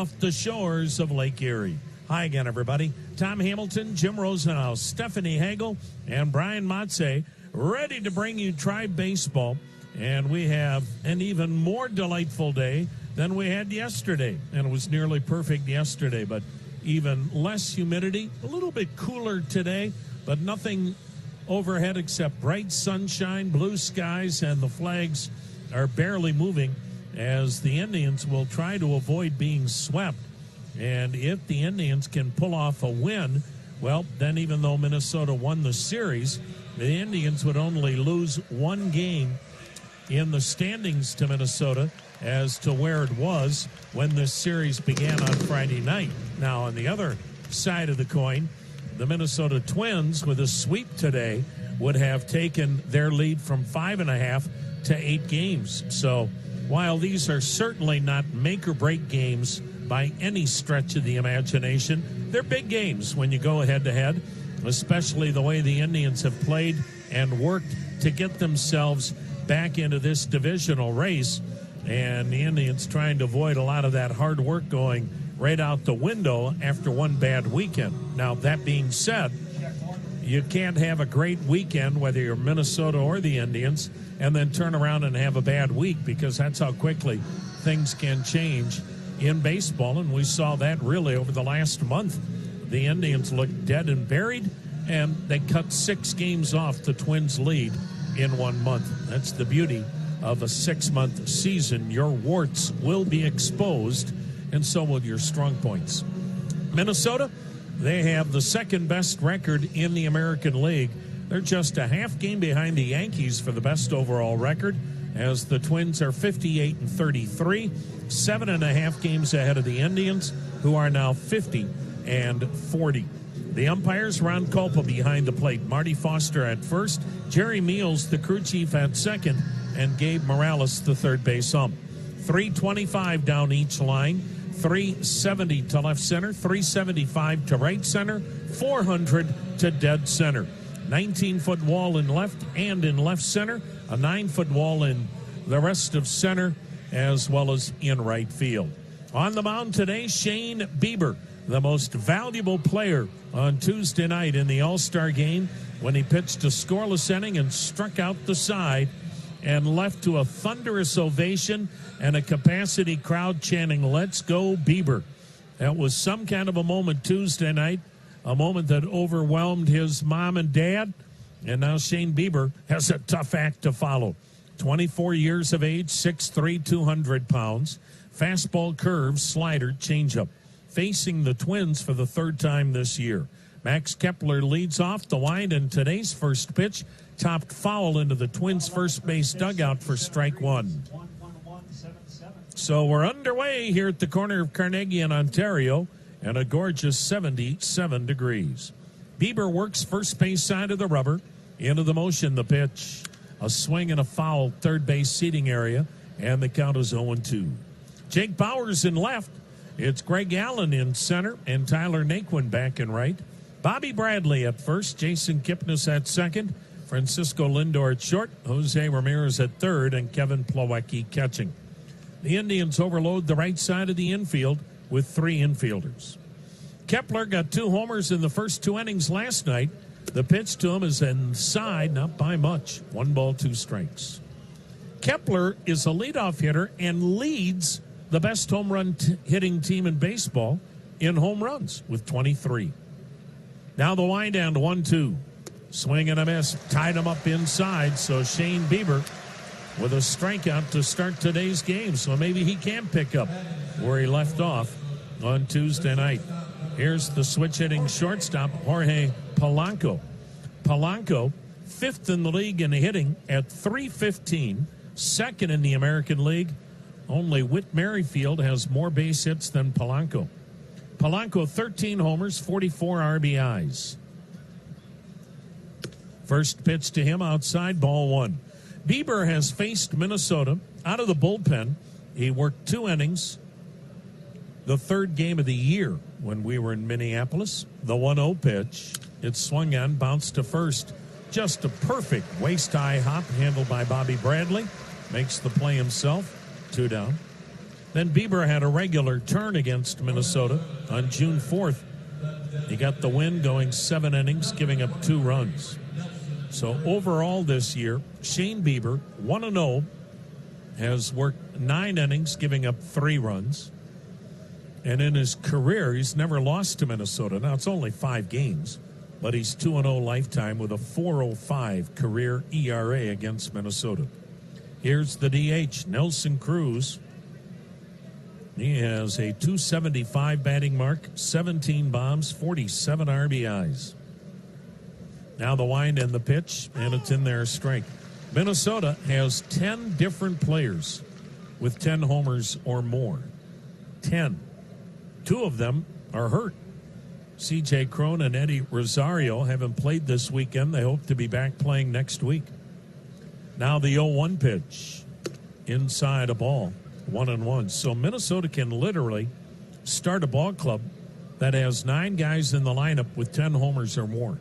off the shores of Lake Erie. Hi again, everybody. Tom Hamilton, Jim Rosenhaus, Stephanie Hagel, and Brian Motze ready to bring you Tribe Baseball. And we have an even more delightful day than we had yesterday. And it was nearly perfect yesterday, but even less humidity, a little bit cooler today, but nothing overhead except bright sunshine, blue skies, and the flags are barely moving as the Indians will try to avoid being swept. And if the Indians can pull off a win, well, then even though Minnesota won the series, the Indians would only lose one game in the standings to Minnesota as to where it was when this series began on Friday night. Now, on the other side of the coin, the Minnesota Twins, with a sweep today, would have taken their lead from 5.5 to 8 games. So while these are certainly not make-or-break games by any stretch of the imagination, they're big games when you go head-to-head, especially the way the Indians have played and worked to get themselves back into this divisional race. And the Indians trying to avoid a lot of that hard work going right out the window after one bad weekend. Now, that being said, you can't have a great weekend, whether you're Minnesota or the Indians, and then turn around and have a bad week, because that's how quickly things can change in baseball. And we saw that really over the last month. The Indians looked dead and buried, and they cut 6 games off the Twins' lead in 1 month. That's the beauty of a 6-month season. Your warts will be exposed, and so will your strong points. Minnesota, they have the second best record in the American League. They're just a half game behind the Yankees for the best overall record, as the Twins are 58-33, 7.5 games ahead of the Indians, who are now 50-40. The umpires, Ron Kulpa behind the plate, Marty Foster at first, Jerry Meals, the crew chief, at second, and Gabe Morales, the third base ump. 325 down each line, 370 to left center, 375 to right center, 400 to dead center. 19-foot wall in left and in left center, a 9-foot wall in the rest of center, as well as in right field. On the mound today, Shane Bieber, the most valuable player on Tuesday night in the All-Star game, when he pitched a scoreless inning and struck out the side and left to a thunderous ovation and a capacity crowd chanting, "Let's go, Bieber." That was some kind of a moment Tuesday night, a moment that overwhelmed his mom and dad, and now Shane Bieber has a tough act to follow. 24 years of age, 6'3", 200 pounds, fastball, curve, slider, changeup. Facing the Twins for the third time this year. Max Kepler leads off the wind, and today's first pitch topped foul into the Twins' first base dugout for strike one. So we're underway here at the corner of Carnegie and Ontario, and a gorgeous 77 degrees. Bieber works first base side of the rubber. Into the motion, the pitch. A swing and a foul, third base seating area, and the count is 0-2. Jake Bauers in left. It's Greg Allen in center, and Tyler Naquin back in right. Bobby Bradley at first, Jason Kipnis at second, Francisco Lindor at short, Jose Ramirez at third, and Kevin Plawecki catching. The Indians overload the right side of the infield with 3 infielders. Kepler got 2 homers in the first 2 innings last night. The pitch to him is inside, not by much. 1 ball, 2 strikes. Kepler is a leadoff hitter and leads the best home run hitting team in baseball in home runs with 23. Now the wind down to 1-2. Swing and a miss. Tied him up inside. So Shane Bieber with a strikeout to start today's game. So maybe he can pick up where he left off on Tuesday night. Here's the switch hitting shortstop, Jorge Polanco. Polanco, 5th in the league in hitting at .315, 2nd in the American League. Only Whit Merrifield has more base hits than Polanco. Polanco, 13 homers, 44 RBIs. First pitch to him outside, ball 1. Bieber has faced Minnesota out of the bullpen. He worked 2 innings. The third game of the year when we were in Minneapolis. The 1-0 pitch. It swung on, bounced to first. Just a perfect waist-high hop handled by Bobby Bradley. Makes the play himself. 2 down. Then Bieber had a regular turn against Minnesota on June 4th. He got the win going 7 innings, giving up 2 runs. So overall this year, Shane Bieber, 1-0, has worked 9 innings, giving up 3 runs. And in his career, he's never lost to Minnesota. Now, it's only 5 games, but he's 2-0 lifetime with a 4.05 career ERA against Minnesota. Here's the DH, Nelson Cruz. He has a .275 batting mark, 17 bombs, 47 RBIs. Now the wind and the pitch, and it's in there strike. Minnesota has 10 different players with 10 homers or more. 10. 2 of them are hurt. C.J. Cron and Eddie Rosario haven't played this weekend. They hope to be back playing next week. Now the 0-1 pitch. Inside a ball. 1-1. So Minnesota can literally start a ball club that has 9 guys in the lineup with 10 homers or more.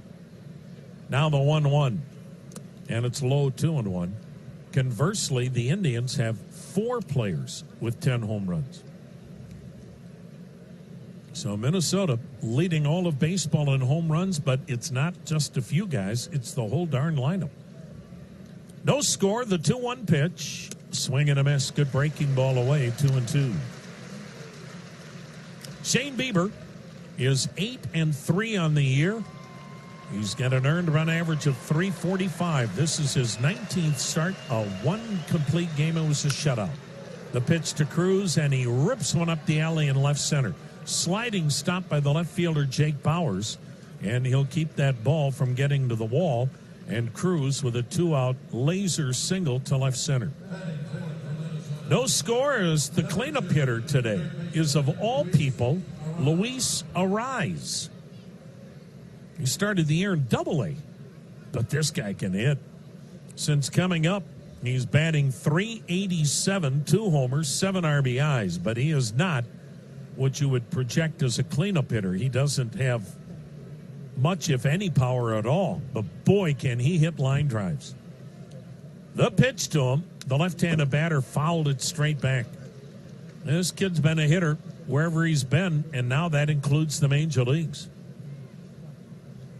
Now the 1-1. And it's low 2-1. Conversely, the Indians have 4 players with 10 home runs. So Minnesota leading all of baseball in home runs, but it's not just a few guys, it's the whole darn lineup. No score, the 2-1 pitch. Swing and a miss, good breaking ball away, 2-2. Shane Bieber is 8-3 on the year. He's got an earned run average of .345. This is his 19th start, a 1 complete game. It was a shutout. The pitch to Cruz, and he rips one up the alley in left center. Sliding stop by the left fielder, Jake Bauers, and he'll keep that ball from getting to the wall. And Cruz with a 2-out laser single to left center. No score as the cleanup hitter today is, of all people, Luis Arraez. He started the year in Double-A, but this guy can hit. Since coming up, he's batting .387, 2 homers, 7 RBIs, but he is not what you would project as a cleanup hitter. He doesn't have much, if any, power at all, but boy, can he hit line drives. The pitch to him, the left-handed batter fouled it straight back. This kid's been a hitter wherever he's been, and now that includes the major leagues.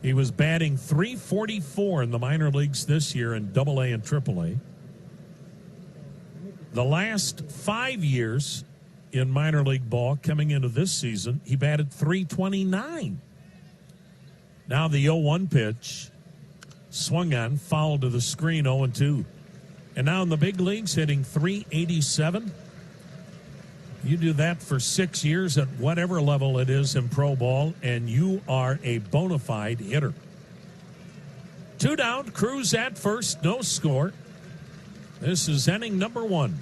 He was batting .344 in the minor leagues this year in Double-A and Triple-A. The last 5 years in minor league ball coming into this season, he batted .329. Now the 0-1 pitch, swung on, foul to the screen, 0-2. And now in the big leagues, hitting .387. You do that for 6 years at whatever level it is in pro ball, and you are a bona fide hitter. 2 down, Cruz at first, no score. This is inning number 1.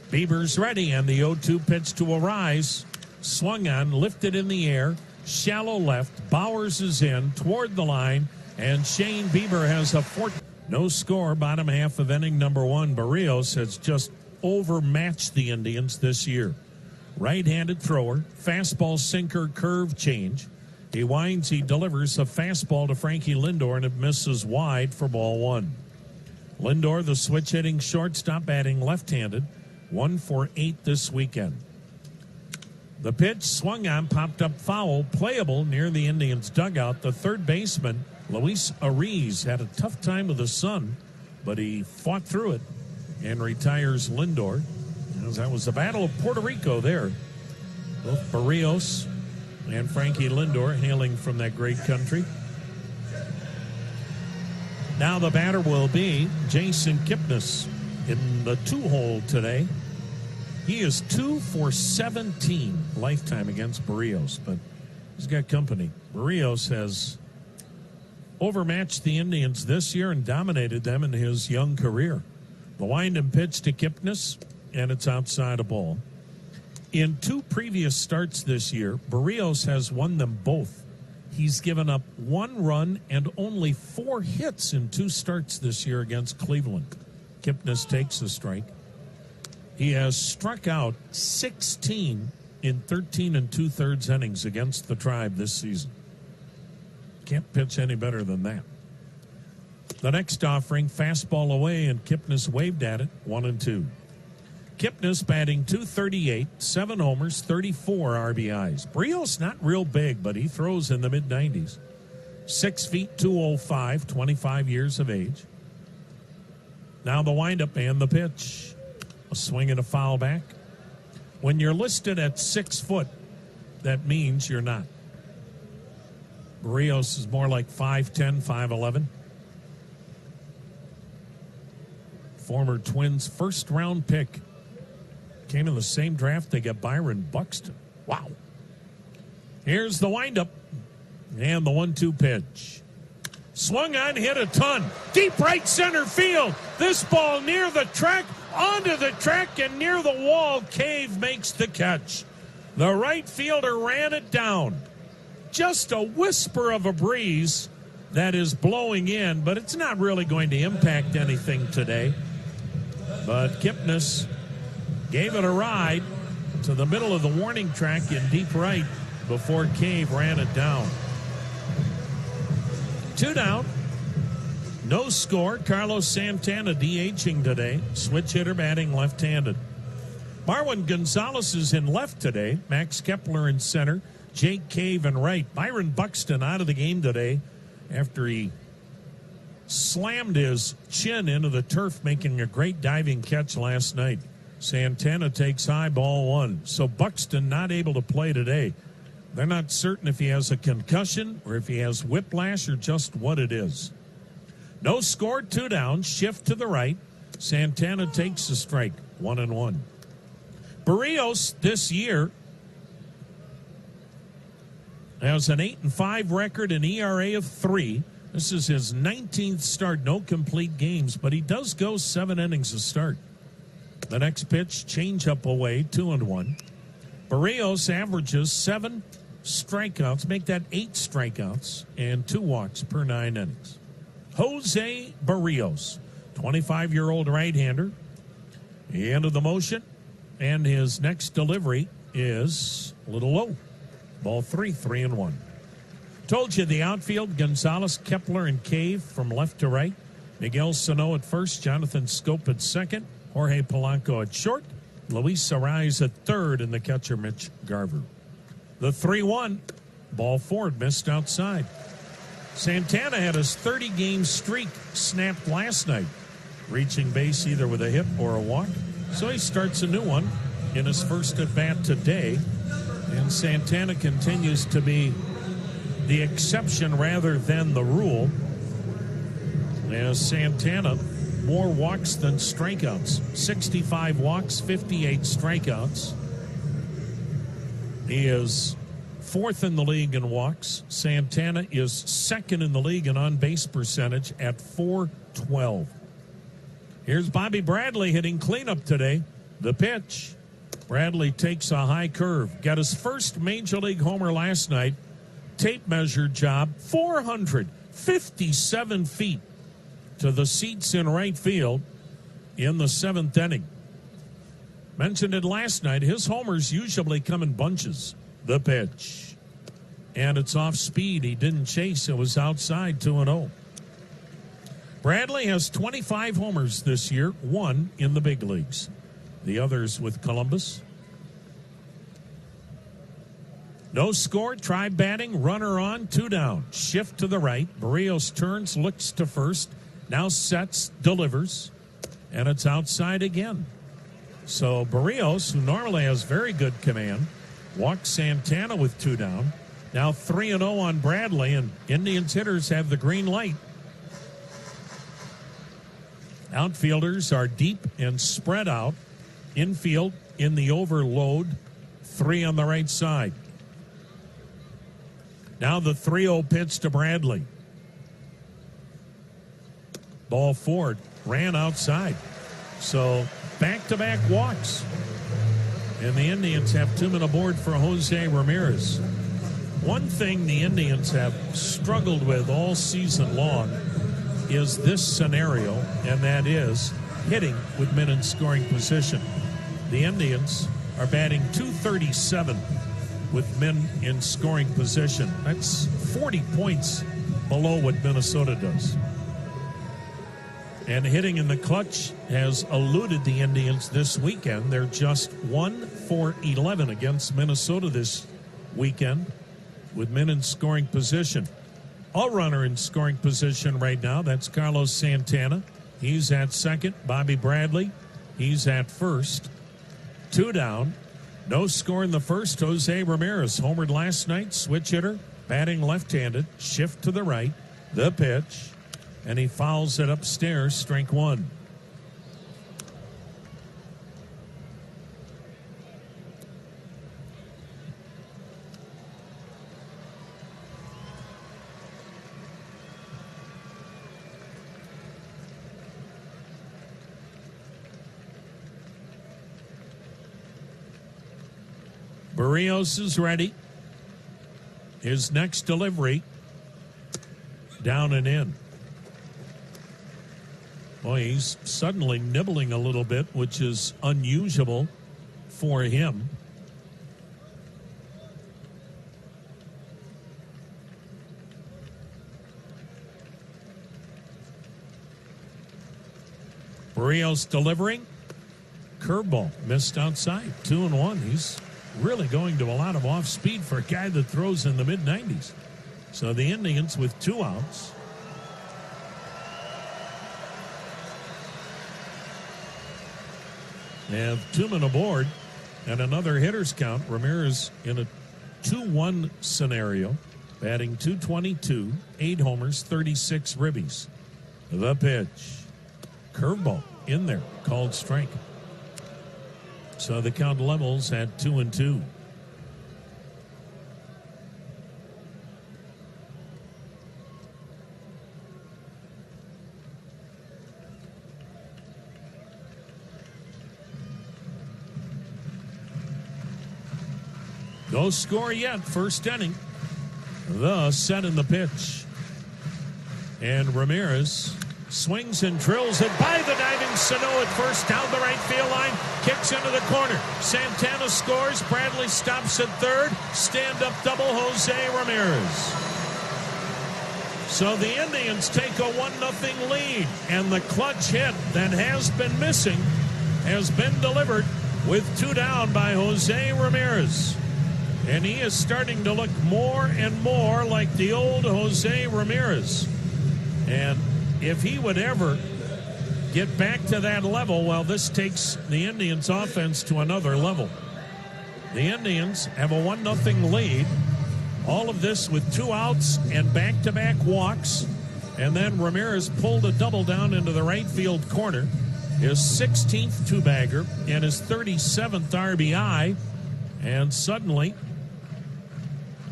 Bieber's ready, and the 0-2 pitch to Arraez. Swung on, lifted in the air, shallow left. Bauers is in, toward the line, and Shane Bieber has a 4. No score, bottom half of inning number 1. Barrios has just overmatched the Indians this year. Right-handed thrower, fastball, sinker, curve change. He winds, he delivers a fastball to Frankie Lindor, and it misses wide for ball 1. Lindor, the switch-hitting shortstop, batting left-handed, 1 for 8 this weekend. The pitch swung on, popped up foul, playable near the Indians' dugout. The third baseman, Luis Arraez, had a tough time with the sun, but he fought through it and retires Lindor. That was the Battle of Puerto Rico there. Both Barrios and Frankie Lindor hailing from that great country. Now the batter will be Jason Kipnis in the 2-hole today. He is 2 for 17 lifetime against Barrios, but he's got company. Barrios has overmatched the Indians this year and dominated them in his young career. The wind and pitch to Kipnis, and it's outside a ball. In 2 previous starts this year, Barrios has won them both. He's given up 1 run and only 4 hits in 2 starts this year against Cleveland. Kipnis takes a strike. He has struck out 16 in 13 2/3 innings against the Tribe this season. Can't pitch any better than that. The next offering, fastball away, and Kipnis waved at it, 1-2. Kipnis batting .238, 7 homers, 34 RBIs. Berrios not real big, but he throws in the mid-90s. 6 feet, 205, 25 years of age. Now the windup and the pitch. A swing and a foul back. When you're listed at 6 foot, that means you're not. Berrios is more like 5'10", 5'11". Former Twins first-round pick. Came in the same draft. They got Byron Buxton. Wow. Here's the windup. And the 1-2 pitch. Swung on, hit a ton. Deep right center field. This ball near the track, onto the track, and near the wall. Cave makes the catch. The right fielder ran it down. Just a whisper of a breeze that is blowing in, but it's not really going to impact anything today. But Kipnis gave it a ride to the middle of the warning track in deep right before Cave ran it down. 2 down. No score. Carlos Santana DHing today. Switch hitter batting left-handed. Marwin Gonzalez is in left today. Max Kepler in center. Jake Cave in right. Byron Buxton out of the game today after he slammed his chin into the turf, making a great diving catch last night. Santana takes high, ball 1. So Buxton not able to play today. They're not certain if he has a concussion or if he has whiplash or just what it is. No score, 2 down, shift to the right. Santana takes the strike, 1-1. Berrios this year has an 8-5 record, an ERA of 3. This is his 19th start, no complete games, but he does go 7 innings a start. The next pitch, changeup away, 2-1. Berrios averages 7 strikeouts, make that 8 strikeouts, and 2 walks per 9 innings. Jose Berrios, 25-year-old right-hander. He entered the motion, and his next delivery is a little low. Ball 3, 3-1. Told you the outfield, Gonzalez, Kepler, and Cave from left to right. Miguel Sano at first, Jonathan Schoop at second, Jorge Polanco at short, Luis Arraez at third, and the catcher Mitch Garver. The 3-1, ball 4, missed outside. Santana had his 30-game streak snapped last night, reaching base either with a hit or a walk. So he starts a new one in his first at-bat today. And Santana continues to be the exception rather than the rule. As Santana, more walks than strikeouts. 65 walks, 58 strikeouts. He is 4th in the league in walks. Santana is 2nd in the league in on-base percentage at .412. Here's Bobby Bradley hitting cleanup today. The pitch. Bradley takes a high curve. Got his first Major League homer last night. Tape measure job, 457 feet to the seats in right field in the 7th inning. Mentioned it last night. His homers usually come in bunches. The pitch. And it's off speed. He didn't chase. It was outside, 2-0. Bradley has 25 homers this year, 1 in the big leagues. The others with Columbus. No score, try batting, runner on, 2 down. Shift to the right. Berrios turns, looks to first. Now sets, delivers. And it's outside again. So Berrios, who normally has very good command, walks Santana with 2 down. Now 3-0 on Bradley, and Indians hitters have the green light. Outfielders are deep and spread out. Infield in the overload, 3 on the right side. Now the 3-0 pitch to Bradley. Ball 4, ran outside. So back-to-back walks. And the Indians have 2 men aboard for Jose Ramirez. One thing the Indians have struggled with all season long is this scenario, and that is hitting with men in scoring position. The Indians are batting .237 with men in scoring position. That's 40 points below what Minnesota does. And hitting in the clutch has eluded the Indians this weekend. They're just 1 for 11 against Minnesota this weekend with men in scoring position. All runner in scoring position right now, that's Carlos Santana. He's at second. Bobby Bradley, he's at first. 2 down. No score in the first. Jose Ramirez homered last night. Switch hitter, batting left-handed. Shift to the right. The pitch. And he fouls it upstairs, strike 1. Barrios is ready. His next delivery, down and in. Boy, he's suddenly nibbling a little bit, which is unusual for him. Barrios delivering. Curveball missed outside. 2-1. He's really going to a lot of off speed for a guy that throws in the mid-90s. So the Indians with 2 outs. They have 2 men aboard and another hitter's count. Ramirez in a 2-1 scenario, batting .222, 8 homers, 36 ribbies. The pitch. Curveball in there, called strike. So the count levels at 2-2. No score yet, first inning. The set in the pitch. And Ramirez swings and drills it by the diving Sano at first, down the right field line, kicks into the corner. Santana scores, Bradley stops at third, stand-up double Jose Ramirez. So the Indians take a 1-0 lead, and the clutch hit that has been missing has been delivered with 2 down by Jose Ramirez. And he is starting to look more and more like the old Jose Ramirez. And if he would ever get back to that level, well, this takes the Indians' offense to another level. The Indians have a 1-0 lead. All of this with 2 outs and back-to-back walks. And then Ramirez pulled a double down into the right field corner. His 16th two-bagger and his 37th RBI. And suddenly,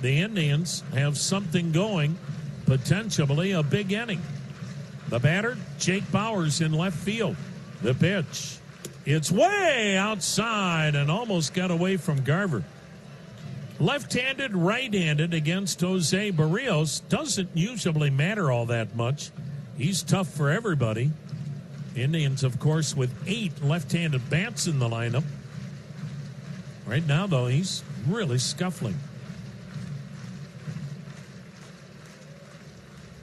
the Indians have something going, potentially a big inning. The batter, Jake Bauers in left field. The pitch. It's way outside and almost got away from Garver. Left-handed, right-handed against Jose Barrios doesn't usually matter all that much. He's tough for everybody. Indians, of course, with 8 left-handed bats in the lineup. Right now, though, he's really scuffling.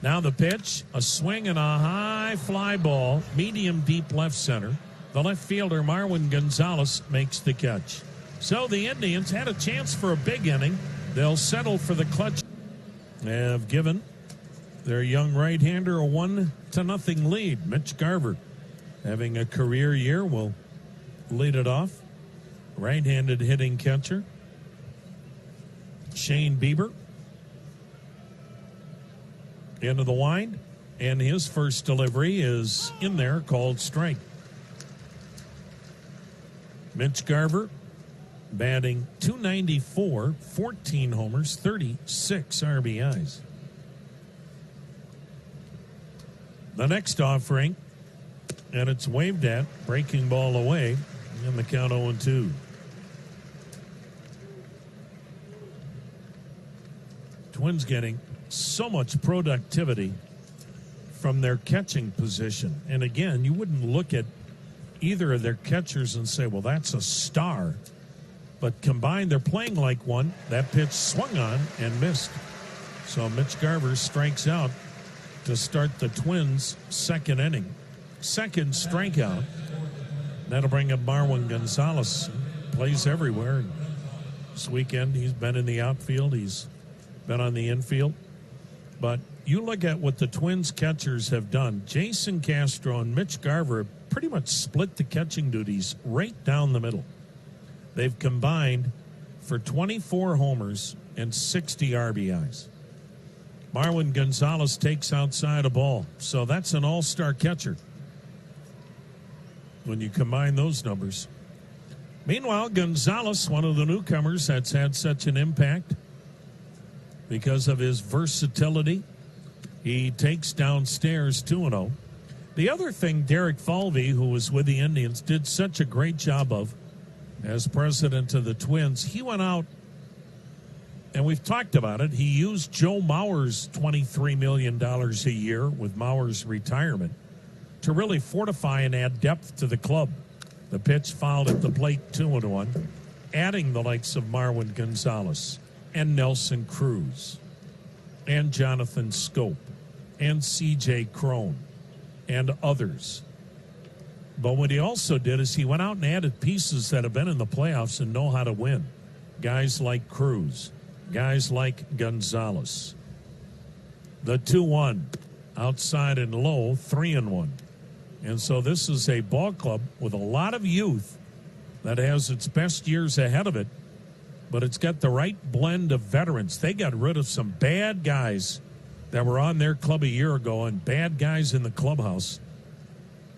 Now the pitch, a swing and a high fly ball, medium deep left center. The left fielder, Marwin Gonzalez, makes the catch. So the Indians had a chance for a big inning. They'll settle for the clutch. They have given their young right-hander a 1-0 lead. Mitch Garver, having a career year, will lead it off. Right-handed hitting catcher, Shane Bieber, into the wind, and his first delivery is in there, called strike. Mitch Garver batting .294, 14 homers, 36 RBIs. The next offering, and it's waved at, breaking ball away, and the count 0-2. Twins getting so much productivity from their catching position. And again, you wouldn't look at either of their catchers and say, well, that's a star. But combined, they're playing like one. That pitch swung on and missed. So Mitch Garver strikes out to start the Twins' second inning. second strikeout. That'll bring up Marwin Gonzalez. Plays everywhere. This weekend, he's been in the outfield. He's been on the infield. But you look at what the Twins catchers have done. Jason Castro and Mitch Garver have pretty much split the catching duties right down the middle. They've combined for 24 homers and 60 RBIs. Marwin Gonzalez takes outside a ball. So that's an all-star catcher when you combine those numbers. Meanwhile, Gonzalez, one of the newcomers that's had such an impact because of his versatility, he takes downstairs 2-0. The other thing Derek Falvey, who was with the Indians, did such a great job of as president of the Twins, he went out, and we've talked about it, he used Joe Mauer's $23 million a year with Mauer's retirement to really fortify and add depth to the club. The pitch fouled at the plate 2-1, adding the likes of Marwin Gonzalez and Nelson Cruz and Jonathan Schoop and C.J. Cron and others. But what he also did is he went out and added pieces that have been in the playoffs and know how to win. Guys like Cruz, guys like Gonzalez. The 2-1, outside and low, 3-1. And so this is a ball club with a lot of youth that has its best years ahead of it, but it's got the right blend of veterans. They got rid of some bad guys that were on their club a year ago and bad guys in the clubhouse.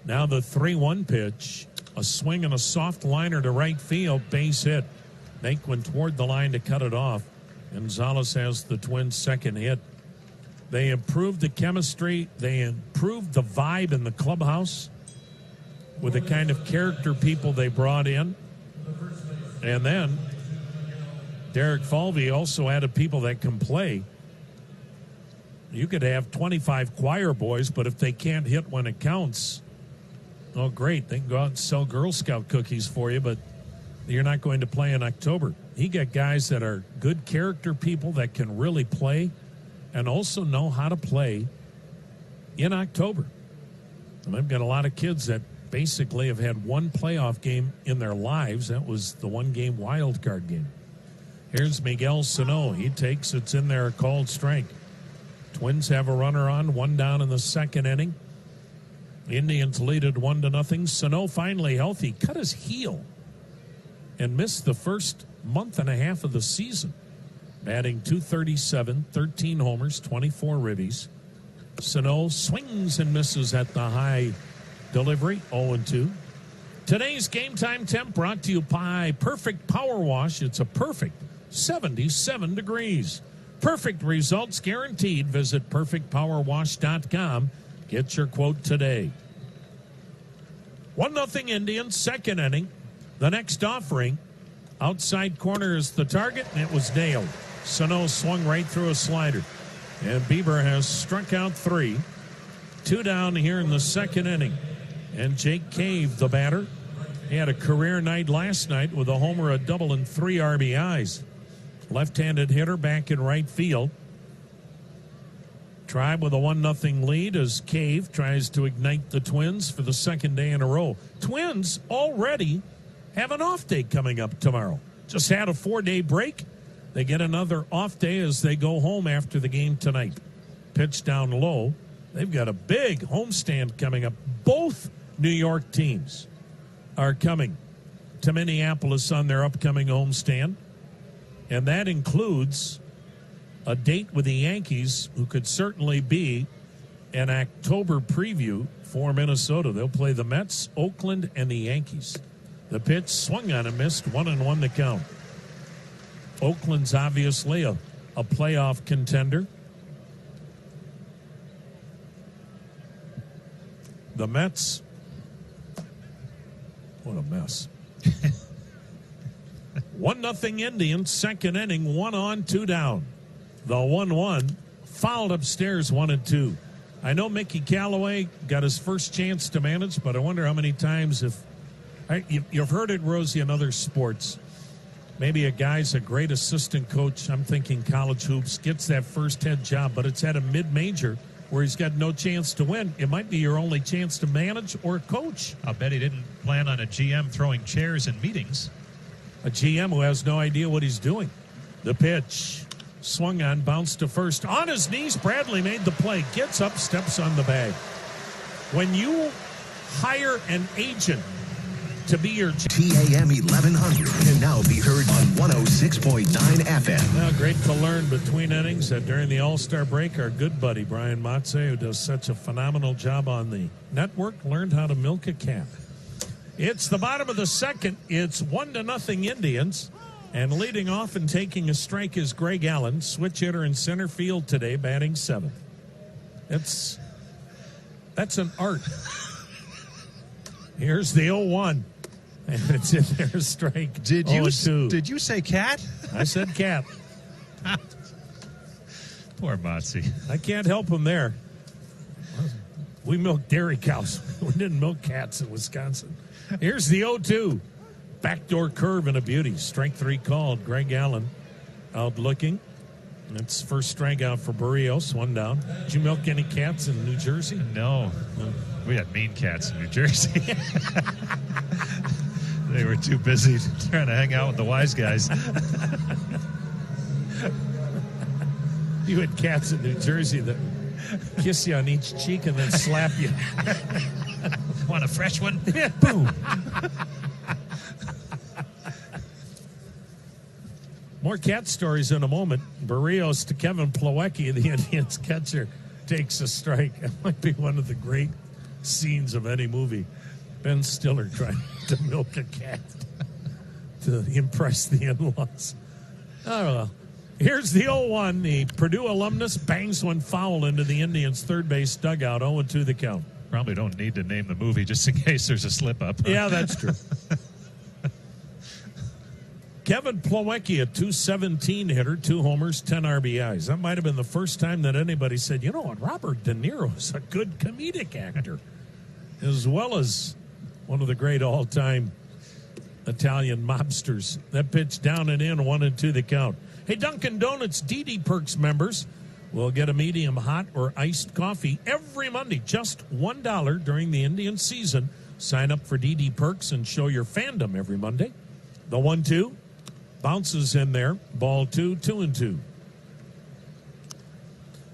Now the 3-1 pitch, a swing and a soft liner to right field, base hit. Naquin toward the line to cut it off. Gonzalez has the Twins' second hit. They improved the chemistry. They improved the vibe in the clubhouse with the kind of character people they brought in. And then Derek Falvey also added people that can play. You could have 25 choir boys, but if they can't hit when it counts, oh, great. They can go out and sell Girl Scout cookies for you, but you're not going to play in October. He got guys that are good character people that can really play and also know how to play in October. And I've got a lot of kids that basically have had one playoff game in their lives. That was the one-game wild card game. Here's Miguel Sano. He takes it's in there, called strike. Twins have a runner on, one down in the second inning. Indians lead it 1-0. Sano finally healthy. Cut his heel and missed the first month and a half of the season. Batting .237, 13 homers, 24 ribbies. Sano swings and misses at the high delivery, 0-2. Today's Game Time Temp brought to you by Perfect Power Wash. It's a perfect 77 degrees. Perfect results guaranteed. Visit perfectpowerwash.com. Get your quote today. 1-0 Indians, second inning. The next offering, outside corner is the target, and it was nailed. Sano swung right through a slider. And Bieber has struck out 3. 2 down here in the second inning. And Jake Cave, the batter, he had a career night last night with a homer, a double, and 3 RBIs. Left-handed hitter back in right field. Tribe with a 1-0 lead as Cave tries to ignite the Twins for the second day in a row. Twins already have an off day coming up tomorrow. Just had a 4-day break. They get another off day as they go home after the game tonight. Pitch down low. They've got a big homestand coming up. Both New York teams are coming to Minneapolis on their upcoming homestand. And that includes a date with the Yankees, who could certainly be an October preview for Minnesota. They'll play the Mets, Oakland, and the Yankees. The pitch swung on and missed, 1-1 the count. Oakland's obviously a playoff contender. The Mets, what a mess. 1-0 Indians, second inning, 1 on, 2 down. The 1-1 fouled upstairs, 1-2. I know Mickey Callaway got his first chance to manage, but I wonder how many times you've heard it, Rosie, in other sports. Maybe a guy's a great assistant coach, I'm thinking college hoops, gets that first head job, but it's at a mid-major where he's got no chance to win, it might be your only chance to manage or coach. I'll bet he didn't plan on a GM throwing chairs in meetings. A GM who has no idea what he's doing. The pitch. Swung on, bounced to first. On his knees, Bradley made the play. Gets up, steps on the bag. When you hire an agent to be your... TAM 1100 can now be heard on 106.9 FM. Well, great to learn between innings that during the All-Star break, our good buddy Brian Matze, who does such a phenomenal job on the network, learned how to milk a cat. It's the bottom of the second. It's 1-0 Indians. And leading off and taking a strike is Greg Allen, switch hitter in center field today, batting 7th. That's an art. Here's the 0-1. And it's in there, strike. Did you say cat? I said cat. Poor Motsy. I can't help him there. We milk dairy cows. We didn't milk cats in Wisconsin. Here's the 0-2. Backdoor curve and a beauty. Strike 3 called. Greg Allen out looking. That's first strikeout for Barrios. 1 down. Did you milk any cats in New Jersey? No. We had mean cats in New Jersey. They were too busy trying to hang out with the wise guys. You had cats in New Jersey that kiss you on each cheek and then slap you. Want a fresh one? Boom. More cat stories in a moment. Barrios to Kevin Plawecki, the Indians catcher, takes a strike. That might be one of the great scenes of any movie. Ben Stiller trying to milk a cat to impress the in-laws. Oh, well. Here's the 0-1. The Purdue alumnus bangs one foul into the Indians' third base dugout. 0-2 the count. Probably don't need to name the movie just in case there's a slip-up. Yeah, that's true. Kevin Plawecki, a .217 hitter, 2 homers, 10 RBIs. That might have been the first time that anybody said, you know what, Robert De Niro is a good comedic actor, as well as one of the great all-time Italian mobsters. That pitch down and in, 1-2 the count. Hey, Dunkin' Donuts DD Perks members will get a medium hot or iced coffee every Monday, just $1 during the Indian season. Sign up for DD Perks and show your fandom every Monday. The 1-2. Bounces in there. Ball 2, 2-2.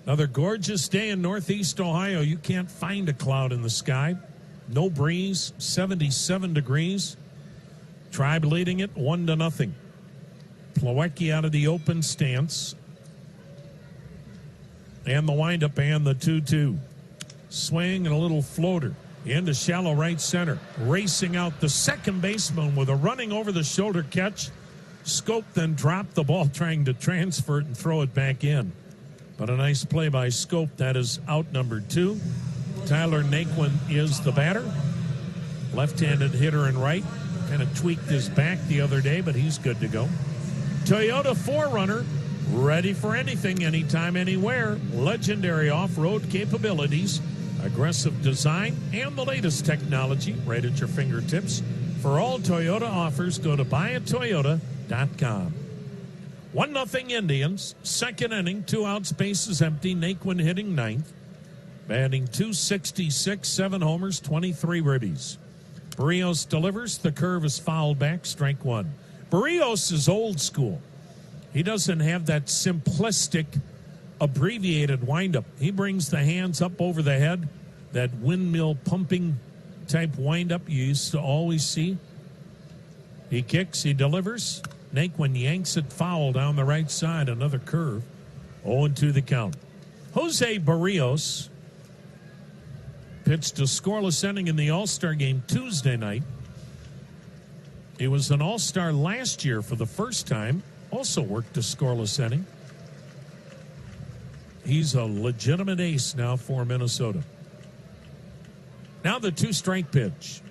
Another gorgeous day in Northeast Ohio. You can't find a cloud in the sky. No breeze, 77 degrees. Tribe leading it 1-0. Plawecki out of the open stance. And the windup and the 2-2. Swing and a little floater into shallow right center. Racing out the second baseman with a running over the shoulder catch. Scope then dropped the ball trying to transfer it and throw it back in. But a nice play by Scope. That is out number 2. Tyler Naquin is the batter. Left-handed hitter and right. Kind of tweaked his back the other day, but he's good to go. Toyota 4Runner, ready for anything, anytime, anywhere. Legendary off-road capabilities, aggressive design, and the latest technology right at your fingertips. For all Toyota offers, go to buyatoyota.com. 1-0 Indians. Second inning, 2 outs, bases empty. Naquin hitting 9th. Batting .266, 7 homers, 23 ribbies. Barrios delivers. The curve is fouled back. Strike 1. Barrios is old school. He doesn't have that simplistic, abbreviated windup. He brings the hands up over the head, that windmill pumping type windup you used to always see. He kicks, he delivers. Naquin yanks it foul down the right side. Another curve. 0-2 the count. Jose Barrios pitched a scoreless inning in the All-Star game Tuesday night. He was an All-Star last year for the first time. Also worked a scoreless inning. He's a legitimate ace now for Minnesota. Now the 2-strike pitch.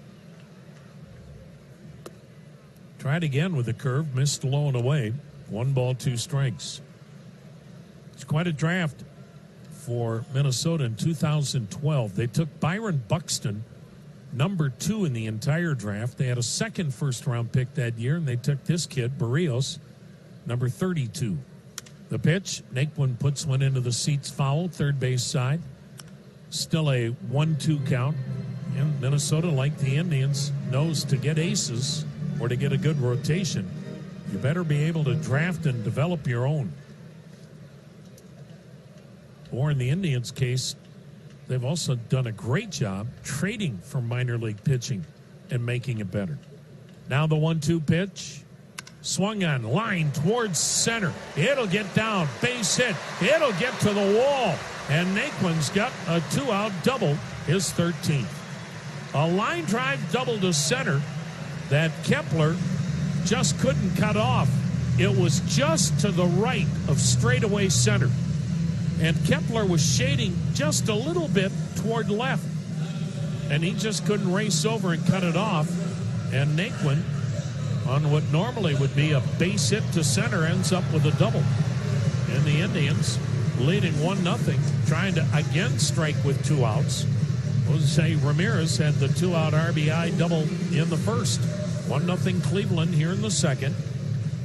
Tried again with a curve, missed low and away. 1 ball, 2 strikes. It's quite a draft for Minnesota in 2012. They took Byron Buxton, number 2 in the entire draft. They had a second first-round pick that year, and they took this kid, Barrios, number 32. The pitch, Naquin puts one into the seats foul, third base side. Still a 1-2 count. And Minnesota, like the Indians, knows to get aces or to get a good rotation, you better be able to draft and develop your own. Or in the Indians' case, they've also done a great job trading for minor league pitching and making it better. Now the 1-2 pitch. Swung on, line towards center. It'll get down, base hit. It'll get to the wall. And Naquin's got a 2-out double, his 13th. A line drive double to center that Kepler just couldn't cut off. It was just to the right of straightaway center. And Kepler was shading just a little bit toward left. And he just couldn't race over and cut it off. And Naquin, on what normally would be a base hit to center, ends up with a double. And the Indians leading 1-0, trying to again strike with 2 outs. Jose Ramirez had the 2-out RBI double in the first. 1-0 Cleveland here in the second.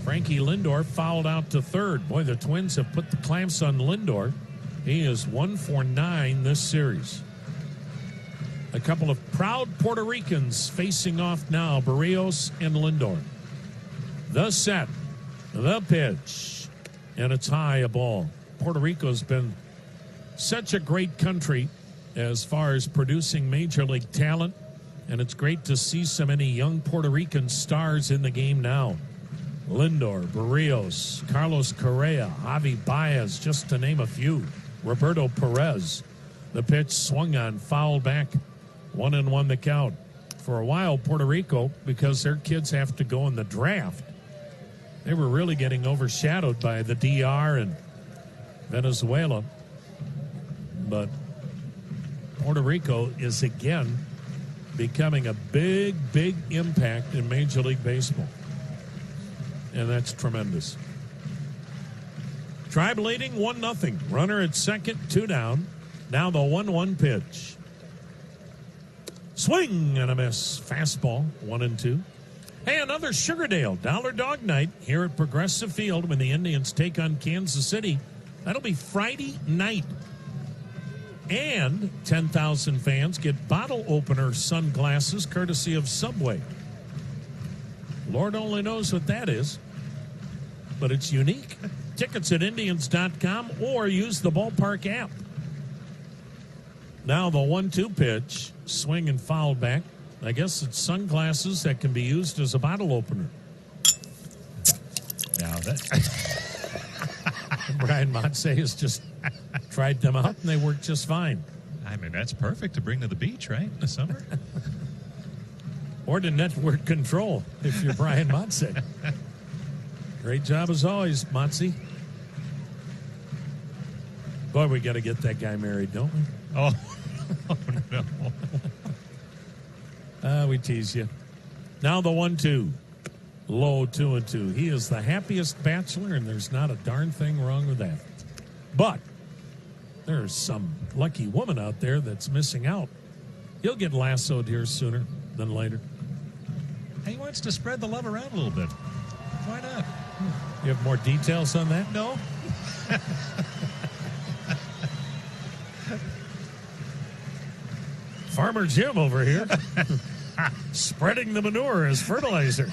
Frankie Lindor fouled out to third. Boy, the Twins have put the clamps on Lindor. He is 1 for 9 this series. A couple of proud Puerto Ricans facing off now, Barrios and Lindor. The set, the pitch, and it's high, a ball. Puerto Rico's been such a great country as far as producing major league talent, and it's great to see so many young Puerto Rican stars in the game now. Lindor, Barrios, Carlos Correa, Javi Baez, just to name a few. Roberto Perez. The pitch swung on, fouled back. 1-1 the count. For a while, Puerto Rico, because their kids have to go in the draft, they were really getting overshadowed by the DR and Venezuela. But Puerto Rico is again becoming a big, big impact in Major League Baseball. And that's tremendous. Tribe leading 1-0. Runner at second, 2 down. Now the 1-1 pitch. Swing and a miss. Fastball, 1-2. Hey, another Sugardale Dollar Dog Night here at Progressive Field when the Indians take on Kansas City. That'll be Friday night. And 10,000 fans get bottle opener sunglasses courtesy of Subway. Lord only knows what that is, but it's unique. Tickets at Indians.com or use the ballpark app. Now the 1-2 pitch, swing and foul back. I guess it's sunglasses that can be used as a bottle opener. Now that Brian Montse has just tried them out, and they work just fine. I mean, that's perfect to bring to the beach, right, in the summer? Or to network control if you're Brian Montse. Great job as always, Montse. Boy, we got to get that guy married, don't we? Oh no. We tease you. Now the 1-2. Low 2-2. He is the happiest bachelor, and there's not a darn thing wrong with that. But there's some lucky woman out there that's missing out. He'll get lassoed here sooner than later. He wants to spread the love around a little bit. Why not? You have more details on that? No. Farmer Jim over here spreading the manure as fertilizer.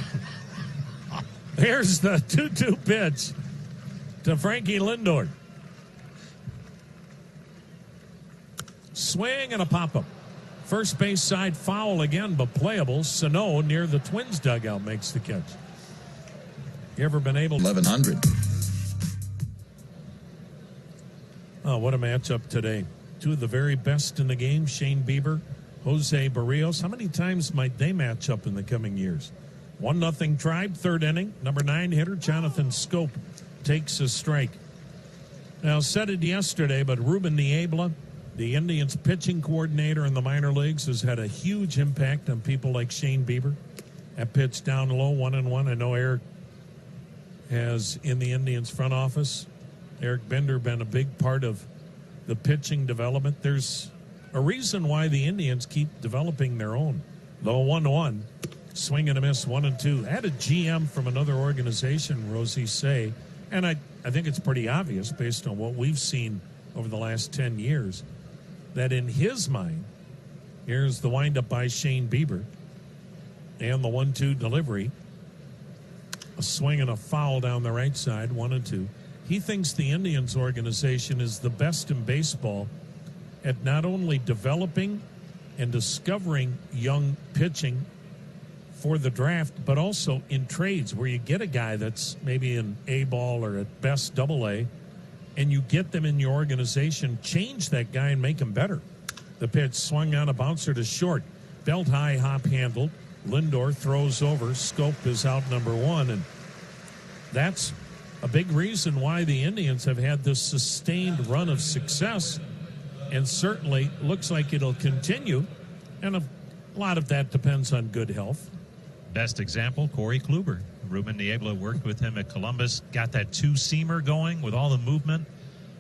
Here's the 2-2 pitch to Frankie Lindor. Swing and a pop-up. First base side foul again, but playable. Sano near the Twins dugout makes the catch. You ever been able to... 1100. Oh, what a matchup today. Two of the very best in the game, Shane Bieber, Jose Barrios. How many times might they match up in the coming years? 1-0 Tribe, third inning. Number 9 hitter, Jonathan Scope, takes a strike. Now, said it yesterday, but Ruben Niebla, the Indians pitching coordinator in the minor leagues, has had a huge impact on people like Shane Bieber. That pitch down low, 1-1. I know Eric has, in the Indians front office, Eric Bender been a big part of the pitching development. There's a reason why the Indians keep developing their own. The 1-1, swing and a miss, 1-2. I had a GM from another organization, Rosie, say, and I think it's pretty obvious based on what we've seen over the last 10 years, that in his mind, here's the windup by Shane Bieber and the 1-2 delivery. A swing and a foul down the right side, 1-2. He thinks the Indians organization is the best in baseball at not only developing and discovering young pitching for the draft, but also in trades where you get a guy that's maybe an A ball or at best AA, and you get them in your organization, change that guy and make him better. The pitch swung on a bouncer to short. Belt high, hop handled. Lindor throws over. Scope is out number 1, and that's a big reason why the Indians have had this sustained run of success, and certainly looks like it'll continue, and a lot of that depends on good health. Best example, Corey Kluber. Ruben Niebla worked with him at Columbus, got that two-seamer going with all the movement,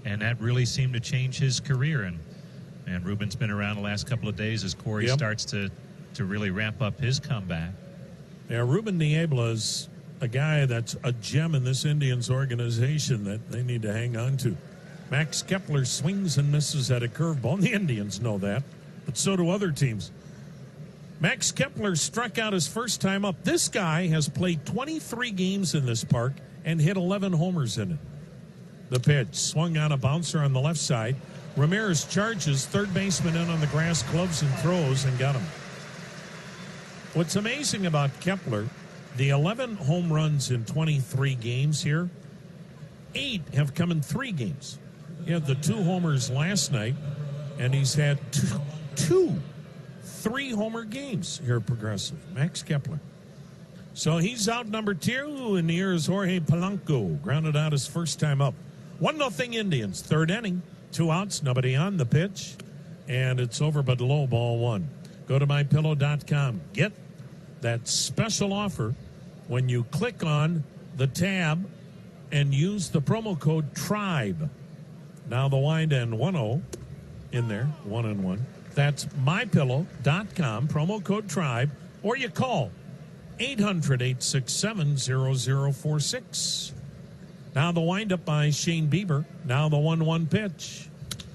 and that really seemed to change his career. And Ruben's been around the last couple of days as Corey starts to really ramp up his comeback. Yeah, Ruben Niebla is a guy that's a gem in this Indians organization that they need to hang on to. Max Kepler swings and misses at a curveball, and the Indians know that, but so do other teams. Max Kepler struck out his first time up. This guy has played 23 games in this park and hit 11 homers in it. The pitch swung on a bouncer on the left side. Ramirez charges, third baseman in on the grass, gloves and throws, and got him. What's amazing about Kepler, the 11 home runs in 23 games here, 8 have come in 3 games. He had the 2 homers last night, and he's had two 3-homer games here at Progressive. Max Kepler. So he's out number 2, and here's Jorge Polanco. Grounded out his first time up. 1-0 Indians. Third inning. 2 outs, nobody on. The pitch. And it's over but low, ball 1. Go to MyPillow.com. Get that special offer when you click on the tab and use the promo code TRIBE. Now the wind and 1-0 in there, 1-1. That's MyPillow.com, promo code TRIBE, or you call 800-867-0046. Now the windup by Shane Bieber. Now the 1-1 pitch.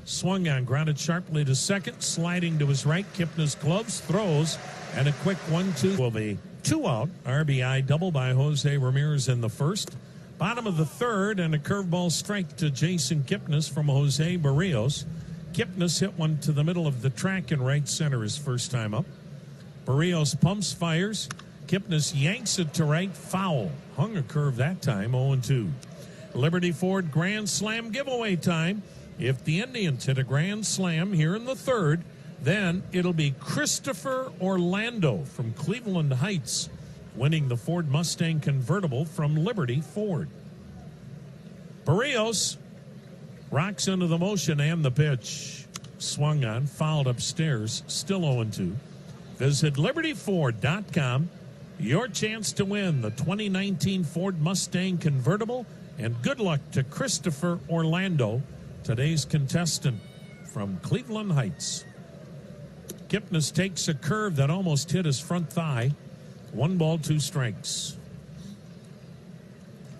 Swung on, grounded sharply to second, sliding to his right. Kipnis gloves, throws, and a quick 1-2 will be 2 out. RBI double by Jose Ramirez in the first. Bottom of the third, and a curveball strike to Jason Kipnis from Jose Barrios. Kipnis hit one to the middle of the track in right center his first time up. Barrios pumps, fires. Kipnis yanks it to right, foul. Hung a curve that time, 0-2. Liberty Ford Grand Slam giveaway time. If the Indians hit a Grand Slam here in the third, then it'll be Christopher Orlando from Cleveland Heights winning the Ford Mustang convertible from Liberty Ford. Barrios rocks into the motion and the pitch. Swung on, fouled upstairs, still 0-2. Visit LibertyFord.com. Your chance to win the 2019 Ford Mustang convertible, and good luck to Christopher Orlando, today's contestant from Cleveland Heights. Kipnis takes a curve that almost hit his front thigh. 1 ball, 2 strikes.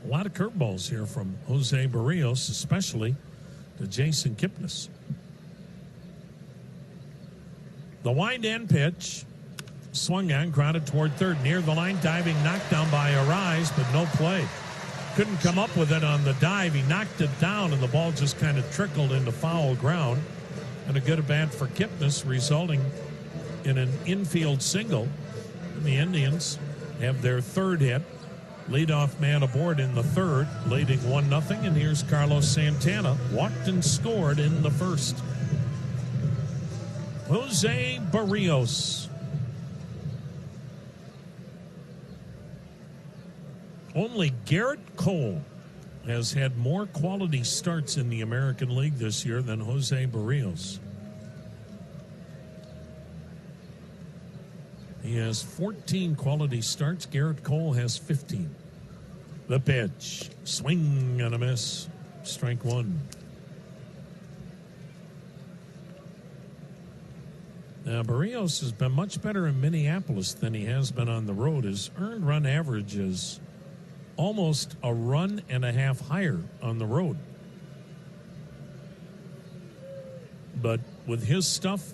A lot of curveballs here from Jose Barrios, especially to Jason Kipnis. The wind-in pitch. Swung on, grounded toward third. Near the line, diving, knocked down by Arise, but no play. Couldn't come up with it on the dive. He knocked it down, and the ball just kind of trickled into foul ground. And a good at-bat for Kipnis, resulting in an infield single. And the Indians have their third hit. Leadoff man aboard in the third, leading 1-0. And here's Carlos Santana. Walked and scored in the first. Jose Barrios. Only Garrett Cole has had more quality starts in the American League this year than Jose Barrios. He has 14 quality starts. Garrett Cole has 15. The pitch. Swing and a miss. Strike 1. Now, Barrios has been much better in Minneapolis than he has been on the road. His earned run average is almost a run and a half higher on the road. but with his stuff,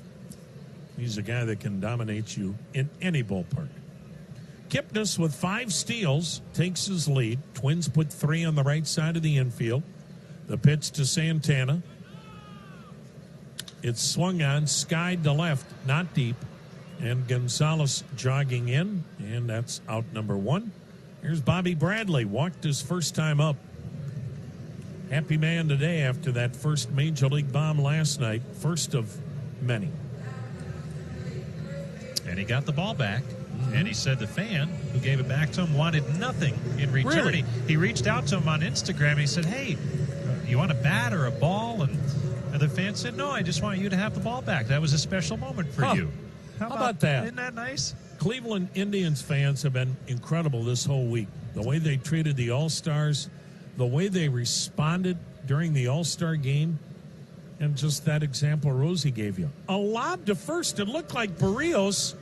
he's a guy that can dominate you in any ballpark. Kipnis with 5 steals takes his lead. Twins put 3 on the right side of the infield. The pitch to Santana. It's swung on, skied to left, not deep. And Gonzalez jogging in, and that's out number 1. Here's Bobby Bradley, walked his first time up. Happy man today after that first Major League bomb last night, first of many. And he got the ball back. And he said the fan who gave it back to him wanted nothing in return. Really? He reached out to him on Instagram. And he said, hey, you want a bat or a ball? And the fan said, no, I just want you to have the ball back. That was a special moment for you. How about that? Isn't that nice? Cleveland Indians fans have been incredible this whole week. The way they treated the All-Stars, the way they responded during the All-Star game, and just that example Rosie gave you. A lob to first. It looked like Barrios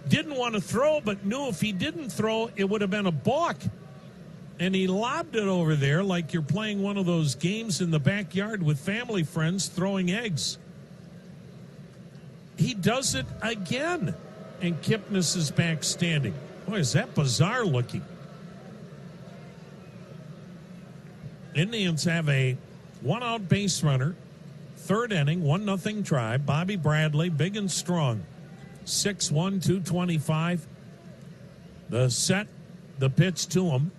didn't want to throw, but knew if he didn't throw, it would have been a balk. And he lobbed it over there like you're playing one of those games in the backyard with family friends throwing eggs. He does it again. And Kipnis is back standing. Boy, is that bizarre looking. Indians have a 1-out base runner. Third inning, 1-0 try. Bobby Bradley, big and strong. 6'1", 225. The set, the pitch to him,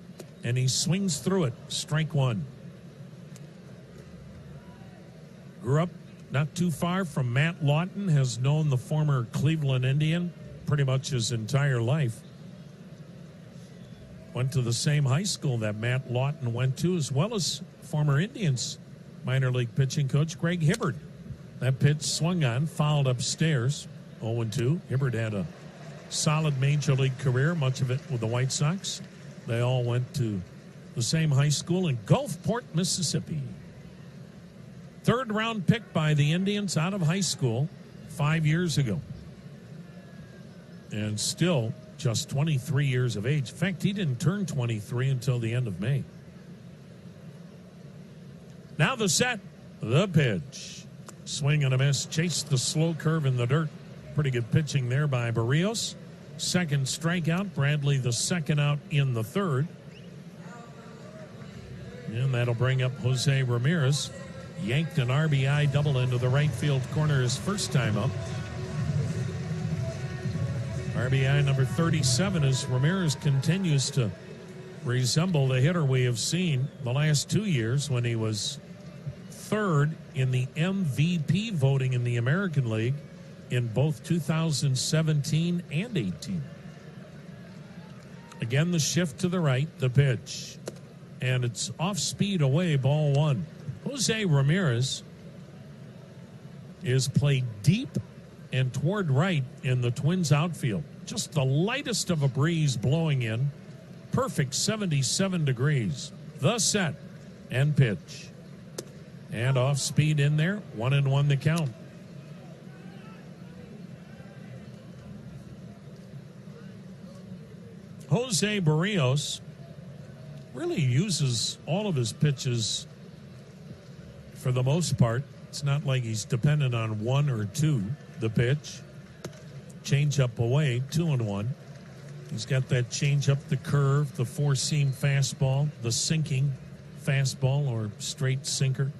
and he swings through it. Strike 1. Grew up not too far from Matt Lawton, has known the former Cleveland Indian pretty much his entire life. Went to the same high school that Matt Lawton went to, as well as former Indians minor league pitching coach Greg Hibbard. That pitch swung on, fouled upstairs. 0-2. Hibbard had a solid major league career, much of it with the White Sox. They all went to the same high school in Gulfport, Mississippi. Third round pick by the Indians out of high school 5 years ago. And still just 23 years of age. In fact, he didn't turn 23 until the end of May. Now the set, the pitch. Swing and a miss, chased the slow curve in the dirt. Pretty good pitching there by Barrios. Second strikeout. Bradley the second out in the third. And that'll bring up Jose Ramirez. Yanked an RBI double into the right field corner his first time up. RBI number 37 as Ramirez continues to resemble the hitter we have seen the last 2 years when he was third in the MVP voting in the American League in both 2017 and 18. Again, the shift to the right, the pitch. And it's off speed away, ball 1. Jose Ramirez is played deep and toward right in the Twins outfield. Just the lightest of a breeze blowing in. Perfect 77 degrees. The set and pitch. And off speed in there. 1-1 the count. Jose Barrios really uses all of his pitches for the most part. It's not like he's dependent on one or two. The pitch, change up away, 2-1. He's got that change up, the curve, the four-seam fastball, the sinking fastball or straight sinker.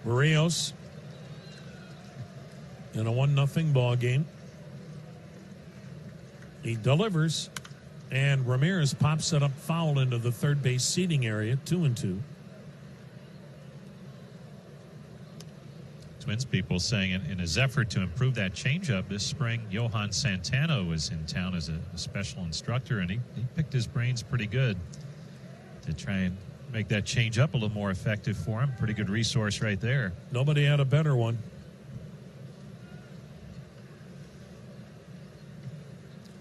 Barrios in a 1-0 ball game. He delivers, and Ramirez pops it up foul into the third base seating area, 2-2. Twins people saying in his effort to improve that changeup this spring, Johan Santana was in town as a special instructor, and he picked his brains pretty good to try and make that changeup a little more effective for him. Pretty good resource right there. Nobody had a better one.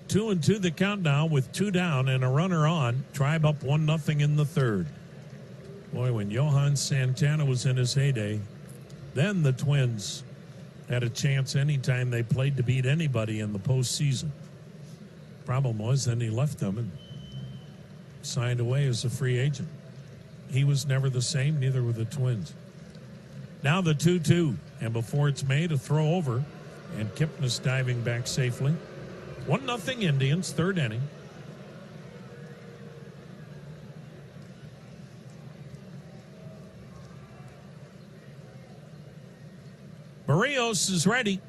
2-2 the count now with 2 down and a runner on. Tribe up 1-0 in the third. Boy, when Johan Santana was in his heyday, then the Twins had a chance anytime they played to beat anybody in the postseason. Problem was then he left them and signed away as a free agent. He was never the same, neither were the Twins. Now the 2-2, and before it's made, a throw over, and Kipnis diving back safely. 1-0 Indians, third inning. Barrios is ready.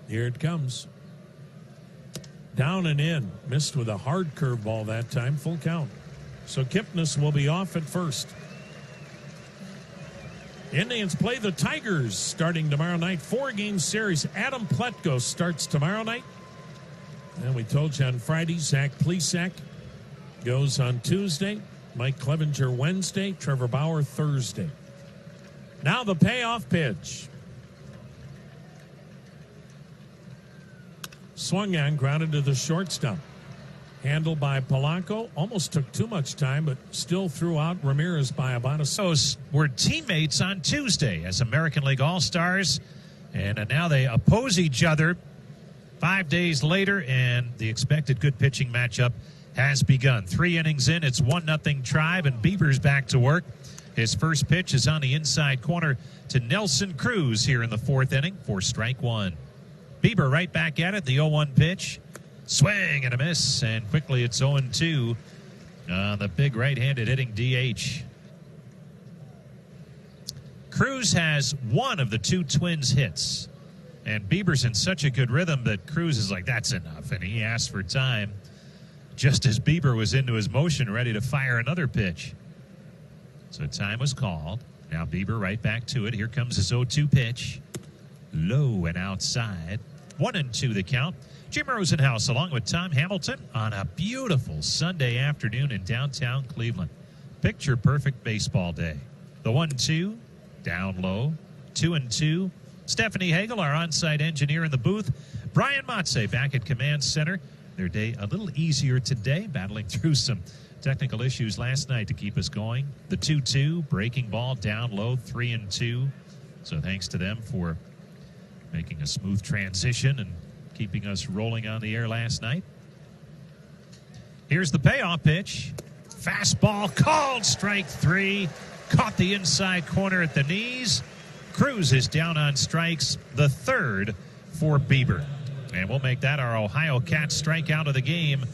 Here it comes. Down and in. Missed with a hard curveball that time. Full count. So Kipnis will be off at first. Indians play the Tigers starting tomorrow night. 4-game series. Adam Pletko starts tomorrow night. And we told you on Friday, Zach Plesac goes on Tuesday. Mike Clevenger Wednesday. Trevor Bauer Thursday. Now the payoff pitch. Swung on, grounded to the shortstop. Handled by Polanco. Almost took too much time, but still threw out Ramirez by about a... Those were teammates on Tuesday as American League All-Stars, and now they oppose each other 5 days later, and the expected good pitching matchup has begun. 3 innings in, it's 1-0 Tribe, and Bieber's back to work. His first pitch is on the inside corner to Nelson Cruz here in the 4th inning for strike 1. Bieber right back at it, the 0-1 pitch. Swing and a miss, and quickly it's 0-2 on the big right-handed hitting DH. Cruz has one of the 2 Twins hits, and Bieber's in such a good rhythm that Cruz is like, that's enough, and he asked for time just as Bieber was into his motion, ready to fire another pitch. So time was called. Now Bieber right back to it. Here comes his 0-2 pitch. Low and outside. 1-2 the count. Jim Rosenhaus along with Tom Hamilton on a beautiful Sunday afternoon in downtown Cleveland. Picture perfect baseball day. The 1-2, down low. 2-2. Stephanie Hagel, our on-site engineer in the booth. Brian Matze back at Command Center. Their day a little easier today, battling through some technical issues last night to keep us going. The 2-2, breaking ball down low, 3-2. So thanks to them for making a smooth transition and keeping us rolling on the air last night. Here's the payoff pitch. Fastball called, strike 3. Caught the inside corner at the knees. Cruz is down on strikes, the 3rd for Bieber. And we'll make that our Ohio Cat strikeout of the game.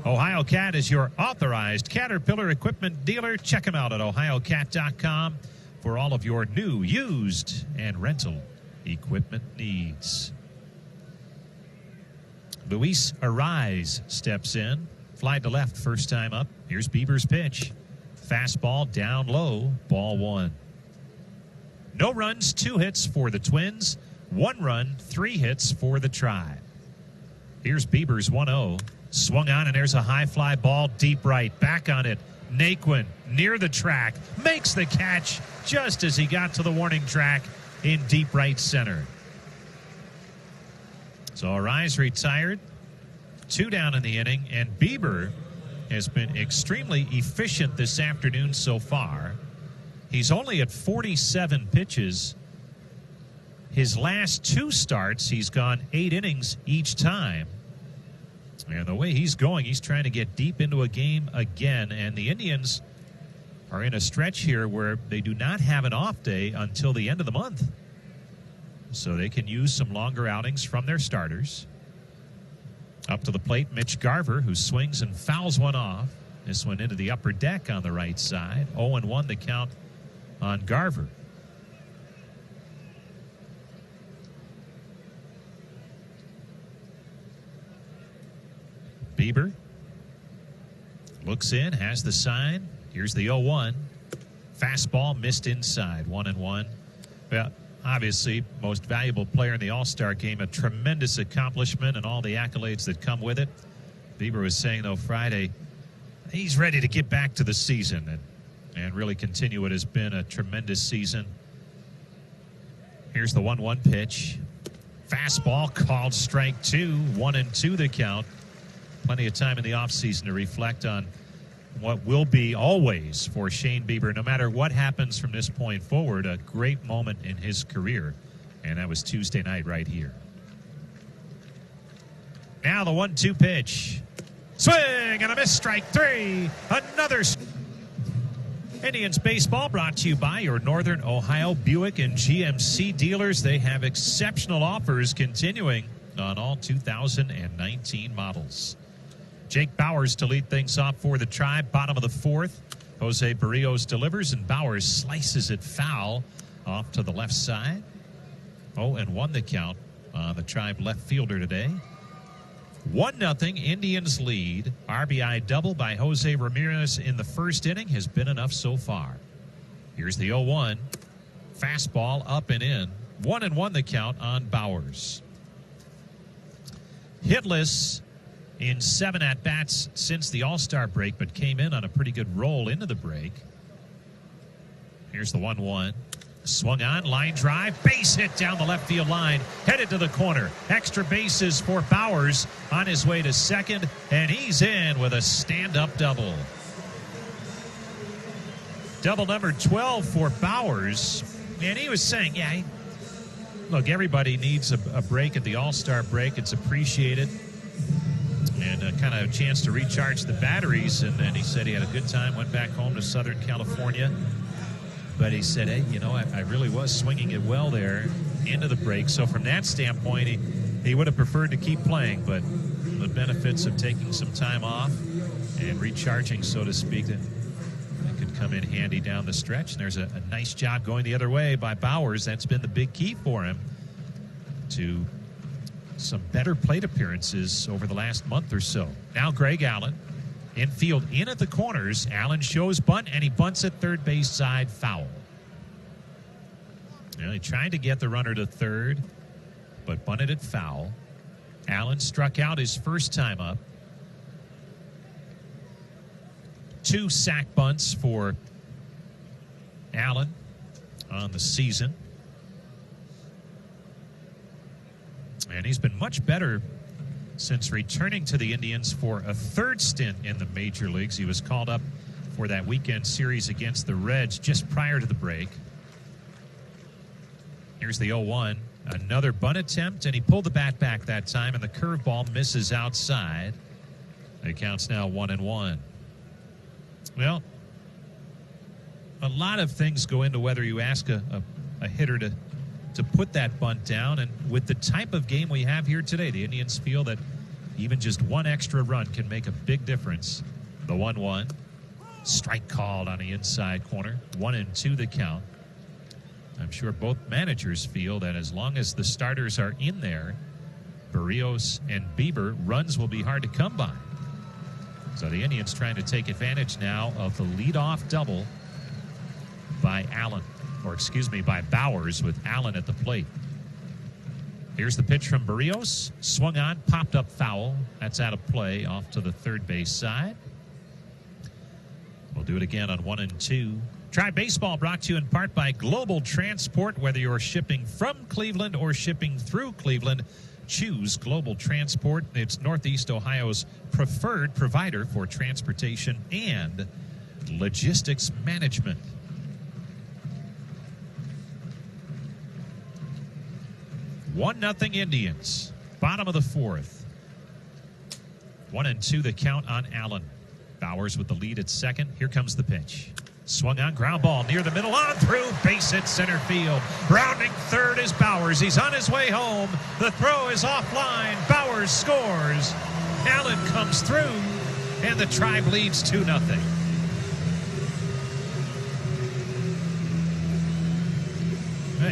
Ohio Cat is your authorized Caterpillar equipment dealer. Check them out at ohiocat.com for all of your new, used, and rental equipment needs. Luis Arraez steps in. Fly to left first time up. Here's Bieber's pitch. Fastball down low, ball 1. No runs, 2 hits for the Twins. 1 run, 3 hits for the Tribe. Here's Bieber's 1-0. Swung on, and there's a high fly ball deep right. Back on it. Naquin near the track. Makes the catch just as he got to the warning track in deep right center. So Arraez retired. 2 down in the inning, and Bieber has been extremely efficient this afternoon so far. He's only at 47 pitches. His last 2 starts, he's gone 8 innings each time. And the way he's going, he's trying to get deep into a game again. And the Indians are in a stretch here where they do not have an off day until the end of the month. So they can use some longer outings from their starters. Up to the plate, Mitch Garver, who swings and fouls one off. This one into the upper deck on the right side. 0-1 the count on Garver. Bieber looks in, has the sign. Here's the 0-1. Fastball missed inside, 1-1. Well, obviously, most valuable player in the All-Star game, a tremendous accomplishment and all the accolades that come with it. Bieber was saying, though, Friday, he's ready to get back to the season and really continue what has been a tremendous season. Here's the 1-1 pitch. Fastball called strike 2, 1-2 the count. Plenty of time in the offseason to reflect on what will be always for Shane Bieber, no matter what happens from this point forward, a great moment in his career. And that was Tuesday night right here. Now the 1-2 pitch. Swing and a miss, strike three. Another. Indians baseball brought to you by your Northern Ohio Buick and GMC dealers. They have exceptional offers continuing on all 2019 models. Jake Bauers to lead things off for the Tribe. Bottom of the fourth. Jose Barrios delivers, and Bauers slices it foul off to the left side. 0-1 the count on the Tribe left fielder today. 1-0 Indians lead. RBI double by Jose Ramirez in the first inning has been enough so far. Here's the 0-1. Fastball up and in. 1-1 the count on Bauers. Hitless in 7 at-bats since the All-Star break, but came in on a pretty good roll into the break. Here's the 1-1. Swung on, line drive, base hit down the left field line, headed to the corner. Extra bases for Bauers on his way to second, and he's in with a stand-up double. Double number 12 for Bauers, and he was saying, look, everybody needs a break at the All-Star break. It's appreciated, and kind of a chance to recharge the batteries, and then he said he had a good time, went back home to Southern California. But he said, hey, I really was swinging it well there into the break. So from that standpoint, he would have preferred to keep playing. But the benefits of taking some time off and recharging, so to speak, that could come in handy down the stretch. And there's a nice job going the other way by Bauers. That's been the big key for him to some better plate appearances over the last month or so. Now Greg Allen. Infield in at the corners. Allen shows bunt, and he bunts at third base side, foul. He tried to get the runner to third, but bunted it foul. Allen struck out his first time up. 2 sack bunts for Allen on the season. And he's been much better since returning to the Indians for a third stint in the major leagues. He was called up for that weekend series against the Reds just prior to the break. Here's the 0-1. Another bunt attempt, and he pulled the bat back that time, and the curveball misses outside. It counts now 1-1. Well, a lot of things go into whether you ask a hitter to put that bunt down, and with the type of game we have here today, the Indians feel that even just one extra run can make a big difference. The 1-1. Strike called on the inside corner. 1-2 the count. I'm sure both managers feel that as long as the starters are in there, Barrios and Bieber, runs will be hard to come by. So the Indians trying to take advantage now of the leadoff double by by Bauers, with Allen at the plate. Here's the pitch from Barrios. Swung on, popped up foul. That's out of play, off to the third base side. We'll do it again on 1-2. Tribe Baseball brought to you in part by Global Transport. Whether you're shipping from Cleveland or shipping through Cleveland, choose Global Transport. It's Northeast Ohio's preferred provider for transportation and logistics management. 1-0 Indians. Bottom of the fourth. 1-2 the count on Allen. Bauers with the lead at second. Here comes the pitch. Swung on, ground ball near the middle, on through, base hit center field. Rounding third is Bauers. He's on his way home. The throw is offline. Bauers scores. Allen comes through, and the Tribe leads 2-0.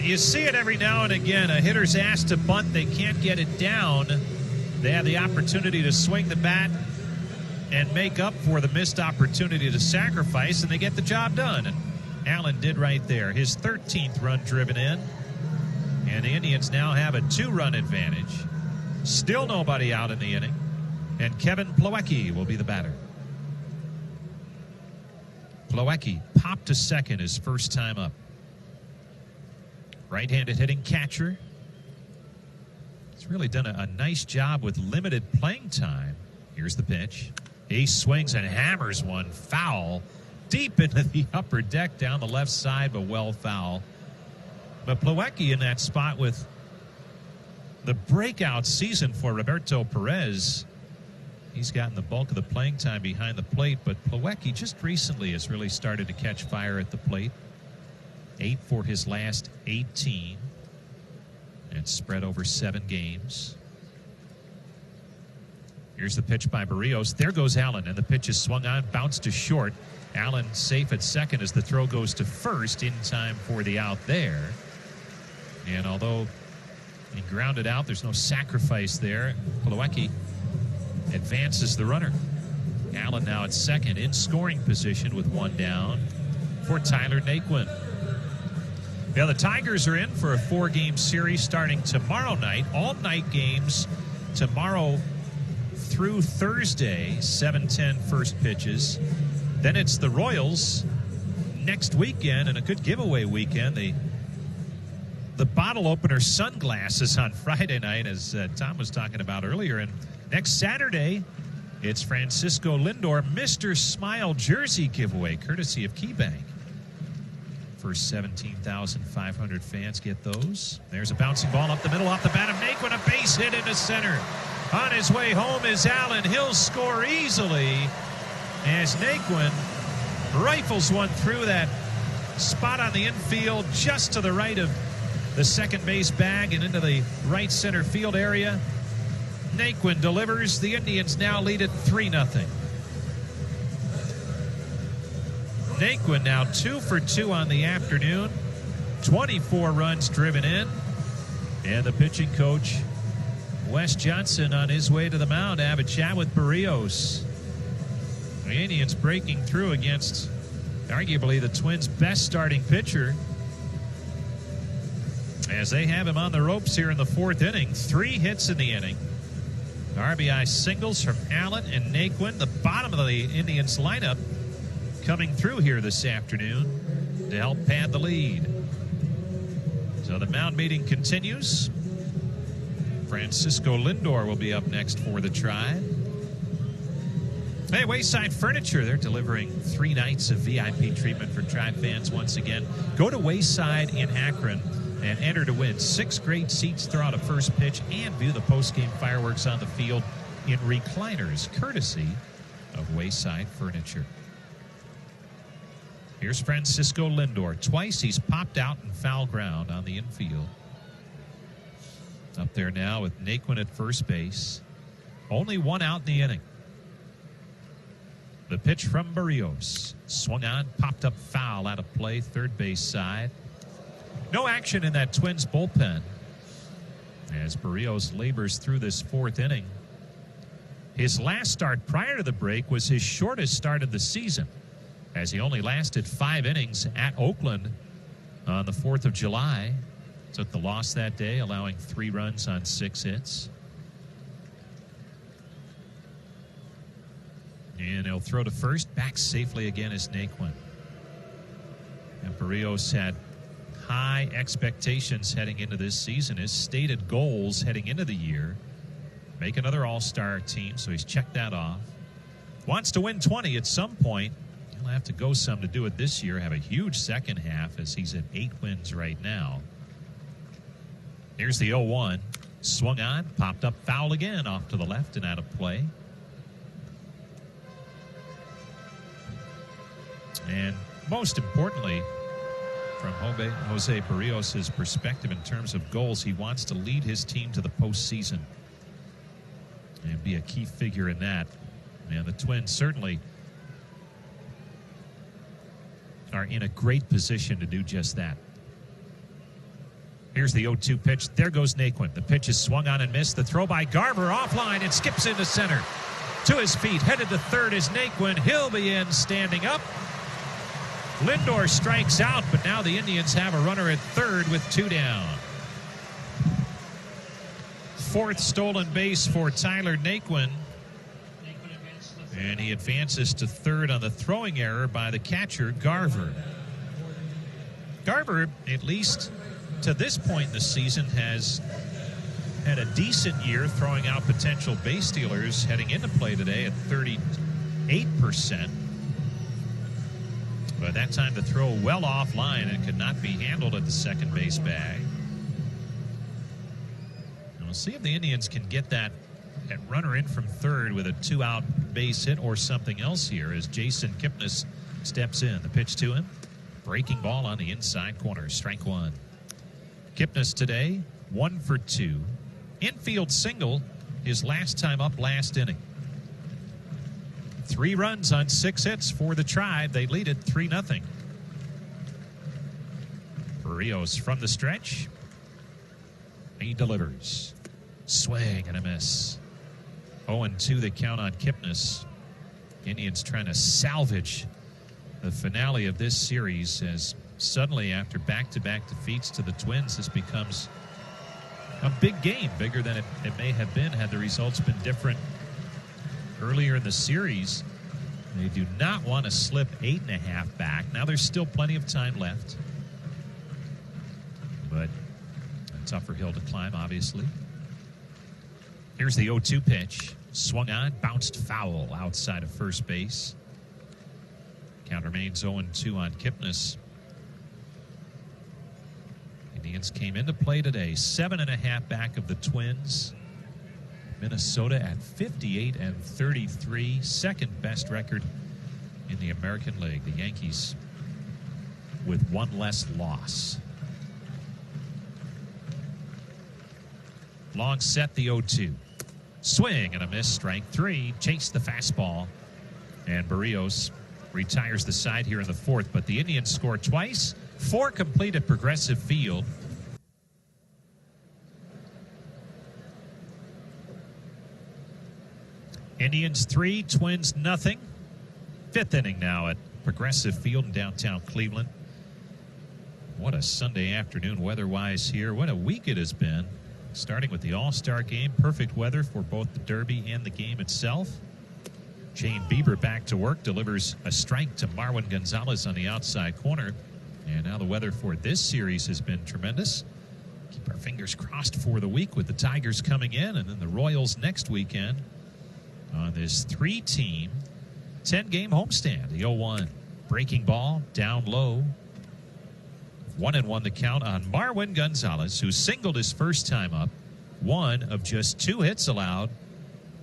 You see it every now and again. A hitter's asked to bunt. They can't get it down. They have the opportunity to swing the bat and make up for the missed opportunity to sacrifice, and they get the job done. And Allen did right there. His 13th run driven in, and the Indians now have a 2-run advantage. Still nobody out in the inning, and Kevin Plawecki will be the batter. Plawecki popped to second his first time up. Right-handed hitting catcher. He's really done a nice job with limited playing time. Here's the pitch. He swings and hammers one foul deep into the upper deck down the left side, but well foul. But Plawecki in that spot with the breakout season for Roberto Perez. He's gotten the bulk of the playing time behind the plate, but Plawecki just recently has really started to catch fire at the plate. 8 for his last 18. And spread over 7 games. Here's the pitch by Barrios. There goes Allen, and the pitch is swung on, bounced to short. Allen safe at second as the throw goes to first in time for the out there. And although he grounded out, there's no sacrifice there. Plawecki advances the runner. Allen now at second in scoring position with 1 down for Tyler Naquin. Yeah, the Tigers are in for a 4-game series starting tomorrow night. All-night games tomorrow through Thursday, 7:10 first pitches. Then it's the Royals next weekend, and a good giveaway weekend. The bottle opener sunglasses on Friday night, as Tom was talking about earlier. And next Saturday, it's Francisco Lindor Mr. Smile jersey giveaway, courtesy of KeyBank. First 17,500 fans get those. There's a bouncing ball up the middle off the bat of Naquin, a base hit into center. On his way home is Allen. He'll score easily as Naquin rifles one through that spot on the infield just to the right of the second base bag and into the right center field area. Naquin delivers. The Indians now lead it 3-0. Naquin now 2 for 2 on the afternoon. 24 runs driven in. And the pitching coach, Wes Johnson, on his way to the mound to have a chat with Barrios. The Indians breaking through against arguably the Twins' best starting pitcher, as they have him on the ropes here in the 4th inning. 3 hits in the inning. RBI singles from Allen and Naquin. The bottom of the Indians lineup coming through here this afternoon to help pad the lead. So the mound meeting continues. Francisco Lindor will be up next for the Tribe. Hey, Wayside Furniture, they're delivering 3 nights of VIP treatment for Tribe fans once again. Go to Wayside in Akron and enter to win 6 great seats throughout a first pitch and view the post-game fireworks on the field in recliners, courtesy of Wayside Furniture. Here's Francisco Lindor. Twice he's popped out in foul ground on the infield. Up there now with Naquin at first base. Only 1 out in the inning. The pitch from Barrios. Swung on, popped up foul out of play, third base side. No action in that Twins bullpen as Barrios labors through this 4th inning. His last start prior to the break was his shortest start of the season, as he only lasted 5 innings at Oakland on the 4th of July. Took the loss that day, allowing 3 runs on 6 hits. And he'll throw to first. Back safely again is Naquin. And Barrios had high expectations heading into this season. His stated goals heading into the year: make another all-star team, so he's checked that off. Wants to win 20 at some point. He'll have to go some to do it this year. Have a huge second half as he's at 8 wins right now. Here's the 0-1. Swung on, popped up foul again, off to the left and out of play. And most importantly, from Jose Barrios' perspective in terms of goals, he wants to lead his team to the postseason and be a key figure in that. And the Twins certainly are in a great position to do just that. Here's the 0-2 pitch. There goes Naquin. The pitch is swung on and missed. The throw by Garver offline. It skips into center. To his feet, headed to third is Naquin. He'll be in standing up. Lindor strikes out, but now the Indians have a runner at third with 2 down. 4th stolen base for Tyler Naquin. And he advances to third on the throwing error by the catcher, Garver. Garver, at least to this point in the season, has had a decent year throwing out potential base stealers heading into play today at 38%. But that time the throw well offline and could not be handled at the second base bag. And we'll see if the Indians can get that at runner in from third with a 2-out base hit or something else here as Jason Kipnis steps in. The pitch to him. Breaking ball on the inside corner. Strike one. Kipnis today, 1 for 2. Infield single his last time up last inning. 3 runs on 6 hits for the Tribe. They lead it 3-0. Berrios from the stretch. He delivers. Swing and a miss. 0-2 the count on Kipnis. Indians trying to salvage the finale of this series as suddenly after back-to-back defeats to the Twins, this becomes a big game, bigger than it may have been had the results been different earlier in the series. They do not want to slip 8.5 back. Now there's still plenty of time left, but a tougher hill to climb, obviously. Here's the 0-2 pitch. Swung on, bounced foul outside of first base. Count remains 0-2 on Kipnis. Indians came into play today, 7.5 back of the Twins. Minnesota at 58-33, second best record in the American League. The Yankees with 1 less loss. Long set, the 0-2. Swing and a miss, strike 3. Chase the fastball. And Berrios retires the side here in the 4th. But the Indians score twice. 4 complete at Progressive Field. Indians 3, Twins nothing. 5th inning now at Progressive Field in downtown Cleveland. What a Sunday afternoon weather-wise here. What a week it has been. Starting with the All-Star game, perfect weather for both the Derby and the game itself. Shane Bieber back to work, delivers a strike to Marwin Gonzalez on the outside corner. And now the weather for this series has been tremendous. Keep our fingers crossed for the week with the Tigers coming in and then the Royals next weekend on this 3-team 10-game homestand. The 0-1 breaking ball down low. 1-1 the count on Marwin Gonzalez, who singled his first time up. 1 of just 2 hits allowed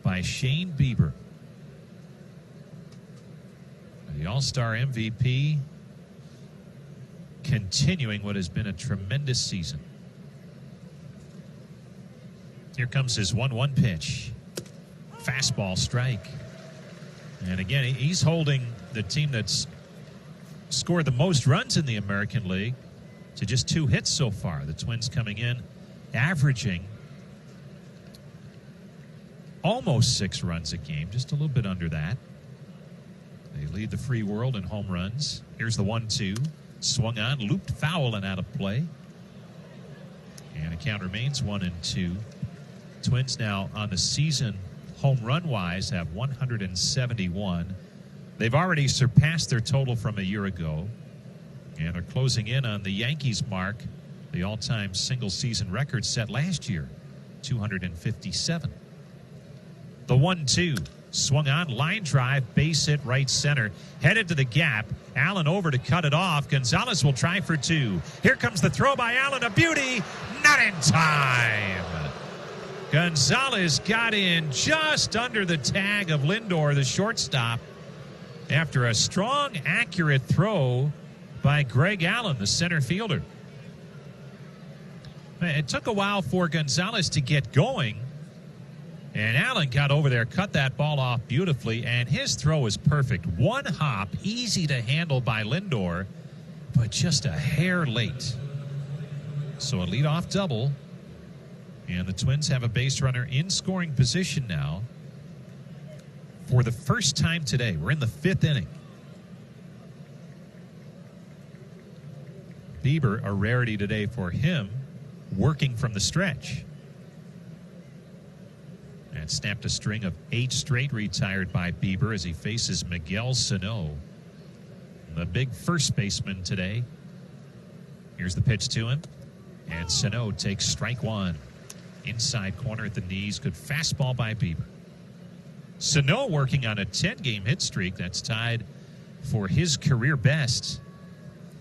by Shane Bieber. The All-Star MVP continuing what has been a tremendous season. Here comes his 1-1 pitch. Fastball strike. And again, he's holding the team that's scored the most runs in the American League to just 2 hits so far. The Twins coming in, averaging almost 6 runs a game, just a little bit under that. They lead the free world in home runs. Here's the 1-2. Swung on, looped foul and out of play. And the count remains 1-2. Twins now on the season, home run-wise, have 171. They've already surpassed their total from a year ago. And they're closing in on the Yankees mark, the all-time single-season record set last year, 257. The 1-2, swung on, line drive, base hit right center, headed to the gap. Allen over to cut it off. Gonzalez will try for 2. Here comes the throw by Allen, a beauty, not in time. Gonzalez got in just under the tag of Lindor, the shortstop, after a strong, accurate throw by Greg Allen, the center fielder. It took a while for Gonzalez to get going, and Allen got over there, cut that ball off beautifully, and his throw was perfect. 1 hop, easy to handle by Lindor, but just a hair late. So a leadoff double, and the Twins have a base runner in scoring position now for the first time today. We're in the 5th inning. Bieber, a rarity today for him, working from the stretch. And snapped a string of 8 straight retired by Bieber as he faces Miguel Sano, the big first baseman today. Here's the pitch to him. And Sano takes strike 1. Inside corner at the knees. Good fastball by Bieber. Sano working on a 10-game hit streak that's tied for his career best,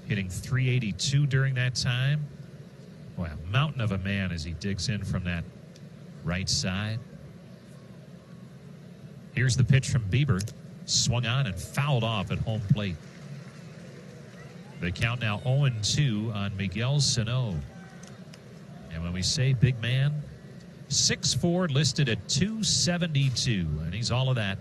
hitting .382 during that time. Boy, a mountain of a man as he digs in from that right side. Here's the pitch from Bieber. Swung on and fouled off at home plate. The count now 0-2 on Miguel Sano. And when we say big man, 6'4", listed at 272, and he's all of that.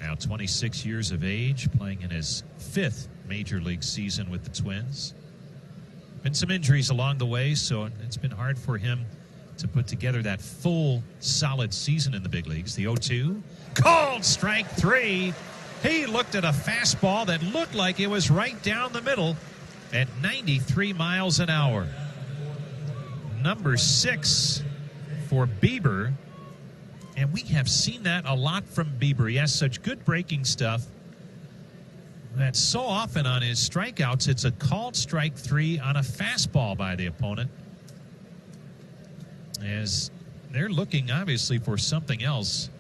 Now 26 years of age, playing in his 5th Major League season with the Twins. Been some injuries along the way, so it's been hard for him to put together that full, solid season in the big leagues. The 0-2, called strike 3. He looked at a fastball that looked like it was right down the middle at 93 miles an hour. Number 6 for Bieber, and we have seen that a lot from Bieber. He has such good breaking stuff that so often on his strikeouts, it's a called strike 3 on a fastball by the opponent, as they're looking obviously for something else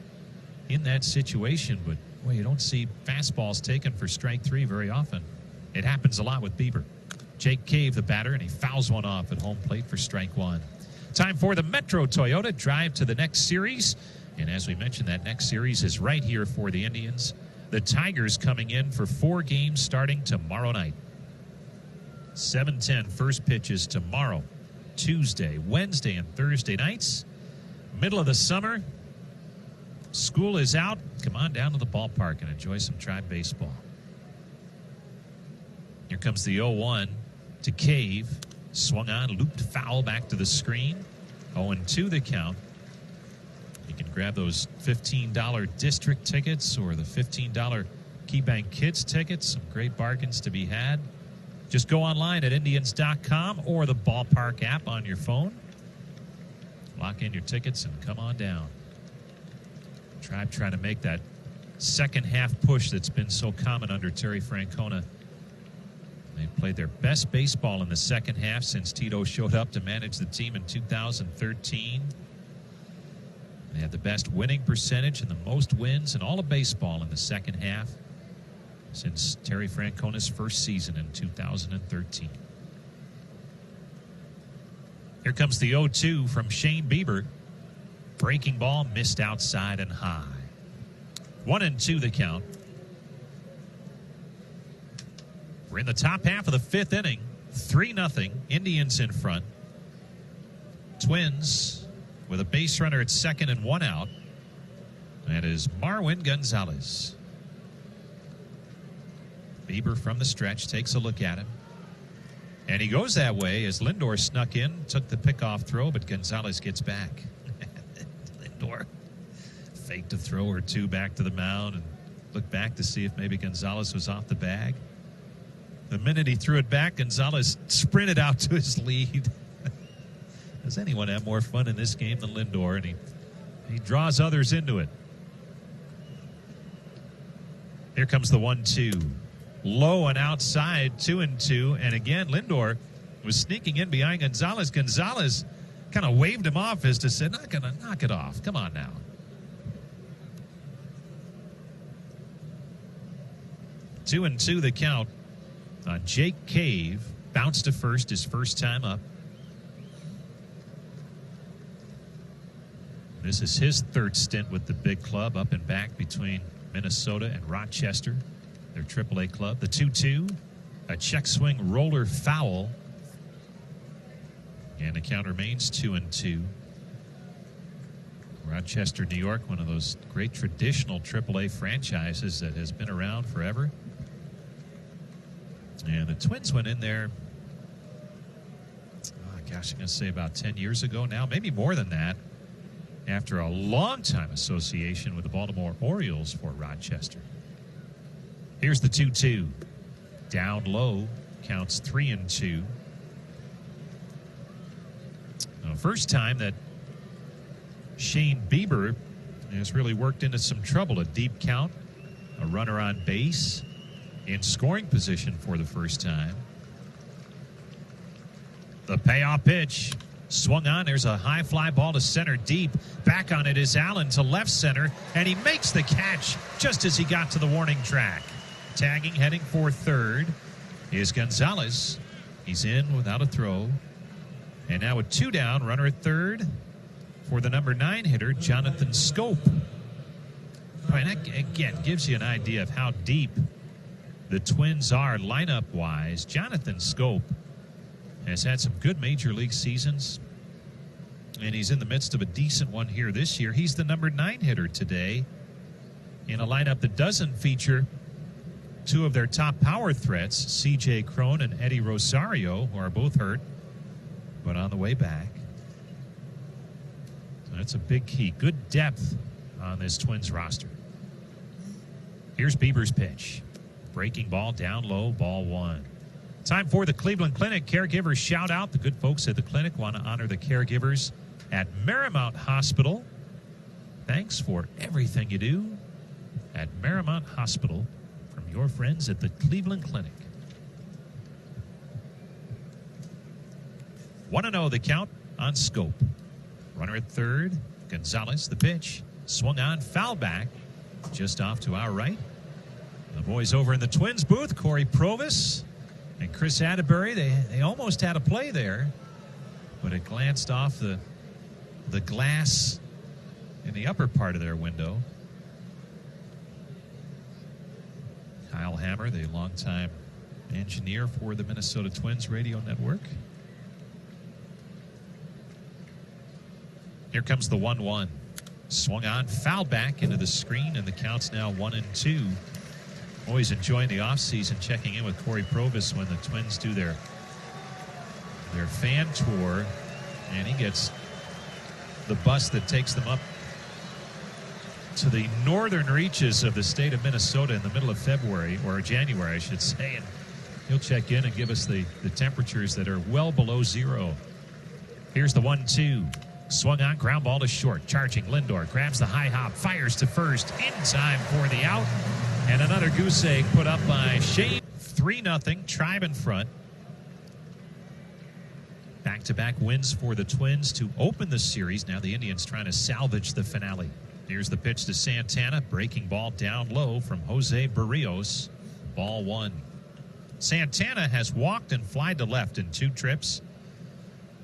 in that situation. But well, you don't see fastballs taken for strike 3 very often. It happens a lot with Bieber. Jake Cave, the batter, and he fouls one off at home plate for strike 1. Time for the Metro Toyota drive to the next series. And as we mentioned, that next series is right here for the Indians. The Tigers coming in for 4 games starting tomorrow night. 7:10 first pitch is tomorrow, Tuesday, Wednesday, and Thursday nights. Middle of the summer. School is out. Come on down to the ballpark and enjoy some Tribe baseball. Here comes the 0-1 to Cave. Swung on, looped foul back to the screen. 0-2 the count. You can grab those $15 district tickets or the $15 KeyBank Kids tickets. Some great bargains to be had. Just go online at Indians.com or the ballpark app on your phone. Lock in your tickets and come on down. Tribe trying to make that second half push that's been so common under Terry Francona. They played their best baseball in the second half since Tito showed up to manage the team in 2013. They had the best winning percentage and the most wins in all of baseball in the second half since Terry Francona's first season in 2013. Here comes the 0-2 from Shane Bieber. Breaking ball missed outside and high. 1-2 the count. We're in the top half of the 5th inning. 3-0. Indians in front. Twins with a base runner at second and 1 out. That is Marwin Gonzalez. Bieber from the stretch takes a look at him. And he goes that way as Lindor snuck in, took the pickoff throw, but Gonzalez gets back. Lindor faked a throw or two back to the mound and looked back to see if maybe Gonzalez was off the bag. The minute he threw it back, Gonzalez sprinted out to his lead. Does anyone have more fun in this game than Lindor? And he draws others into it. Here comes the 1-2. Low and outside, 2-2. And again, Lindor was sneaking in behind Gonzalez. Gonzalez kind of waved him off as to say, not going to knock it off. Come on now. Two and two the count on Jake Cave. Bounced to first his first time up. This is his third stint with the big club, up and back between Minnesota and Rochester, their AAA club. The 2-2, a check swing roller foul. And the count remains 2-2. Rochester, New York, one of those great traditional AAA franchises that has been around forever. And the Twins went in there, I'm going to say about 10 years ago now, maybe more than that, after a long-time association with the Baltimore Orioles for Rochester. Here's the 2-2. Down low, counts 3-2. First time that Shane Bieber has really worked into some trouble. A deep count, a runner on base, in scoring position for the first time. The payoff pitch. Swung on. There's a high fly ball to center deep. Back on it is Allen to left center, and he makes the catch just as he got to the warning track. Tagging, heading for third is Gonzalez. He's in without a throw. And now with two down, runner at third for the number 9 hitter, Jonathan Schoop. I mean, that, again, gives you an idea of how deep the Twins are lineup-wise. Jonathan Schoop has had some good major league seasons, and he's in the midst of a decent one here this year. He's the number 9 hitter today in a lineup that doesn't feature two of their top power threats, C.J. Cron and Eddie Rosario, who are both hurt, but on the way back. So that's a big key. Good depth on this Twins roster. Here's Bieber's pitch. Breaking ball down low, ball 1. Time for the Cleveland Clinic Caregivers Shout Out. The good folks at the clinic want to honor the caregivers at Marymount Hospital. Thanks for everything you do at Marymount Hospital from your friends at the Cleveland Clinic. 1-0 the count on Schoop. Runner at third. Gonzalez, the pitch. Swung on, foul back. Just off to our right. The boys over in the Twins booth, Corey Provis and Chris Atterbury, they almost had a play there, but it glanced off the glass in the upper part of their window. Kyle Hammer, the longtime engineer for the Minnesota Twins radio network. Here comes the 1-1. Swung on, foul back into the screen, and the count's now 1-2. Always enjoying the offseason, checking in with Corey Provis when the Twins do their fan tour, and he gets the bus that takes them up to the northern reaches of the state of Minnesota in the middle of February, or January, I should say, and he'll check in and give us the temperatures that are well below zero. Here's the 1-2. Swung on, ground ball to short. Charging Lindor, grabs the high hop, fires to first in time for the out. And another goose egg put up by Shane. 3-0, Tribe in front. Back-to-back wins for the Twins to open the series. Now the Indians trying to salvage the finale. Here's the pitch to Santana. Breaking ball down low from Jose Barrios. Ball 1. Santana has walked and flied to left in 2 trips.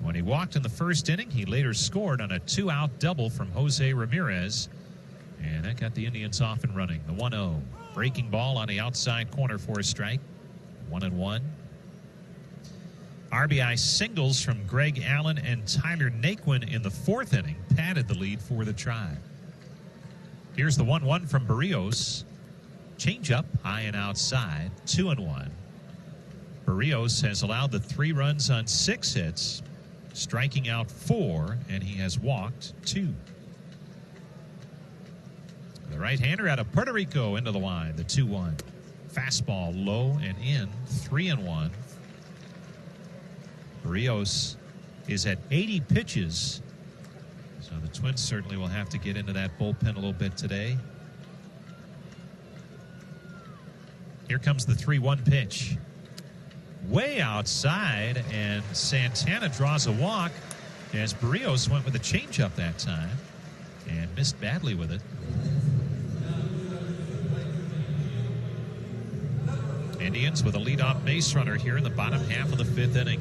When he walked in the first inning, he later scored on a 2-out double from Jose Ramirez. And that got the Indians off and running. The 1-0. Breaking ball on the outside corner for a strike. 1-1. RBI singles from Greg Allen and Tyler Naquin in the 4th inning padded the lead for the Tribe. Here's the 1-1 from Barrios. Changeup high and outside. 2-1. Barrios has allowed the 3 runs on 6 hits, striking out 4, and he has walked 2. The right-hander out of Puerto Rico into the line, the 2-1. Fastball low and in, 3-1. Barrios is at 80 pitches, so the Twins certainly will have to get into that bullpen a little bit today. Here comes the 3-1 pitch. Way outside, and Santana draws a walk as Barrios went with a changeup that time and missed badly with it. Indians with a leadoff base runner here in the bottom half of the 5th inning.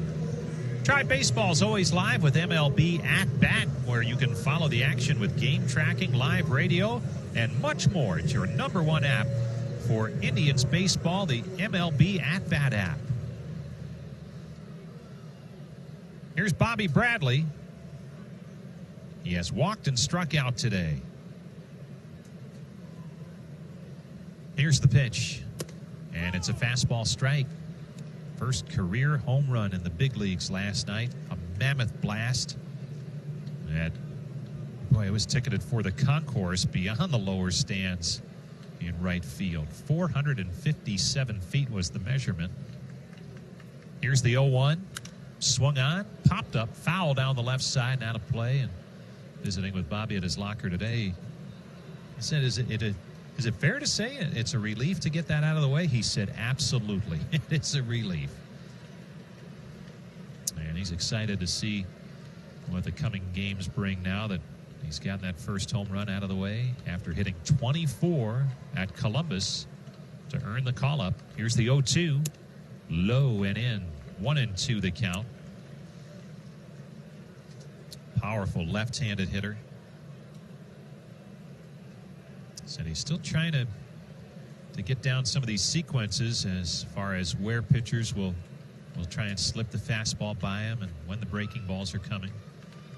Tribe Baseball is always live with MLB At Bat, where you can follow the action with game tracking, live radio, and much more. It's your #1 app for Indians baseball, the MLB At Bat app. Here's Bobby Bradley. He has walked and struck out today. Here's the pitch. And it's a fastball strike. First career home run in the big leagues last night. A mammoth blast. That, boy, it was ticketed for the concourse beyond the lower stands in right field. 457 feet was the measurement. Here's the 0-1. Swung on, popped up, foul down the left side, out of play. And visiting with Bobby at his locker today, he said, is it fair to say it's a relief to get that out of the way? He said, absolutely. It's a relief. And he's excited to see what the coming games bring now that he's gotten that first home run out of the way after hitting 24 at Columbus to earn the call-up. Here's the 0-2. Low and in. 1-2 the count. powerful left-handed hitter. Said he's still trying to get down some of these sequences as far as where pitchers will try and slip the fastball by him and when the breaking balls are coming.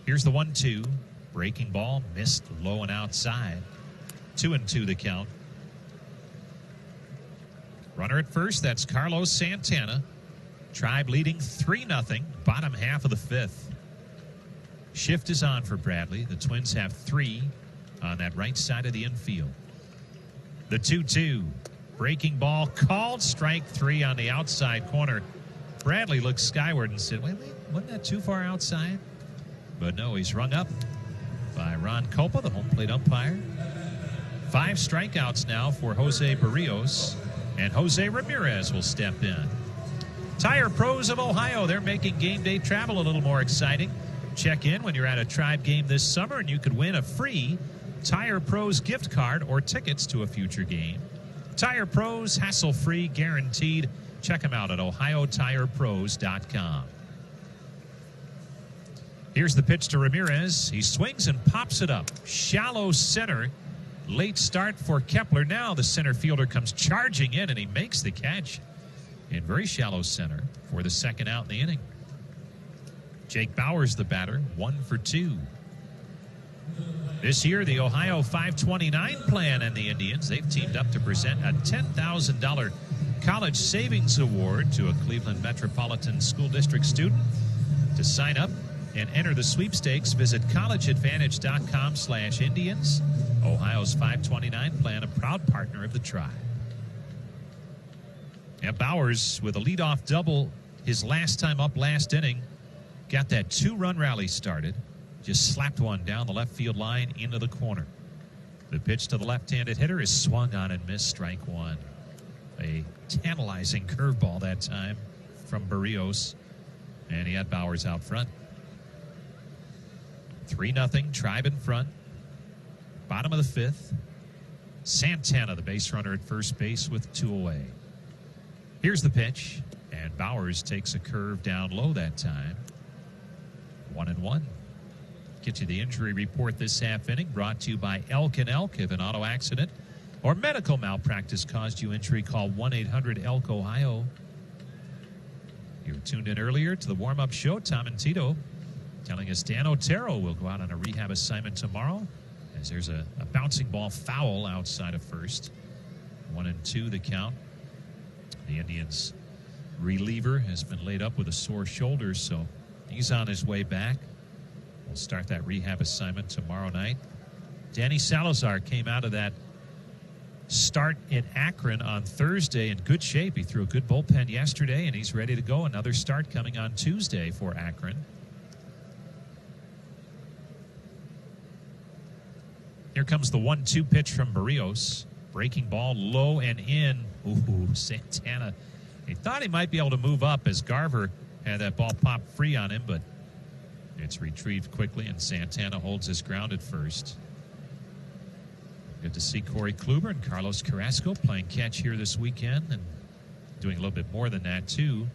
Here's the 1-2. Breaking ball missed low and outside. 2-2 the count. Runner at first, that's Carlos Santana. Tribe leading 3-0, bottom half of the fifth. Shift is on for Bradley. The Twins have 3 on that right side of the infield. The 2-2. Breaking ball called, strike 3 on the outside corner. Bradley looked skyward and said, wait, wasn't that too far outside? But no, he's rung up by Ron Copa, the home plate umpire. 5 strikeouts now for Jose Barrios, and Jose Ramirez will step in. Tire Pros of Ohio, they're making game day travel a little more exciting. Check in when you're at a Tribe game this summer, and you could win a free Tire Pros gift card or tickets to a future game. Tire Pros, hassle-free, guaranteed. Check them out at OhioTirePros.com. Here's the pitch to Ramirez. He swings and pops it up. Shallow center. Late start for Kepler. Now the center fielder comes charging in, and he makes the catch in very shallow center for the second out in the inning. Jake Bauers, the batter, 1 for 2. This year, the Ohio 529 plan and the Indians, they've teamed up to present a $10,000 college savings award to a Cleveland Metropolitan School District student. To sign up and enter the sweepstakes, visit collegeadvantage.com/Indians. Ohio's 529 plan, a proud partner of the Tribe. And Bauers, with a leadoff double his last time up last inning, got that 2-run rally started. Just slapped one down the left field line into the corner. The pitch to the left-handed hitter is swung on and missed, strike 1. A tantalizing curveball that time from Barrios, and he had Bauers out front. 3-0, Tribe in front. Bottom of the fifth. Santana, the base runner at first base with 2 away. Here's the pitch, and Bauers takes a curve down low that time. 1-1. Get you the injury report this half inning, brought to you by Elk & Elk. If an auto accident or medical malpractice caused you injury, call 1-800-ELK-OHIO. You were tuned in earlier to the warm-up show. Tom and Tito telling us Dan Otero will go out on a rehab assignment tomorrow, as there's a bouncing ball foul outside of first. 1-2 the count. The Indians reliever has been laid up with a sore shoulder, so he's on his way back. We'll start that rehab assignment tomorrow night. Danny Salazar came out of that start in Akron on Thursday in good shape. He threw a good bullpen yesterday, and he's ready to go. Another start coming on Tuesday for Akron. Here comes the 1-2 pitch from Barrios. Breaking ball low and in. Ooh, Santana. He thought he might be able to move up as Garver had that ball pop free on him, but it's retrieved quickly, and Santana holds his ground at first. Good to see Corey Kluber and Carlos Carrasco playing catch here this weekend, and doing a little bit more than that, too,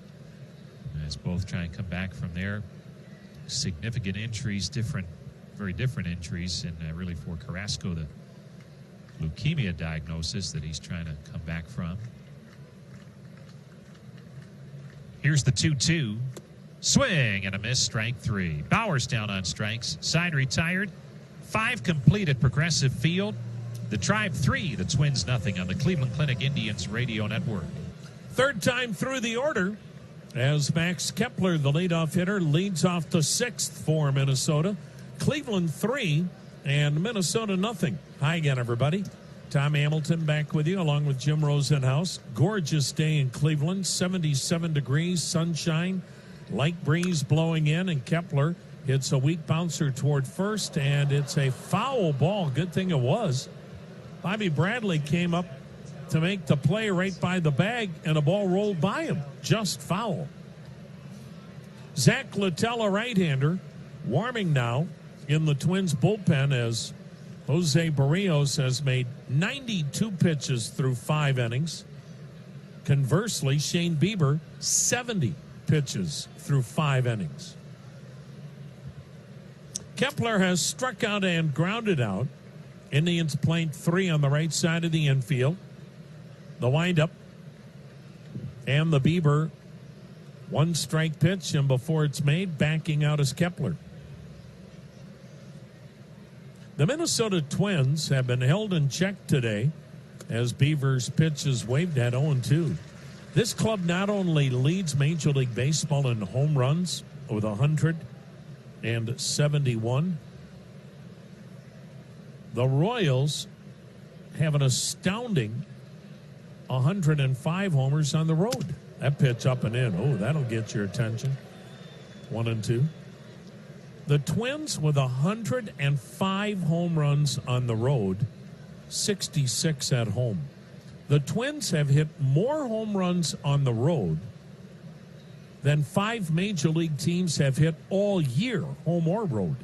as both try and come back from their significant injuries, very different injuries, and really for Carrasco, the leukemia diagnosis that he's trying to come back from. Here's the 2-2. Swing and a miss, strike 3. Bauers down on strikes. Side retired. 5 complete at Progressive Field. The Tribe 3, the Twins nothing on the Cleveland Clinic Indians Radio Network. Third time through the order as Max Kepler, the leadoff hitter, leads off the 6th for Minnesota. Cleveland 3 and Minnesota nothing. Hi again, everybody. Tom Hamilton back with you along with Jim Rosenhaus. Gorgeous day in Cleveland, 77 degrees, sunshine, light breeze blowing in, and Kepler hits a weak bouncer toward first, and it's a foul ball. Good thing it was. Bobby Bradley came up to make the play right by the bag, and a ball rolled by him. Just foul. Zach Littell, a right-hander, warming now in the Twins bullpen as Jose Barrios has made 92 pitches through 5 innings. Conversely, Shane Bieber, 70 pitches through 5 innings. Kepler has struck out and grounded out. Indians playing 3 on the right side of the infield. The windup and the Bieber 1-strike pitch, and before it's made, backing out is Kepler. The Minnesota Twins have been held in check today as Beavers' pitch is waved at 0-2. This club not only leads Major League Baseball in home runs with 171, the Royals have an astounding 105 homers on the road. That pitch up and in. Oh, that'll get your attention. 1-2. The Twins with 105 home runs on the road, 66 at home. The Twins have hit more home runs on the road than 5 major league teams have hit all year, home or road.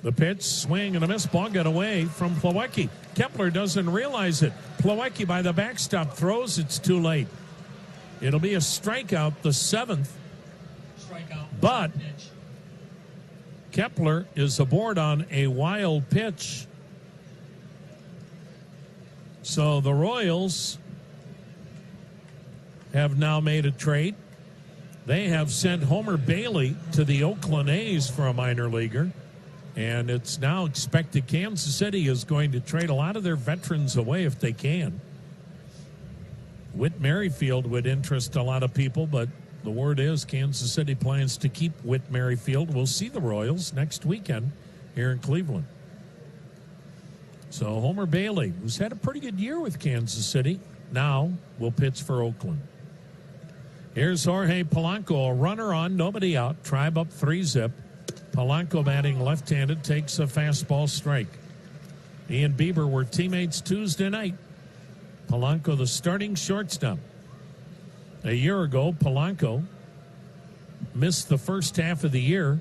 The pitch, swing and a miss, ball got away from Plawecki. Kepler doesn't realize it. Plawecki by the backstop throws, it's too late. It'll be a strikeout, the 7th. But Kepler is aboard on a wild pitch. So the Royals have now made a trade. They have sent Homer Bailey to the Oakland A's for a minor leaguer. And it's now expected Kansas City is going to trade a lot of their veterans away if they can. Whit Merrifield would interest a lot of people, but the word is Kansas City plans to keep Whit Merrifield. We'll see the Royals next weekend here in Cleveland. So Homer Bailey, who's had a pretty good year with Kansas City, now will pitch for Oakland. Here's Jorge Polanco, a runner on, nobody out. Tribe up 3-zip. Polanco batting left-handed, takes a fastball strike. He and Bieber were teammates Tuesday night. Polanco, the starting shortstop. A year ago, Polanco missed the first half of the year,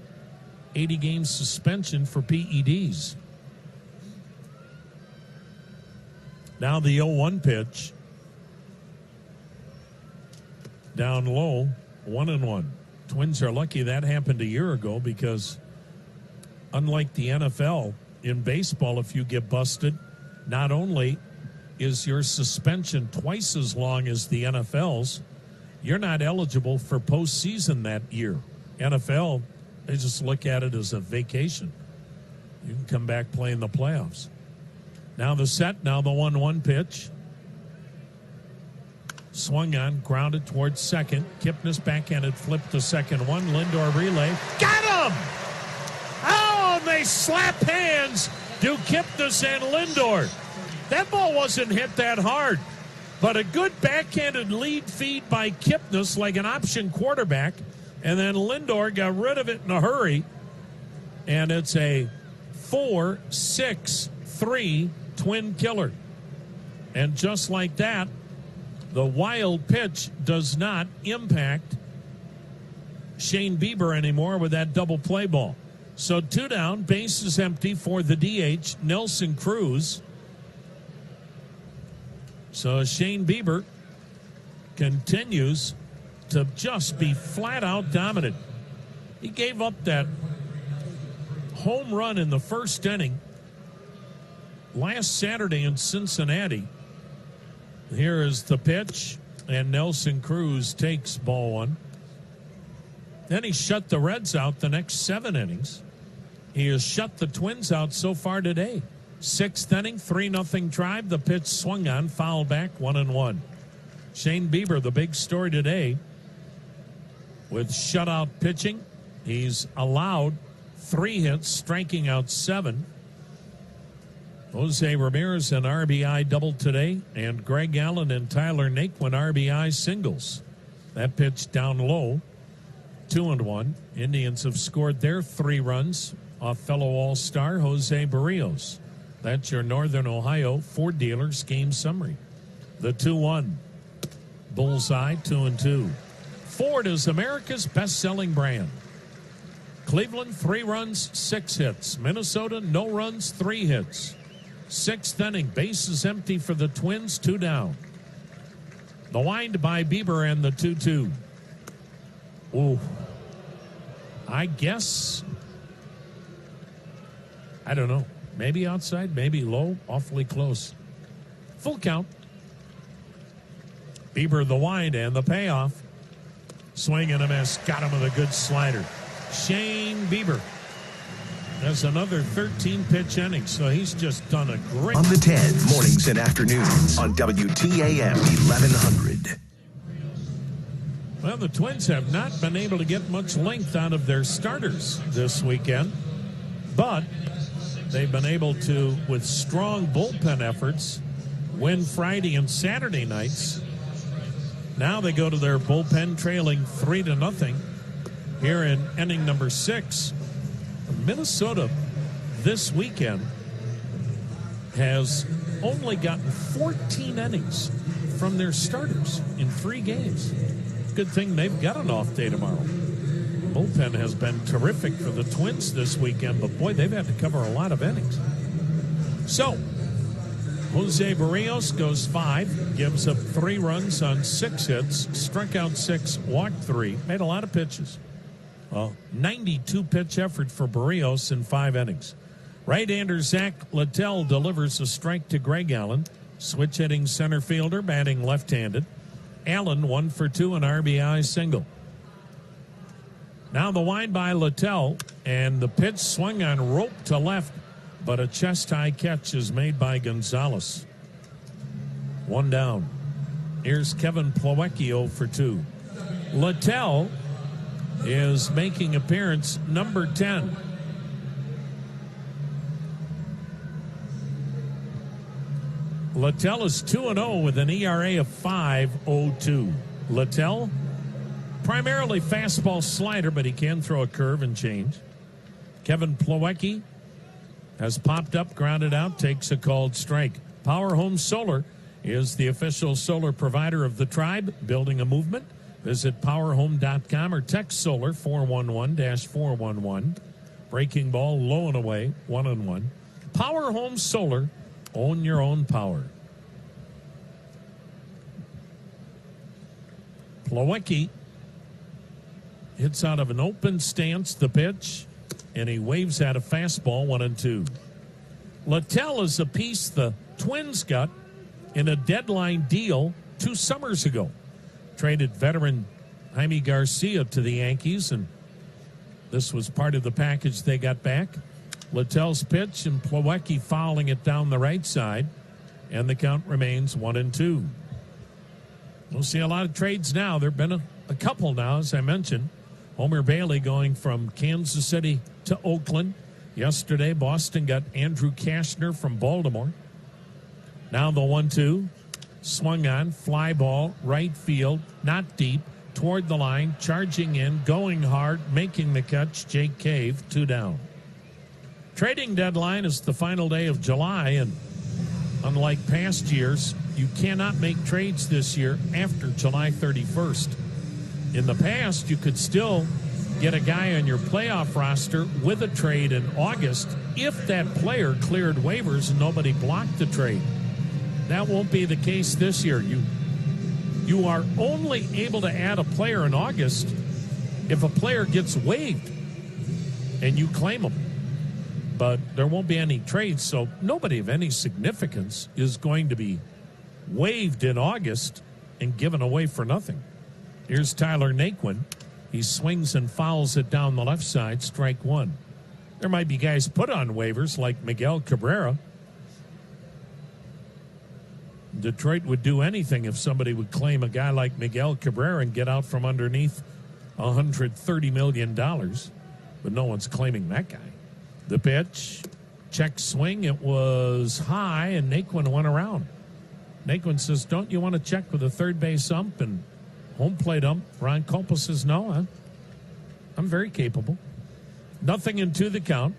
80-game suspension for PEDs. Now the 0-1 pitch. Down low, 1-1. Twins are lucky that happened a year ago because unlike the NFL, in baseball, if you get busted, not only is your suspension twice as long as the NFL's, you're not eligible for postseason that year. NFL, they just look at it as a vacation. You can come back playing the playoffs. Now the set, now the 1-1 pitch. Swung on, grounded towards second. Kipnis backhanded, flipped to second one. Lindor relay. Got him! Oh, they slap hands. Do Kipnis and Lindor. That ball wasn't hit that hard. But a good backhanded lead feed by Kipnis like an option quarterback. And then Lindor got rid of it in a hurry. And it's a 4-6-3 twin killer. And just like that, the wild pitch does not impact Shane Bieber anymore with that double play ball. So 2 down, base is empty for the DH, Nelson Cruz. So Shane Bieber continues to just be flat out dominant. He gave up that home run in the first inning last Saturday in Cincinnati. Here is the pitch, and Nelson Cruz takes ball 1. Then he shut the Reds out the next 7 innings. He has shut the Twins out so far today. 6th inning, 3-0 Tribe. The pitch swung on, foul back, 1-1. Shane Bieber, the big story today, with shutout pitching. He's allowed 3 hits, striking out 7. Jose Ramirez an RBI double today, and Greg Allen and Tyler Naquin RBI singles. That pitch down low, 2-1. Indians have scored their 3 runs off fellow All-Star Jose Barrios. That's your Northern Ohio Ford Dealers game summary. The 2-1. Bullseye, 2-2. Ford is America's best-selling brand. Cleveland, 3 runs, 6 hits. Minnesota, no runs, 3 hits. 6th inning, base is empty for the Twins, 2 down. The wind by Bieber and the 2-2. Ooh. I guess I don't know. Maybe outside, maybe low, awfully close. Full count. Bieber the wide and the payoff. Swing and a miss. Got him with a good slider. Shane Bieber has another 13-pitch inning, so he's just done a great... On the 10, mornings and afternoons on WTAM 1100. Well, the Twins have not been able to get much length out of their starters this weekend, but they've been able to, with strong bullpen efforts, win Friday and Saturday nights. Now they go to their bullpen trailing 3-0 here in inning number 6. Minnesota this weekend has only gotten 14 innings from their starters in 3 games. Good thing they've got an off day tomorrow. Bullpen has been terrific for the Twins this weekend, but boy, they've had to cover a lot of innings. So, Jose Barrios goes 5, gives up 3 runs on 6 hits, struck out 6, walked 3, made a lot of pitches. 92-pitch effort for Barrios in 5 innings. Right-hander Zach Littell delivers a strike to Greg Allen. Switch-hitting center fielder, batting left-handed. Allen 1 for 2, an RBI single. Now the wind by Littell, and the pitch swung on rope to left, but a chest-high catch is made by Gonzalez. 1 down. Here's Kevin Plawecki 0 for 2. Littell is making appearance number 10. Littell is 2-0 with an ERA of 5.02. Littell, primarily fastball slider, but he can throw a curve and change. Kevin Plawecki has popped up, grounded out, takes a called strike. Power Home Solar is the official solar provider of the Tribe, building a movement. Visit powerhome.com or text solar 411-411. Breaking ball low and away, 1-1. Power Home Solar, own your own power. Plawecki hits out of an open stance the pitch, and he waves at a fastball, 1-2. Littell is a piece the Twins got in a deadline deal 2 summers ago. Traded veteran Jaime Garcia to the Yankees, and this was part of the package they got back. Littell's pitch and Plawecki fouling it down the right side, and the count remains 1-2. We'll see a lot of trades now. There have been a couple now, as I mentioned. Homer Bailey going from Kansas City to Oakland. Yesterday, Boston got Andrew Kashner from Baltimore. Now the 1-2. Swung on, fly ball, right field, not deep, toward the line, charging in, going hard, making the catch, Jake Cave, 2 down. Trading deadline is the final day of July, and unlike past years, you cannot make trades this year after July 31st. In the past, you could still get a guy on your playoff roster with a trade in August if that player cleared waivers and nobody blocked the trade. That won't be the case this year. You are only able to add a player in August if a player gets waived and you claim him. But there won't be any trades, so nobody of any significance is going to be waived in August and given away for nothing. Here's Tyler Naquin. He swings and fouls it down the left side, strike 1. There might be guys put on waivers like Miguel Cabrera. Detroit would do anything if somebody would claim a guy like Miguel Cabrera and get out from underneath $130 million. But no one's claiming that guy. The pitch, check swing. It was high, and Naquin went around. Naquin says, don't you want to check with the third base ump and home plate ump? Ron Culpa says, no, I'm very capable. 0-2 the count.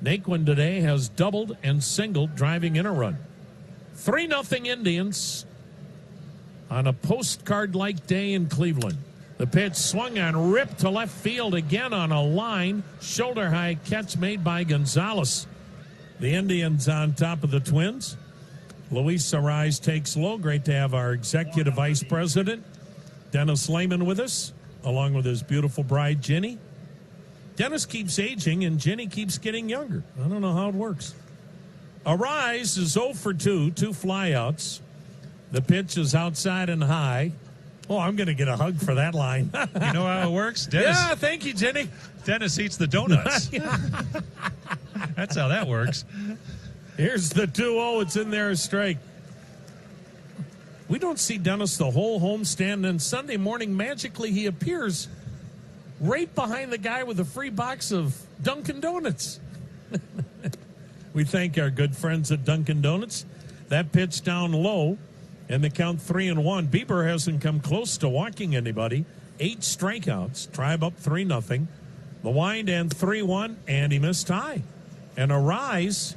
Naquin today has doubled and singled, driving in a run. 3-0 Indians on a postcard-like day in Cleveland. The pitch swung on, ripped to left field again on a line. Shoulder-high catch made by Gonzalez. The Indians on top of the Twins. Luis Arraez takes low. Great to have our executive vice president, Dennis Lehman, with us, along with his beautiful bride, Ginny. Dennis keeps aging and Jenny keeps getting younger. I don't know how it works. Arise is 0 for 2 flyouts. The pitch is outside and high. Oh, I'm going to get a hug for that line. You know how it works? Dennis, yeah, thank you, Jenny. Dennis eats the donuts. That's how that works. Here's the 2-0. It's in there, a strike. We don't see Dennis the whole homestand, and Sunday morning, magically, he appears right behind the guy with a free box of Dunkin' Donuts. We thank our good friends at Dunkin' Donuts. That pitch down low, and the count 3-1. Bieber hasn't come close to walking anybody. 8 strikeouts. Tribe up 3-0. The wind and 3-1, and he missed high. And Arise,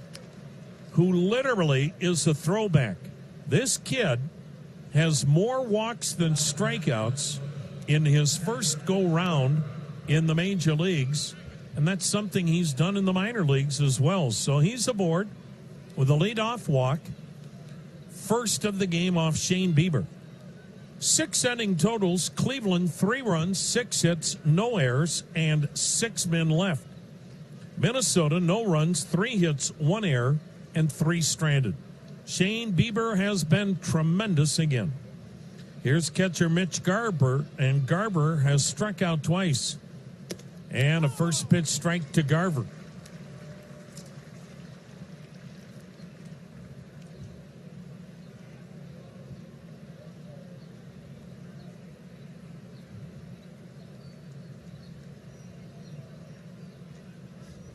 who literally is a throwback. This kid has more walks than strikeouts in his first go-round in the major leagues, and that's something he's done in the minor leagues as well. So he's aboard with a leadoff walk. First of the game off Shane Bieber. 6 inning totals. Cleveland, 3 runs, 6 hits, no errors, and 6 men left. Minnesota, no runs, 3 hits, 1 error, and 3 stranded. Shane Bieber has been tremendous again. Here's catcher Mitch Garber, and Garber has struck out twice. And a first pitch strike to Garver.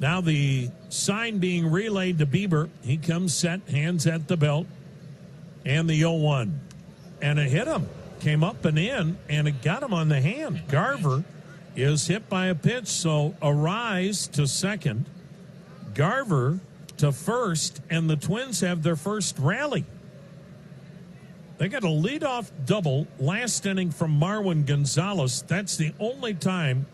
Now the sign being relayed to Bieber. He comes set, hands at the belt, and the 0-1. And it hit him. Came up and in, and it got him on the hand. Garver is hit by a pitch, so Arise to second, Garver to first, and the Twins have their first rally. They got a leadoff double last inning from Marwin Gonzalez. That's the only time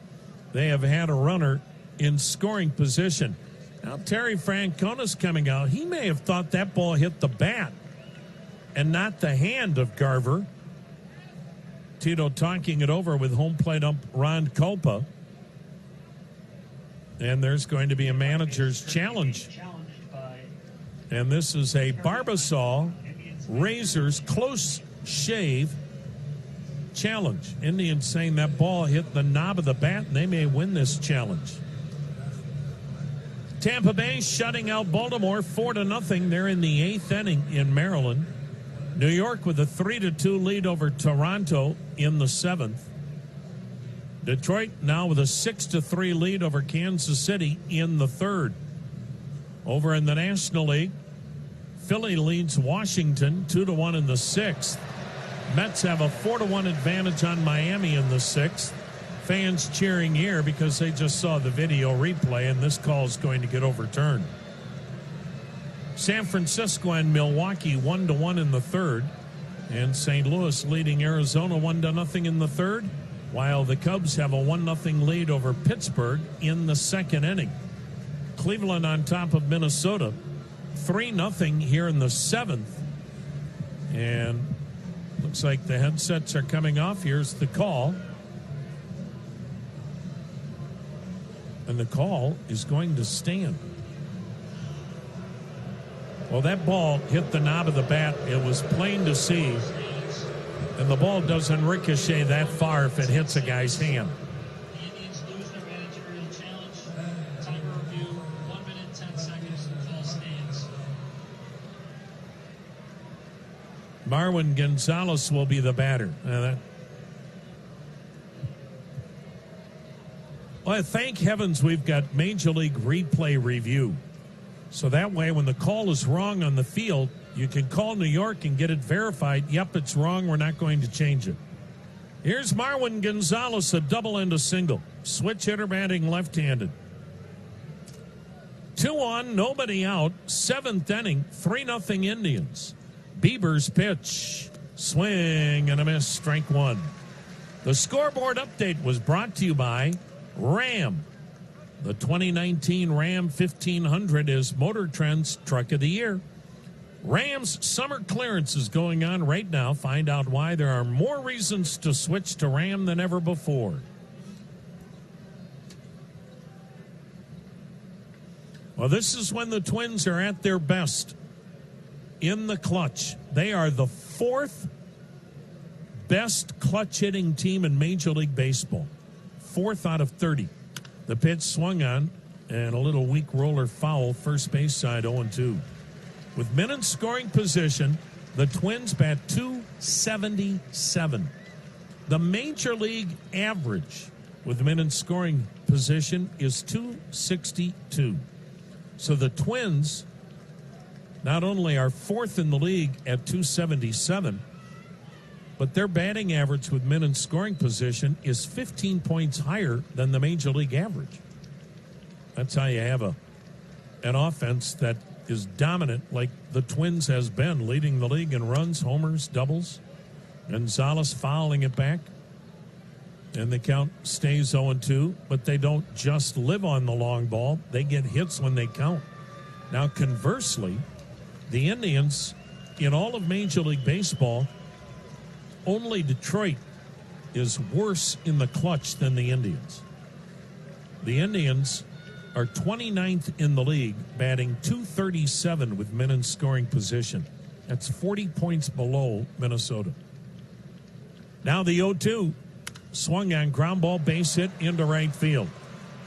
they have had a runner in scoring position. Now Terry Francona's coming out. He may have thought that ball hit the bat and not the hand of Garver. Tito talking it over with home plate ump Ron Culpa. And there's going to be a manager's challenge. And this is a Barbasol Razors close shave challenge. Indians saying that ball hit the knob of the bat and they may win this challenge. Tampa Bay shutting out Baltimore 4-0. They're in the 8th inning in Maryland. New York with a 3-2 lead over Toronto in the 7th. Detroit now with a 6-3 lead over Kansas City in the 3rd. Over in the National League, Philly leads Washington 2-1 in the 6th. Mets have a 4-1 advantage on Miami in the 6th. Fans cheering here because they just saw the video replay, and this call is going to get overturned. San Francisco and Milwaukee 1-1 in the 3rd. And St. Louis leading Arizona 1-0 in the 3rd, while the Cubs have a 1-0 lead over Pittsburgh in the 2nd inning. Cleveland on top of Minnesota 3-0 here in the 7th. And looks like the headsets are coming off. Here's the call. And the call is going to stand. Well, that ball hit the knob of the bat. It was plain to see. And the ball doesn't ricochet that far if it hits a guy's hand. The Indians lose their managerial challenge. Timer review, 1 minute, 10 seconds. The call stands. Marwin Gonzalez will be the batter. Well, thank heavens we've got Major League Replay Review. So that way, when the call is wrong on the field, you can call New York and get it verified. Yep, it's wrong. We're not going to change it. Here's Marwin Gonzalez, a double and a single. Switch hitter batting left-handed. 2-on, nobody out. 7th inning, 3-0 Indians. Bieber's pitch. Swing and a miss, strike 1. The scoreboard update was brought to you by Ram. The 2019 Ram 1500 is Motor Trend's Truck of the Year. Ram's summer clearance is going on right now. Find out why there are more reasons to switch to Ram than ever before. Well, this is when the Twins are at their best in the clutch. They are the fourth best clutch hitting team in Major League Baseball. 4th out of 30. The pitch swung on, and a little weak roller foul, first base side 0-2. With men in scoring position, the Twins bat .277. The Major League average with men in scoring position is .262. So the Twins not only are 4th in the league at .277, but their batting average with men in scoring position is 15 points higher than the Major League average. That's how you have an offense that is dominant like the Twins has been, leading the league in runs, homers, doubles. Gonzalez fouling it back, and the count stays 0-2, but they don't just live on the long ball. They get hits when they count. Now, conversely, the Indians, in all of Major League Baseball, only Detroit is worse in the clutch than the Indians. The Indians are 29th in the league, batting .237 with men in scoring position. That's 40 points below Minnesota. Now the 0-2, swung on, ground ball, base hit into right field.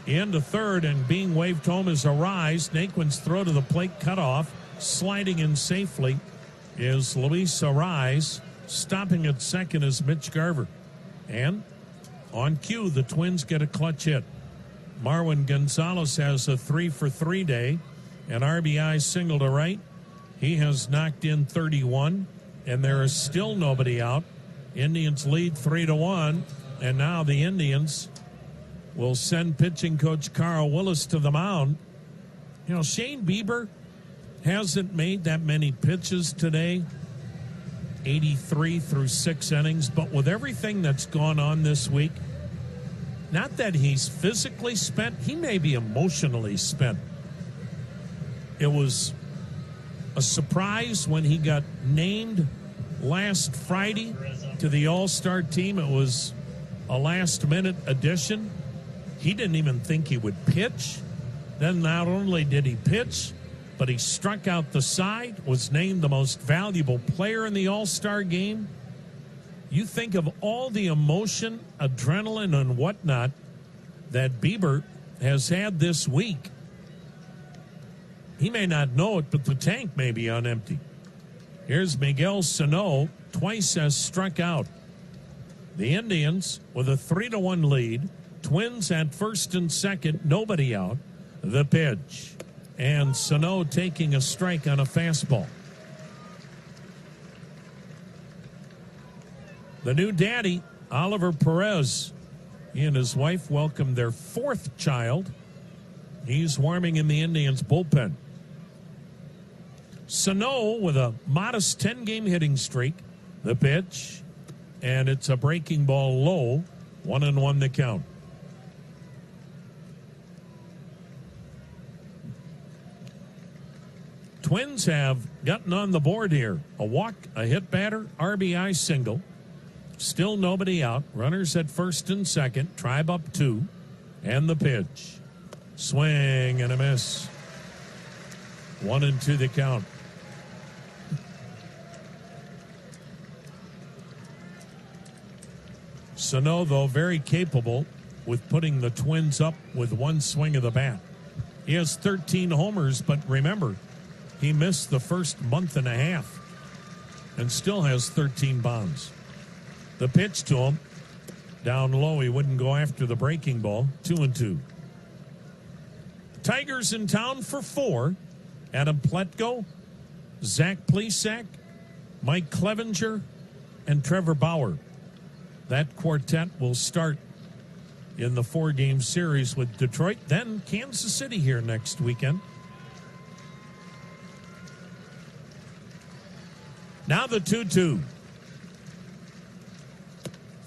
Into third, and being waved home is Arise. Naquin's throw to the plate cut off. Sliding in safely is Luis Arise. Stopping at second is Mitch Garver. And on cue, the Twins get a clutch hit. Marwin Gonzalez has a 3-for-3 day, an RBI single to right. He has knocked in 31, and there is still nobody out. Indians lead 3-1, and now the Indians will send pitching coach Carl Willis to the mound. You know, Shane Bieber hasn't made that many pitches today, 83 through 6 innings, but with everything that's gone on this week, not that he's physically spent, he may be emotionally spent. It was a surprise when he got named last Friday to the All-Star team. It was a last-minute addition. He didn't even think he would pitch. Then not only did he pitch, but he struck out the side, was named the most valuable player in the All-Star game. You think of all the emotion, adrenaline, and whatnot that Bieber has had this week. He may not know it, but the tank may be on empty. Here's Miguel Sano, twice has struck out. The Indians with a 3-1 lead. Twins at first and second, nobody out. The pitch. And Sano taking a strike on a fastball. The new daddy, Oliver Perez, he and his wife welcomed their 4th child. He's warming in the Indians' bullpen. Sano with a modest 10-game hitting streak. The pitch, and it's a breaking ball low. 1-1 the count. Twins have gotten on the board here. A walk, a hit batter, RBI single. Still nobody out. Runners at first and second. Tribe up 2. And the pitch. Swing and a miss. 1-2 the count. Sano, though, very capable with putting the Twins up with one swing of the bat. He has 13 homers, but remember, he missed the first month and a half and still has 13 bombs. The pitch to him, down low, he wouldn't go after the breaking ball. 2-2. Tigers in town for 4. Adam Pletko, Zach Plesac, Mike Clevenger, and Trevor Bauer. That quartet will start in the 4-game series with Detroit, then Kansas City here next weekend. Now the 2-2.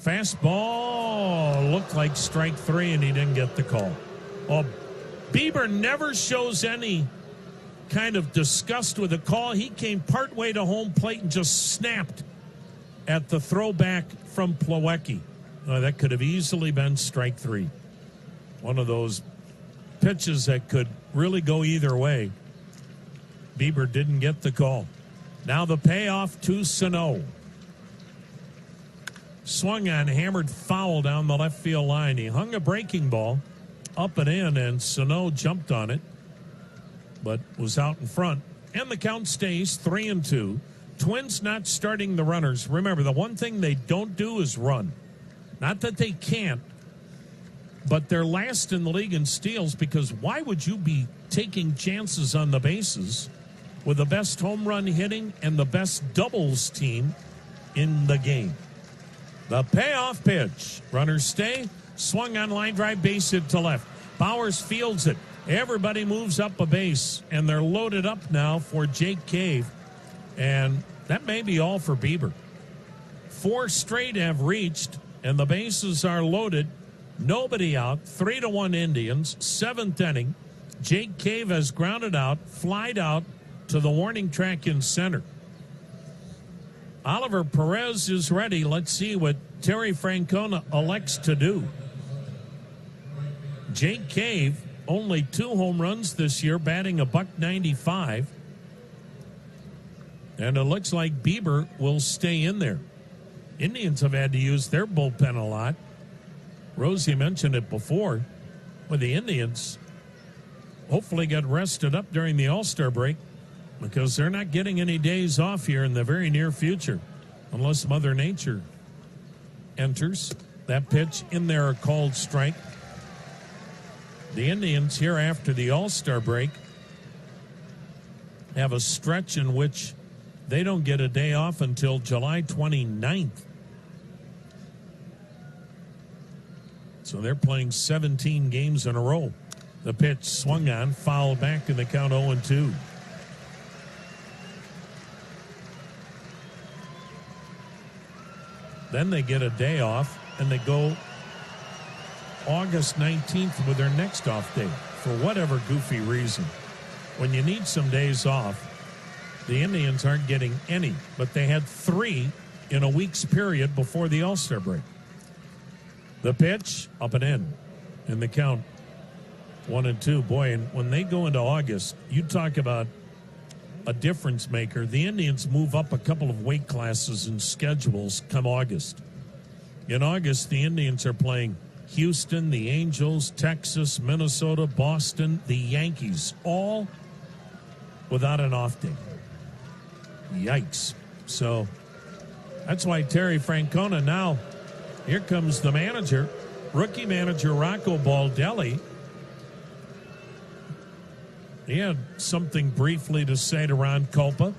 Fastball looked like strike 3, and he didn't get the call. Well, Bieber never shows any kind of disgust with the call. He came partway to home plate and just snapped at the throwback from Plawecki. That could have easily been strike 3. One of those pitches that could really go either way. Bieber didn't get the call. Now the payoff to Sano. Swung on, hammered foul down the left field line. He hung a breaking ball up and in, and Sano jumped on it, but was out in front. And the count stays 3-2. Twins not starting the runners. Remember, the one thing they don't do is run. Not that they can't, but they're last in the league in steals, because why would you be taking chances on the bases with the best home run hitting and the best doubles team in the game? The payoff pitch. Runners stay. Swung on, line drive, base hit to left. Bowers fields it. Everybody moves up a base, and they're loaded up now for Jake Cave. And that may be all for Bieber. 4 straight have reached, and the bases are loaded. Nobody out. 3-1 Indians. 7th inning. Jake Cave has grounded out, flied out to the warning track in center. Oliver Perez is ready. Let's see what Terry Francona elects to do. Jake Cave, only 2 home runs this year, batting $195. And it looks like Bieber will stay in there. Indians have had to use their bullpen a lot. Rosie mentioned it before, with the Indians hopefully get rested up during the All-Star break, because they're not getting any days off here in the very near future unless Mother Nature enters. That pitch in there, a called strike. The Indians here after the All-Star break have a stretch in which they don't get a day off until July 29th. So they're playing 17 games in a row. The pitch swung on, fouled back in the count 0-2. Then they get a day off, and they go August 19th with their next off day for whatever goofy reason. When you need some days off, the Indians aren't getting any, but they had 3 in a week's period before the All-Star break. The pitch, up and in the count 1-2. Boy, and when they go into August, you talk about a difference maker. The Indians move up a couple of weight classes in schedules come August. In August, the Indians are playing Houston, the Angels, Texas, Minnesota, Boston, the Yankees, all without an off day. Yikes. So that's why Terry Francona now, here comes the manager, rookie manager Rocco Baldelli. He had something briefly to say to Ron Kulpa.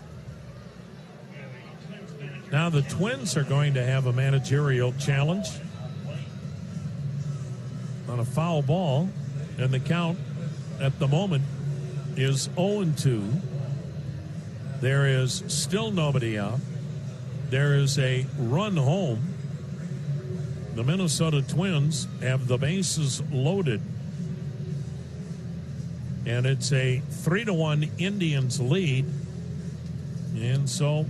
Now the Twins are going to have a managerial challenge on a foul ball, and the count at the moment is 0-2. There is still nobody out. There is a run home. The Minnesota Twins have the bases loaded, and it's a 3-1 Indians lead. And so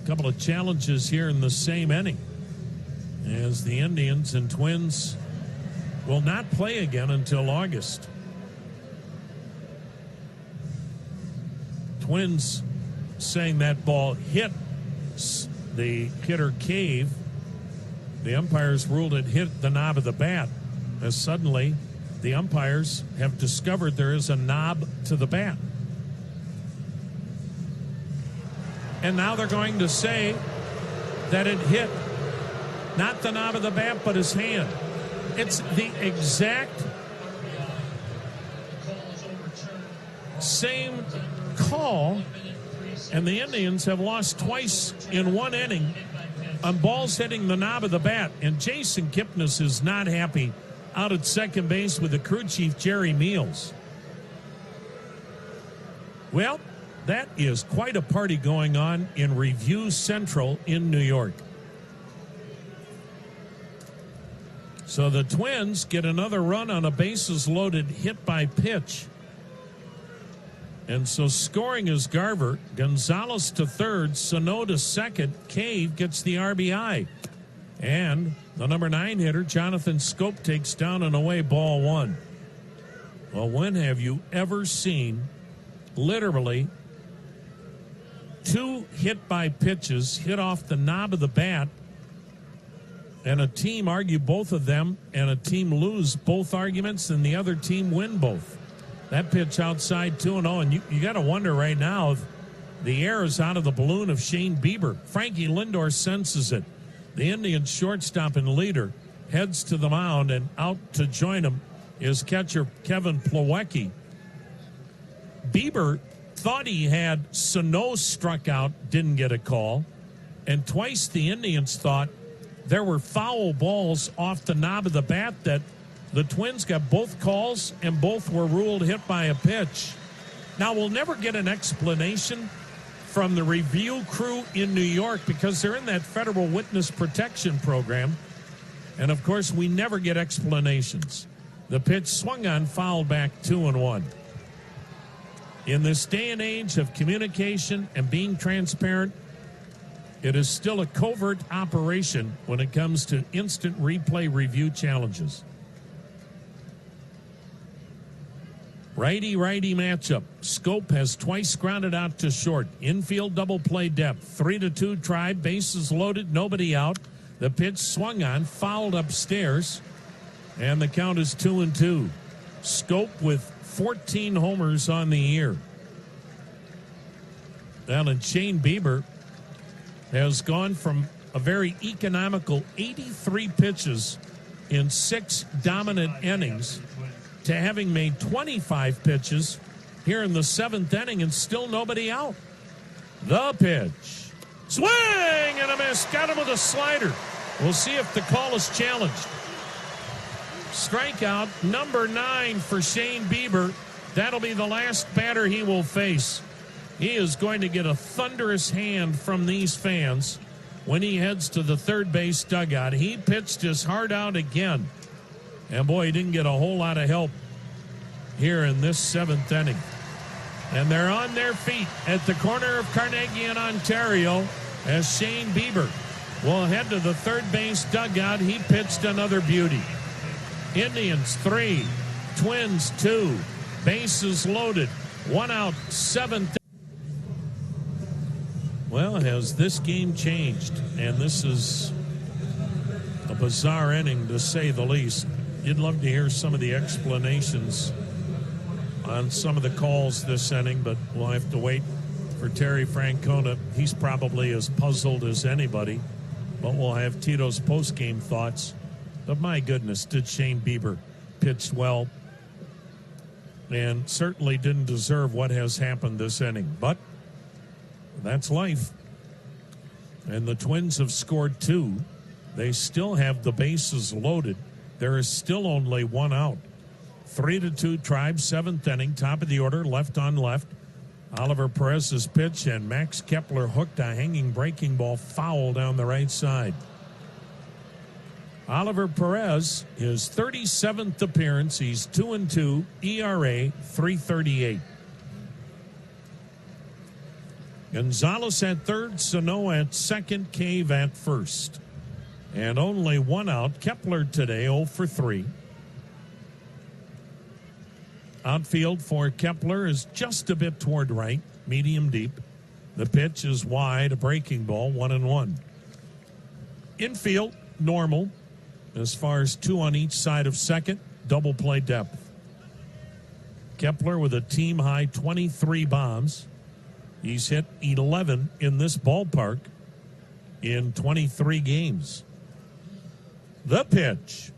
a couple of challenges here in the same inning, as the Indians and Twins will not play again until August. Twins saying that ball hit the hitter Cave. The umpires ruled it hit the knob of the bat, as suddenly the umpires have discovered there is a knob to the bat. And now they're going to say that it hit not the knob of the bat, but his hand. It's the exact same call, and the Indians have lost twice in one inning on balls hitting the knob of the bat. And Jason Kipnis is not happy out at second base with the crew chief, Jerry Meals. Well, that is quite a party going on in Review Central in New York. So the Twins get another run on a bases-loaded hit by pitch. And so scoring is Garver, Gonzalez to third, Sano to second, Cave gets the RBI. And the number 9 hitter, Jonathan Scope, takes down and away ball 1. Well, when have you ever seen literally two hit-by pitches hit off the knob of the bat and a team argue both of them and a team lose both arguments and the other team win both? That pitch outside 2-0, and you got to wonder right now if the air is out of the balloon of Shane Bieber. Frankie Lindor senses it. The Indians shortstop and leader heads to the mound, and out to join him is catcher Kevin Plawecki. Bieber thought he had Sano struck out, didn't get a call, and twice the Indians thought there were foul balls off the knob of the bat that the Twins got both calls and both were ruled hit by a pitch. Now, we'll never get an explanation from the review crew in New York because they're in that federal witness protection program. And, of course, we never get explanations. The pitch swung on, fouled back 2-1. In this day and age of communication and being transparent, it is still a covert operation when it comes to instant replay review challenges. Righty-righty matchup. Scope has twice grounded out to short. Infield double play depth. 3-2 Tribe. Bases loaded. Nobody out. The pitch swung on, fouled upstairs, and the count is 2-2. Scope with 14 homers on the year. Well, and Shane Bieber has gone from a very economical 83 pitches in 6 dominant innings to having made 25 pitches here in the 7th inning and still nobody out. The pitch. Swing and a miss. Got him with a slider. We'll see if the call is challenged. Strikeout number 9 for Shane Bieber. That'll be the last batter he will face. He is going to get a thunderous hand from these fans when he heads to the third base dugout. He pitched his heart out again. And boy, he didn't get a whole lot of help here in this 7th inning. And they're on their feet at the corner of Carnegie and Ontario as Shane Bieber will head to the third base dugout. He pitched another beauty. Indians 3, Twins 2, bases loaded, 1 out, 7th. Well, has this game changed? And this is a bizarre inning, to say the least. You'd love to hear some of the explanations on some of the calls this inning, but we'll have to wait for Terry Francona. He's probably as puzzled as anybody, but we'll have Tito's post-game thoughts. But my goodness, did Shane Bieber pitch well and certainly didn't deserve what has happened this inning. But that's life. And the Twins have scored 2. They still have the bases loaded. There is still only 1 out. 3-2 Tribe, 7th inning, top of the order, left on left. Oliver Perez's pitch, and Max Kepler hooked a hanging breaking ball foul down the right side. Oliver Perez, his 37th appearance. He's 2-2, ERA 3.38. Gonzalez at third, Sano at second, Cave at first. And only 1 out. Kepler today 0 for 3. Outfield for Kepler is just a bit toward right, medium deep. The pitch is wide, a breaking ball, 1-1. Infield, normal, as far as 2 on each side of second, double play depth. Kepler with a team high 23 bombs. He's hit 11 in this ballpark in 23 games. The pitch.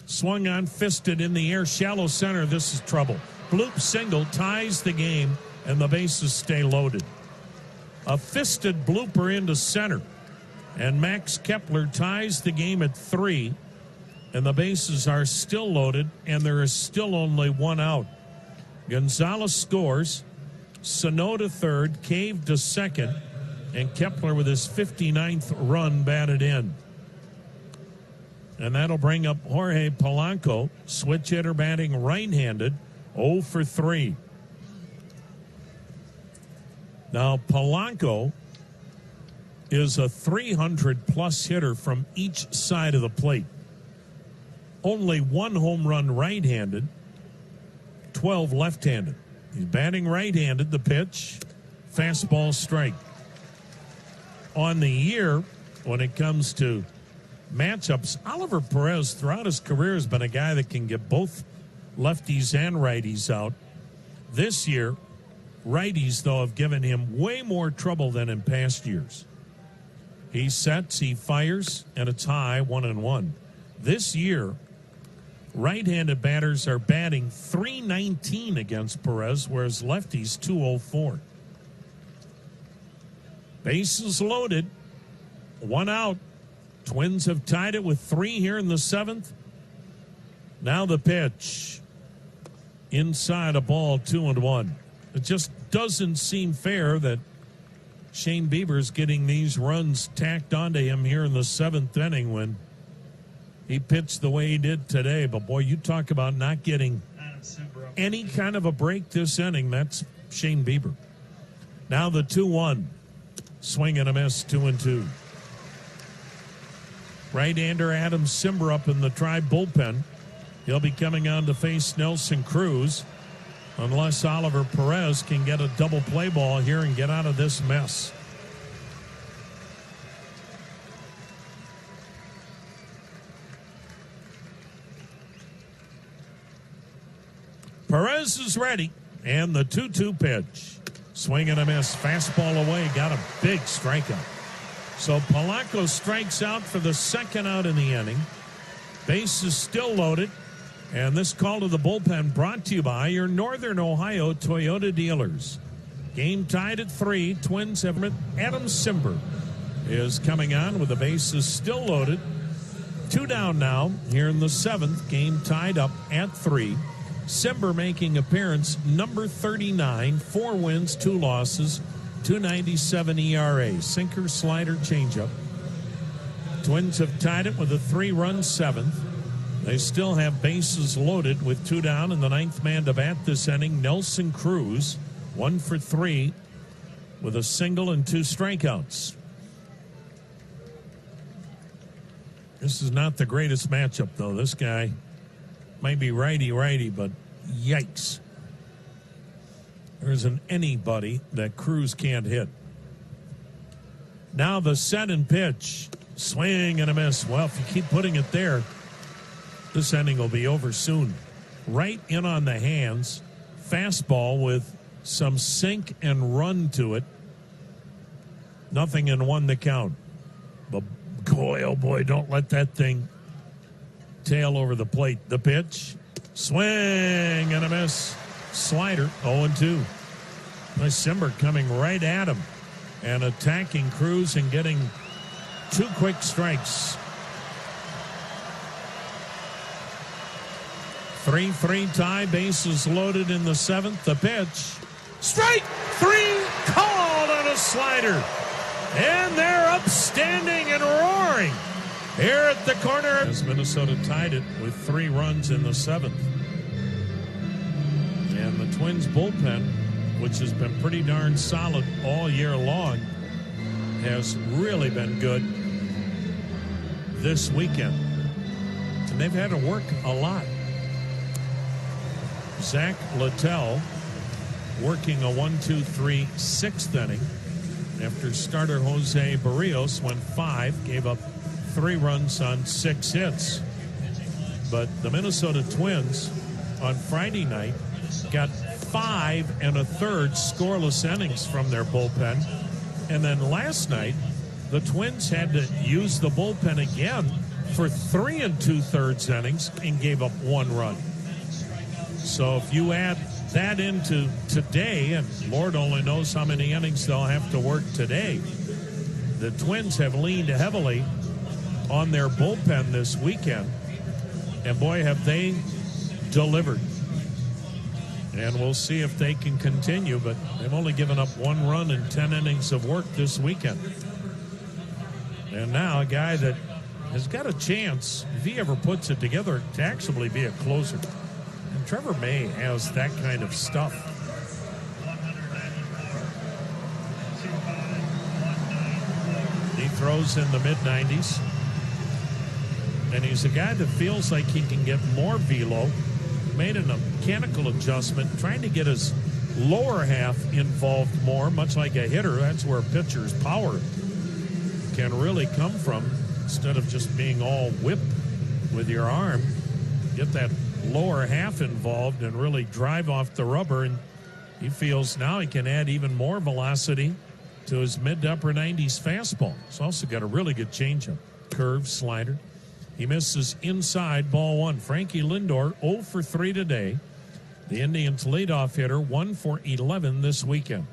Swung on, fisted in the air, shallow center. This is trouble. Bloop single ties the game, and the bases stay loaded. A fisted blooper into center, and Max Kepler ties the game at 3, and the bases are still loaded, and there is still only 1 out. Gonzalez scores. Sano to third, Cave to second, and Kepler with his 59th run batted in. And that'll bring up Jorge Polanco, switch hitter batting right-handed, 0 for 3. Now, Polanco is a 300-plus hitter from each side of the plate. Only 1 home run right-handed, 12 left-handed. He's batting right-handed. The pitch, fastball, strike. On the year, when it comes to matchups, Oliver Perez throughout his career has been a guy that can get both lefties and righties out. This year, righties, though, have given him way more trouble than in past years. He sets, he fires, and it's high, 1-1. This year, right-handed batters are batting .319 against Perez, whereas lefties .204. Bases loaded, 1 out. Twins have tied it with 3 here in the 7th. Now the pitch. Inside a ball, 2-1. It just doesn't seem fair that Shane Bieber's getting these runs tacked onto him here in the 7th inning when he pitched the way he did today. But, boy, you talk about not getting any kind of a break this inning. That's Shane Bieber. Now the 2-1. Swing and a miss, 2-2. Right-hander Adam Simber up in the Tribe bullpen. He'll be coming on to face Nelson Cruz unless Oliver Perez can get a double play ball here and get out of this mess. Perez is ready, and the 2-2 pitch. Swing and a miss, fastball away, got a big strikeout. So Polanco strikes out for the 2nd out in the inning. Base is still loaded. And this call to the bullpen brought to you by your Northern Ohio Toyota dealers. Game tied at 3. Twins have Adam Simber is coming on with the bases still loaded. 2 down now here in the 7th. Game tied up at 3. Simber making appearance number 39. 4 wins, 2 losses, 2.97 ERA. Sinker, slider, changeup. Twins have tied it with a 3-run 7th. They still have bases loaded with 2 down, and the 9th man to bat this inning, Nelson Cruz, 1 for 3 with a single and 2 strikeouts. This is not the greatest matchup, though. This guy might be righty-righty, but yikes. There isn't anybody that Cruz can't hit. Now the set and pitch. Swing and a miss. Well, if you keep putting it there, this inning will be over soon. Right in on the hands. Fastball with some sink and run to it. 0-1 the count. But boy, oh boy, don't let that thing tail over the plate. The pitch. Swing and a miss. Slider, 0-2. Simber coming right at him and attacking Cruz and getting 2 quick strikes. 3-3 tie, bases loaded in the 7th. The pitch. Strike 3, called on a slider. And they're upstanding and roaring here at the corner. As Minnesota tied it with 3 runs in the 7th. And the Twins bullpen, which has been pretty darn solid all year long, has really been good this weekend. And they've had to work a lot. Zach Littell working a 1-2-3 6th inning after starter Jose Barrios went 5, gave up 3 runs on 6 hits. But the Minnesota Twins on Friday night got 5 1/3 scoreless innings from their bullpen. And then last night, the Twins had to use the bullpen again for 3 2/3 innings and gave up 1 run. So if you add that into today, and Lord only knows how many innings they'll have to work today, the Twins have leaned heavily on their bullpen this weekend. And boy, have they delivered. And we'll see if they can continue, but they've only given up 1 run in 10 innings of work this weekend. And now a guy that has got a chance, if he ever puts it together, to actually be a closer. And Trevor May has that kind of stuff. He throws in the mid-90s. And he's a guy that feels like he can get more velo made a mechanical adjustment, trying to get his lower half involved more, much like a hitter. That's where a pitcher's power can really come from. Instead of just being all whip with your arm, get that lower half involved and really drive off the rubber. And he feels now he can add even more velocity to his mid to upper 90s fastball. He's also got a really good changeup, curve, slider. He misses inside, ball one. Frankie Lindor, 0 for 3 today. The Indians' leadoff hitter, 1 for 11 this weekend.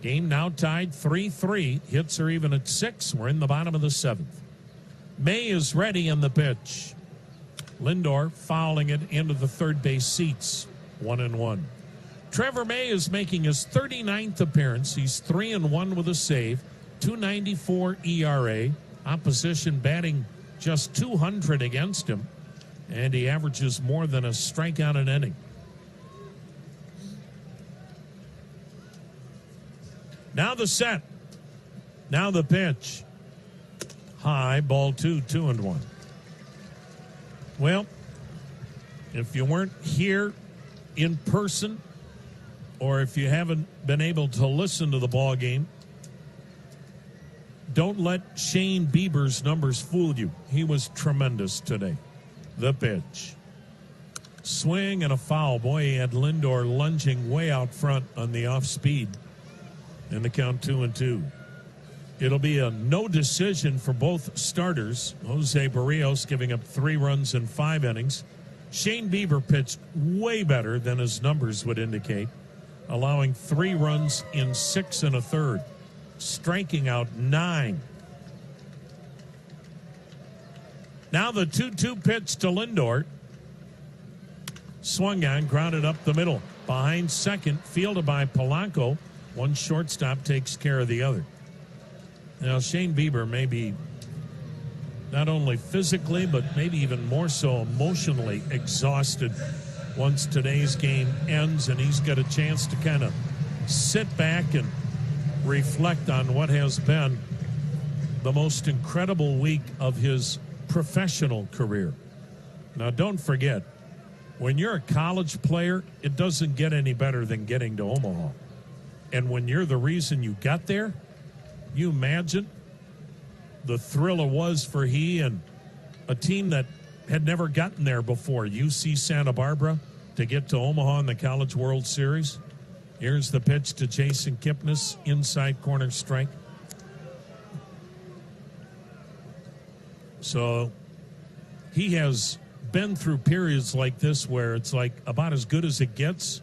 Game now tied 3-3. Hits are even at 6. We're in the bottom of the 7th. May is ready in the pitch. Lindor fouling it into the third base seats, 1-1. Trevor May is making his 39th appearance. He's 3-1 with a save, 2.94 ERA. Opposition batting just 200 against him, and he averages more than a strikeout an inning. Now the set. Now the pitch. High, ball 2, 2-1. Well, if you weren't here in person, or if you haven't been able to listen to the ball game, don't let Shane Bieber's numbers fool you. He was tremendous today. The pitch. Swing and a foul. Boy, he had Lindor lunging way out front on the off speed. And the count 2-2. It'll be a no decision for both starters. Jose Barrios giving up 3 runs in 5 innings. Shane Bieber pitched way better than his numbers would indicate, allowing 3 runs in 6 1/3, striking out 9. Now the 2-2 pitch to Lindor. Swung on, grounded up the middle. Behind second, fielded by Polanco. One shortstop takes care of the other. Now, Shane Bieber may be not only physically, but maybe even more so emotionally exhausted once today's game ends, and he's got a chance to kind of sit back and reflect on what has been the most incredible week of his professional career. Now, don't forget, when you're a college player, it doesn't get any better than getting to Omaha. And when you're the reason you got there, you imagine the thrill it was for he and a team that had never gotten there before, UC Santa Barbara, to get to Omaha in the College World Series. Here's the pitch to Jason Kipnis, inside corner strike. So he has been through periods like this where it's like about as good as it gets,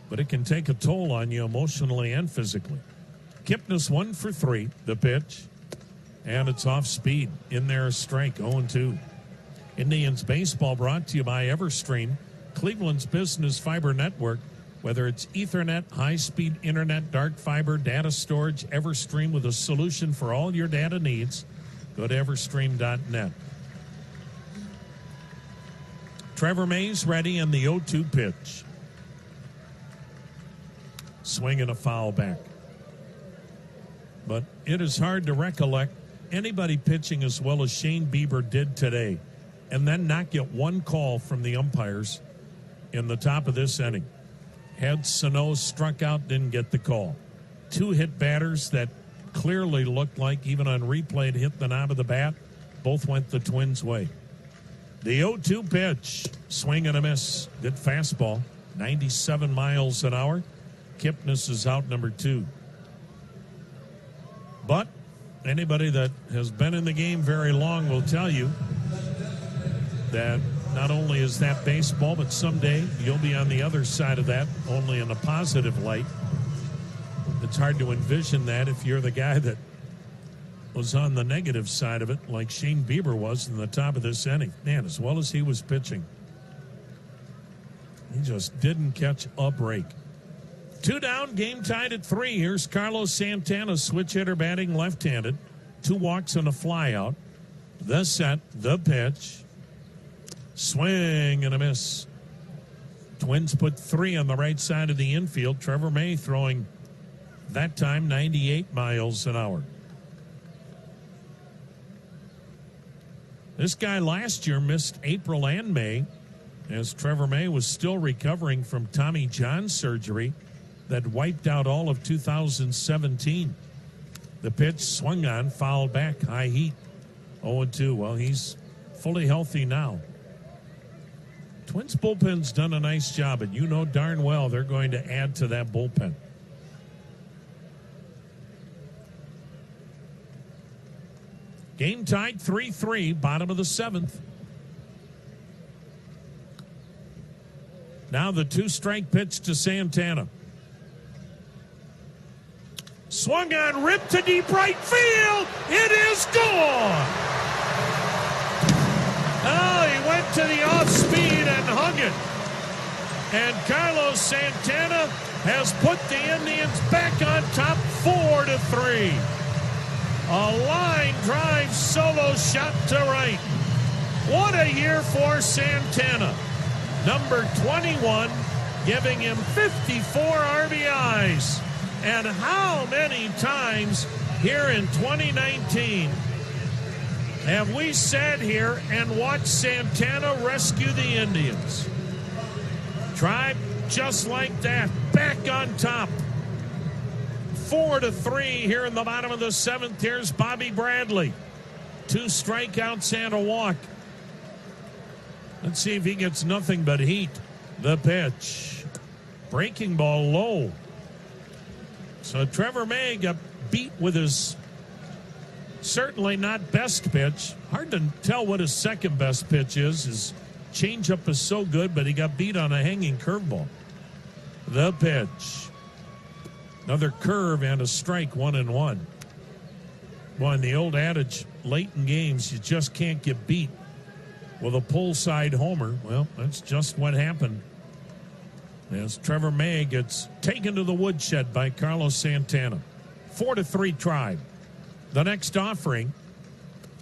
but it can take a toll on you emotionally and physically. Kipnis 1 for 3, the pitch, and it's off speed. In there, a strike, 0-2. Indians baseball brought to you by Everstream, Cleveland's business fiber network. Whether it's Ethernet, high-speed internet, dark fiber, data storage, Everstream with a solution for all your data needs. Go to everstream.net. Trevor May's ready in the 0-2 pitch. Swing and a foul back. But it is hard to recollect anybody pitching as well as Shane Bieber did today and then not get one call from the umpires in the top of this inning. Had Sano struck out, didn't get the call. 2 hit batters that clearly looked like, even on replay, hit the knob of the bat. Both went the Twins' way. The 0-2 pitch, swing and a miss. Good fastball, 97 miles an hour. Kipnis is out, number 2. But anybody that has been in the game very long will tell you that not only is that baseball, but someday you'll be on the other side of that, only in a positive light. It's hard to envision that if you're the guy that was on the negative side of it, like Shane Bieber was in the top of this inning. Man, as well as he was pitching, he just didn't catch a break. 2 down, game tied at 3. Here's Carlos Santana, switch hitter, batting left-handed. 2 walks and a flyout. The set, the pitch. Swing and a miss. Twins put 3 on the right side of the infield. Trevor May throwing that time 98 miles an hour. This guy last year missed April and May as Trevor May was still recovering from Tommy John surgery that wiped out all of 2017. The pitch swung on, fouled back, high heat, 0-2. Well, he's fully healthy now. Twins bullpen's done a nice job, and you know darn well they're going to add to that bullpen. Game tied 3-3, bottom of the 7th. Now the 2-strike pitch to Santana. Swung on, ripped to deep right field. It is gone. Oh, he went to the off speed and hung it. And Carlos Santana has put the Indians back on top 4-3. A line drive solo shot to right. What a year for Santana. Number 21, giving him 54 RBIs. And how many times here in 2019 have we sat here and watched Santana rescue the Indians? Tribe just like that, back on top. 4-3 here in the bottom of the 7th. Here's Bobby Bradley. 2 strikeouts and a walk. Let's see if he gets nothing but heat. The pitch. Breaking ball low. So Trevor May got beat with his certainly not best pitch. Hard to tell what his second best pitch is. His changeup is so good, but he got beat on a hanging curveball. The pitch. Another curve and a strike, 1-1. Well, in the old adage, late in games, you just can't get beat with a pull side homer. Well, that's just what happened. As Trevor May gets taken to the woodshed by Carlos Santana. 4-3 Tribe. The next offering,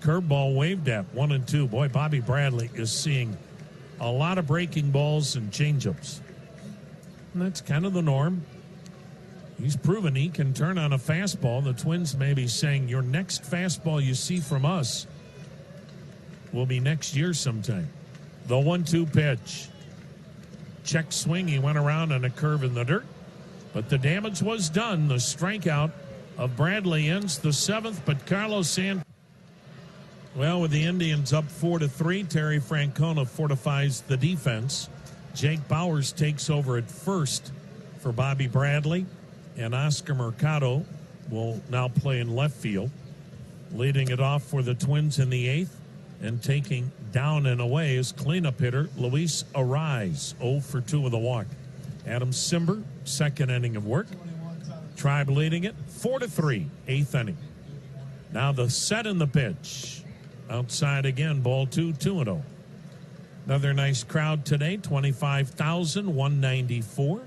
curveball waved at, 1-2. Boy, Bobby Bradley is seeing a lot of breaking balls and changeups. And that's kind of the norm. He's proven he can turn on a fastball. The Twins may be saying, your next fastball you see from us will be next year sometime. The 1-2 pitch. Check swing. He went around on a curve in the dirt. But the damage was done. The strikeout of Bradley ends the 7th. But Carlos Santana, well, with the Indians up 4-3, Terry Francona fortifies the defense. Jake Bauers takes over at first for Bobby Bradley. And Oscar Mercado will now play in left field. Leading it off for the Twins in the 8th. And taking down and away is cleanup hitter Luis Arraez, 0-2 with a walk. Adam Simber, second inning of work. Tribe leading it 4-3, 8th inning. Now the set in the pitch. Outside again, ball 2, 2-0. Another nice crowd today, 25,194.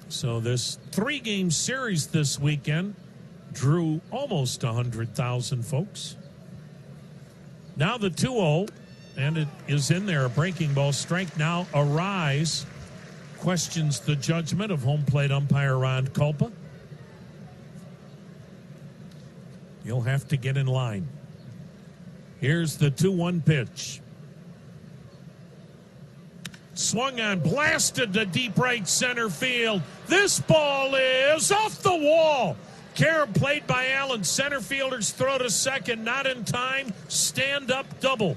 So this 3-game series this weekend drew almost 100,000 folks. Now the 2-0, and it is in there, a breaking ball strike. Now Arraez questions the judgment of home plate umpire Ron Kulpa. He'll have to get in line. Here's the 2-1 pitch. Swung on, blasted to deep right center field. This ball is off the wall. Carom played by Allen. Center fielders throw to second, not in time. Stand up double.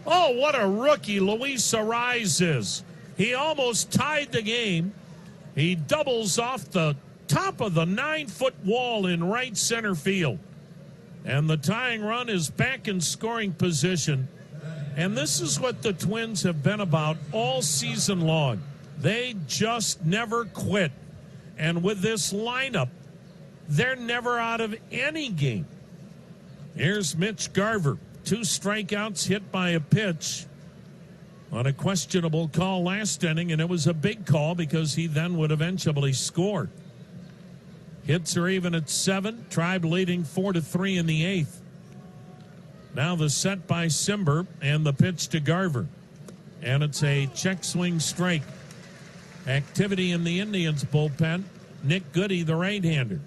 Oh, what a rookie Luis Arraez is. He almost tied the game. He doubles off the top of the 9-foot wall in right center field. And the tying run is back in scoring position. And this is what the Twins have been about all season long. They just never quit. And with this lineup, they're never out of any game. Here's Mitch Garver. 2 strikeouts, hit by a pitch on a questionable call last inning, and it was a big call because he then would eventually score. Hits are even at 7. Tribe leading 4-3 in the 8th. Now the set by Simber and the pitch to Garver. And it's a check swing strike. Activity in the Indians bullpen. Nick Goody, the right-hander.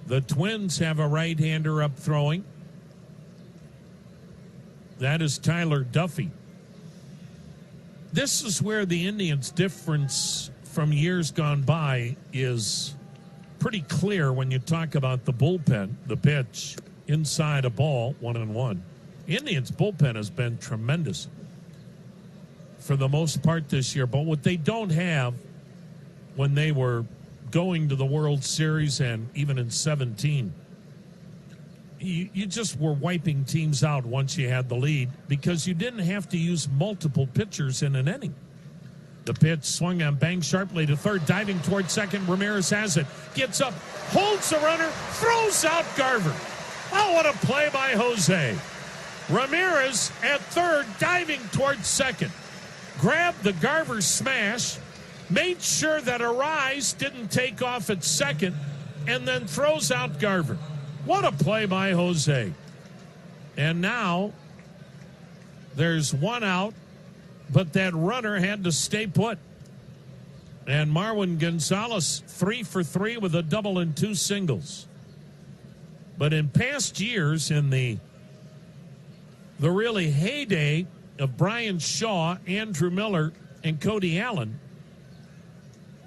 The Twins have a right-hander up throwing. That is Tyler Duffy. This is where the Indians' difference from years gone by is pretty clear when you talk about the bullpen, the pitch, inside a ball, 1-1. Indians' bullpen has been tremendous for the most part this year. But what they don't have when they were going to the World Series and even in 17, you just were wiping teams out once you had the lead because you didn't have to use multiple pitchers in an inning. The pitch swung on, bang sharply to third, diving toward second. Ramirez has it, gets up, holds the runner, throws out Garver. Oh, what a play by Jose. Ramirez at third, diving toward second. Grabbed the Garver smash, made sure that Arise didn't take off at second, and then throws out Garver. What a play by Jose. And now there's one out, but that runner had to stay put. And Marwin Gonzalez, 3 for 3 with a double and 2 singles. But in past years, in the really heyday of Brian Shaw, Andrew Miller, and Cody Allen,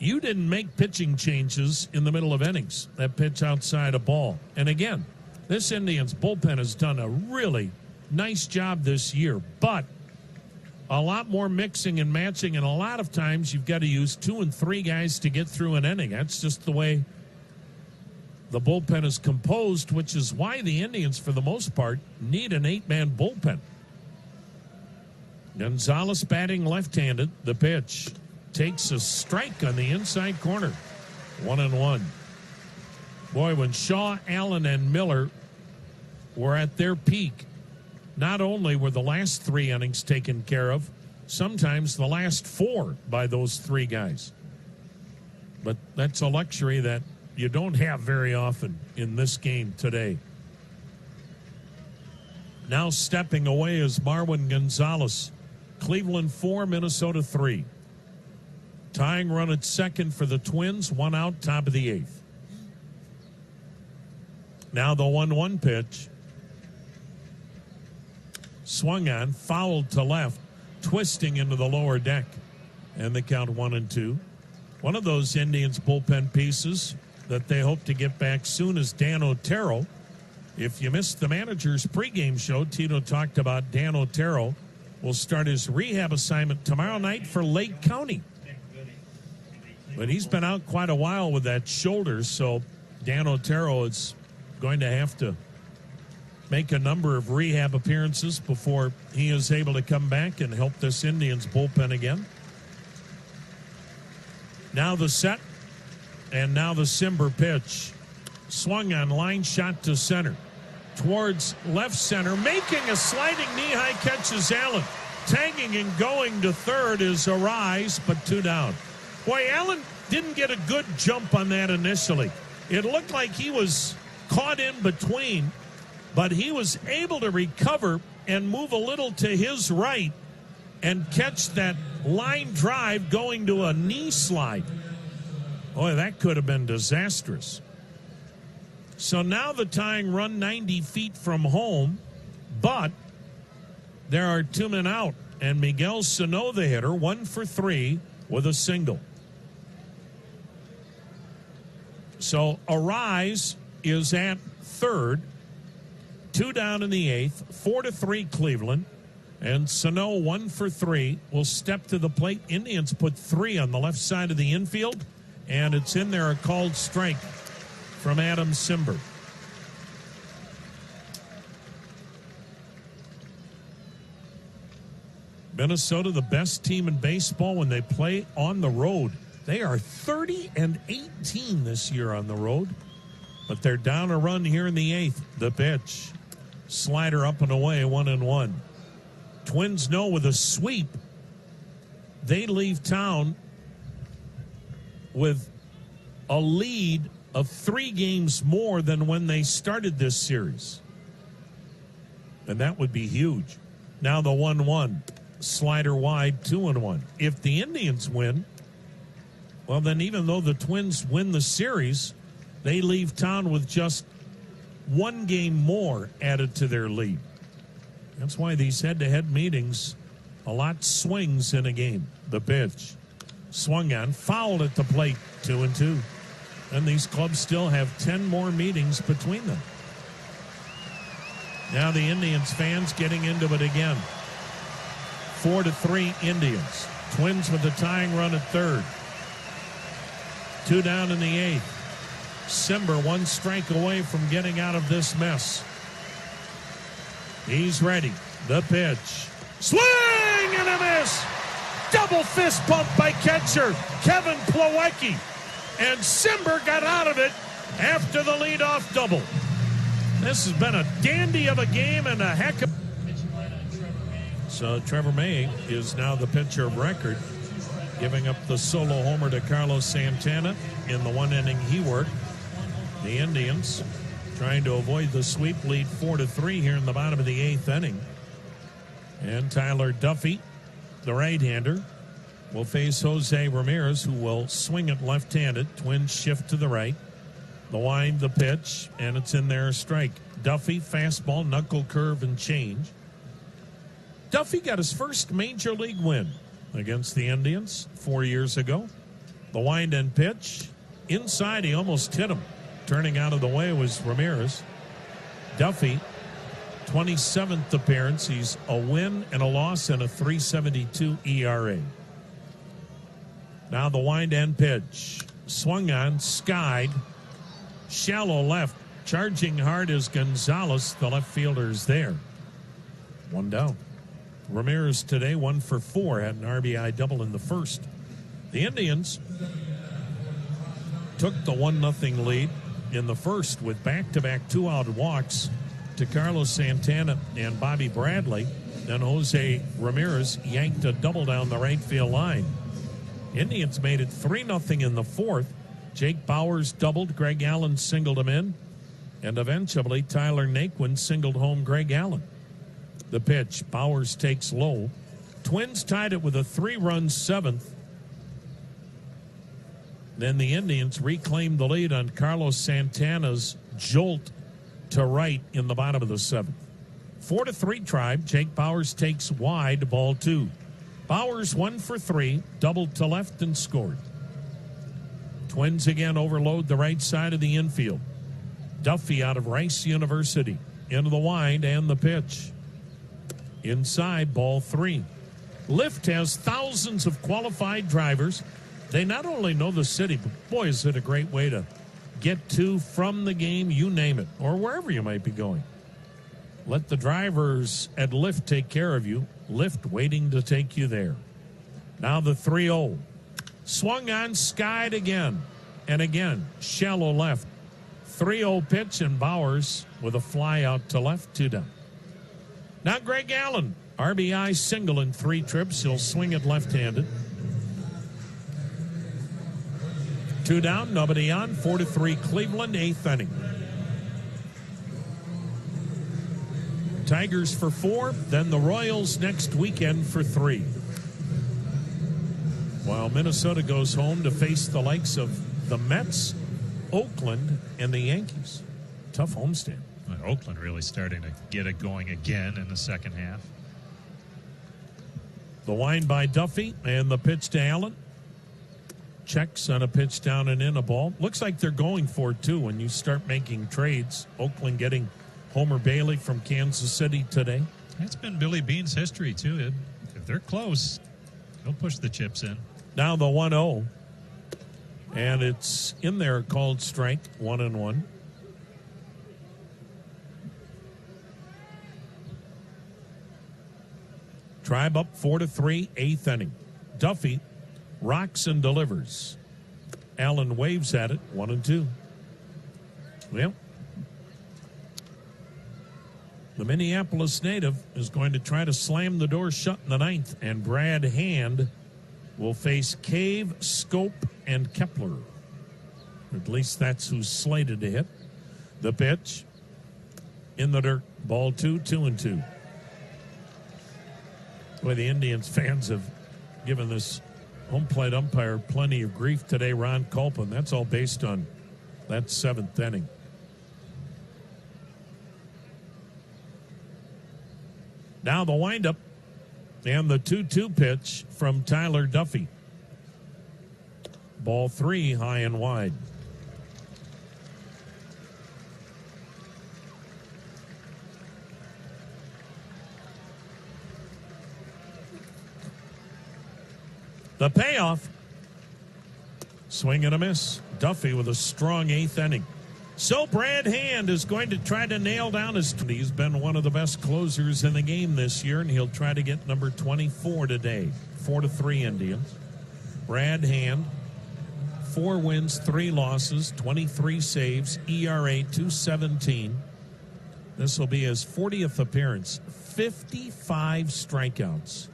you didn't make pitching changes in the middle of innings. That pitch outside a ball. And again, this Indians bullpen has done a really nice job this year, but a lot more mixing and matching, and a lot of times you've got to use 2 and 3 guys to get through an inning. That's just the way the bullpen is composed, which is why the Indians, for the most part, need an 8-man bullpen. Gonzalez batting left-handed. The pitch takes a strike on the inside corner. 1-1. Boy, when Shaw, Allen, and Miller were at their peak, not only were the last 3 innings taken care of, sometimes the last 4 by those 3 guys. But that's a luxury that you don't have very often in this game today. Now stepping away is Marwin Gonzalez. Cleveland 4, Minnesota 3. Tying run at second for the Twins, 1 out, top of the 8th. Now the 1-1 pitch. Swung on, fouled to left, twisting into the lower deck. And the count 1-2. One of those Indians bullpen pieces that they hope to get back soon is Dan Otero. If you missed the manager's pregame show, Tito talked about Dan Otero will start his rehab assignment tomorrow night for Lake County. But he's been out quite a while with that shoulder, so Dan Otero is going to have to make a number of rehab appearances before he is able to come back and help this Indians bullpen again. Now the set, and now the Cimber pitch. Swung on, line shot to center. Towards left center, making a sliding knee-high catch is Allen. Tagging and going to third is Arise, but 2 down. Boy, Allen didn't get a good jump on that initially. It looked like he was caught in between, but he was able to recover and move a little to his right and catch that line drive going to a knee slide. Boy, that could have been disastrous. So now the tying run 90 feet from home, but there are 2 men out, and Miguel Sano, the hitter, 1 for 3 with a single. So Arise is at third, 2 down in the 8th, 4-3 Cleveland, and Sano 1 for 3 will step to the plate. Indians put 3 on the left side of the infield, and it's in there, a called strike from Adam Cimber. Minnesota, the best team in baseball when they play on the road. They are 30-18 this year on the road, but they're down a run here in the 8th. The pitch, slider up and away, 1-1. Twins know with a sweep, they leave town with a lead of 3 games more than when they started this series. And that would be huge. Now the 1-1, slider wide, 2-1. If the Indians win, well, then even though the Twins win the series, they leave town with just 1 game more added to their lead. That's why these head-to-head meetings A lot swings in a game. The pitch. Swung on, fouled at the plate, 2-2. And these clubs still have 10 more meetings between them. Now the Indians fans getting into it again. 4-3 Indians. Twins with the tying run at third. 2 down in the 8th. Cimber 1 strike away from getting out of this mess. He's ready. The pitch. Swing and a miss. Double fist bump by catcher Kevin Plawecki. And Cimber got out of it after the leadoff double. This has been a dandy of a game and a heck of... So Trevor May is now the pitcher of record, giving up the solo homer to Carlos Santana in the 1 inning he worked. The Indians trying to avoid the sweep, lead 4-3 here in the bottom of the 8th inning. And Tyler Duffy, the right-hander, will face Jose Ramirez, who will swing it left-handed. Twins shift to the right. The wind, the pitch, and it's in there, a strike. Duffy, fastball, knuckle curve, and change. Duffy got his first major league win against the Indians 4 years ago. The wind and pitch. Inside, he almost hit him. Turning out of the way was Ramirez. Duffy, 27th appearance. He's a win and a loss and a 3.72 ERA. Now the wind and pitch. Swung on, skied. Shallow left. Charging hard is Gonzalez. The left fielder is there. 1 down. Ramirez today 1 for 4. Had an RBI double in the first. The Indians took the 1-0 lead in the first with back-to-back 2-out walks to Carlos Santana and Bobby Bradley. Then Jose Ramirez yanked a double down the right field line. Indians made it 3-0 in the fourth. Jake Bauers doubled. Greg Allen singled him in. And eventually Tyler Naquin singled home Greg Allen. The pitch. Bauers takes low. Twins tied it with a 3-run 7th. Then the Indians reclaimed the lead on Carlos Santana's jolt to right in the bottom of the 7th. 4-3 Tribe. Jake Bauers takes wide, ball 2. Bauers 1 for 3, doubled to left and scored. Twins again overload the right side of the infield. Duffy out of Rice University. Into the wind and the pitch. Inside, ball 3. Lyft has thousands of qualified drivers. They not only know the city, but boy, is it a great way to get to, from the game, you name it, or wherever you might be going. Let the drivers at Lyft take care of you. Lyft waiting to take you there. Now the 3-0. Swung on, skied again. And again, shallow left. 3-0 pitch, and Bauers with a fly out to left, 2 down. Now Greg Allen, RBI single in 3 trips. He'll swing it left-handed. 2 down, nobody on. 4-3 Cleveland, 8th inning. Tigers for 4, then the Royals next weekend for 3. While Minnesota goes home to face the likes of the Mets, Oakland, and the Yankees. Tough homestand. Oakland really starting to get it going again in the second half. The wind by Duffy and the pitch to Allen. Checks on a pitch down and in, a ball. Looks like they're going for it, too, when you start making trades. Oakland getting Homer Bailey from Kansas City today. That's been Billy Beane's history, too. If they're close, he'll push the chips in. Now the 1-0. And it's in there, called strike, 1-1. Tribe up 4-3, 8th inning. Duffy rocks and delivers. Allen waves at it, 1-2. Well, the Minneapolis native is going to try to slam the door shut in the 9th, and Brad Hand will face Cave, Scope, and Kepler. At least that's who's slated to hit. The pitch in the dirt, ball 2, 2-2. Boy, the Indians fans have given this home plate umpire plenty of grief today, Ron Colpin. That's all based on that 7th inning. Now the windup. And the 2-2 pitch from Tyler Duffy. Ball 3, high and wide. The payoff. Swing and a miss. Duffy with a strong 8th inning. So Brad Hand is going to try to nail down his... He's been one of the best closers in the game this year, and he'll try to get number 24 today. 4-3 Indians. Brad Hand, 4 wins, 3 losses, 23 saves, ERA 2.17. This will be his 40th appearance. 55 strikeouts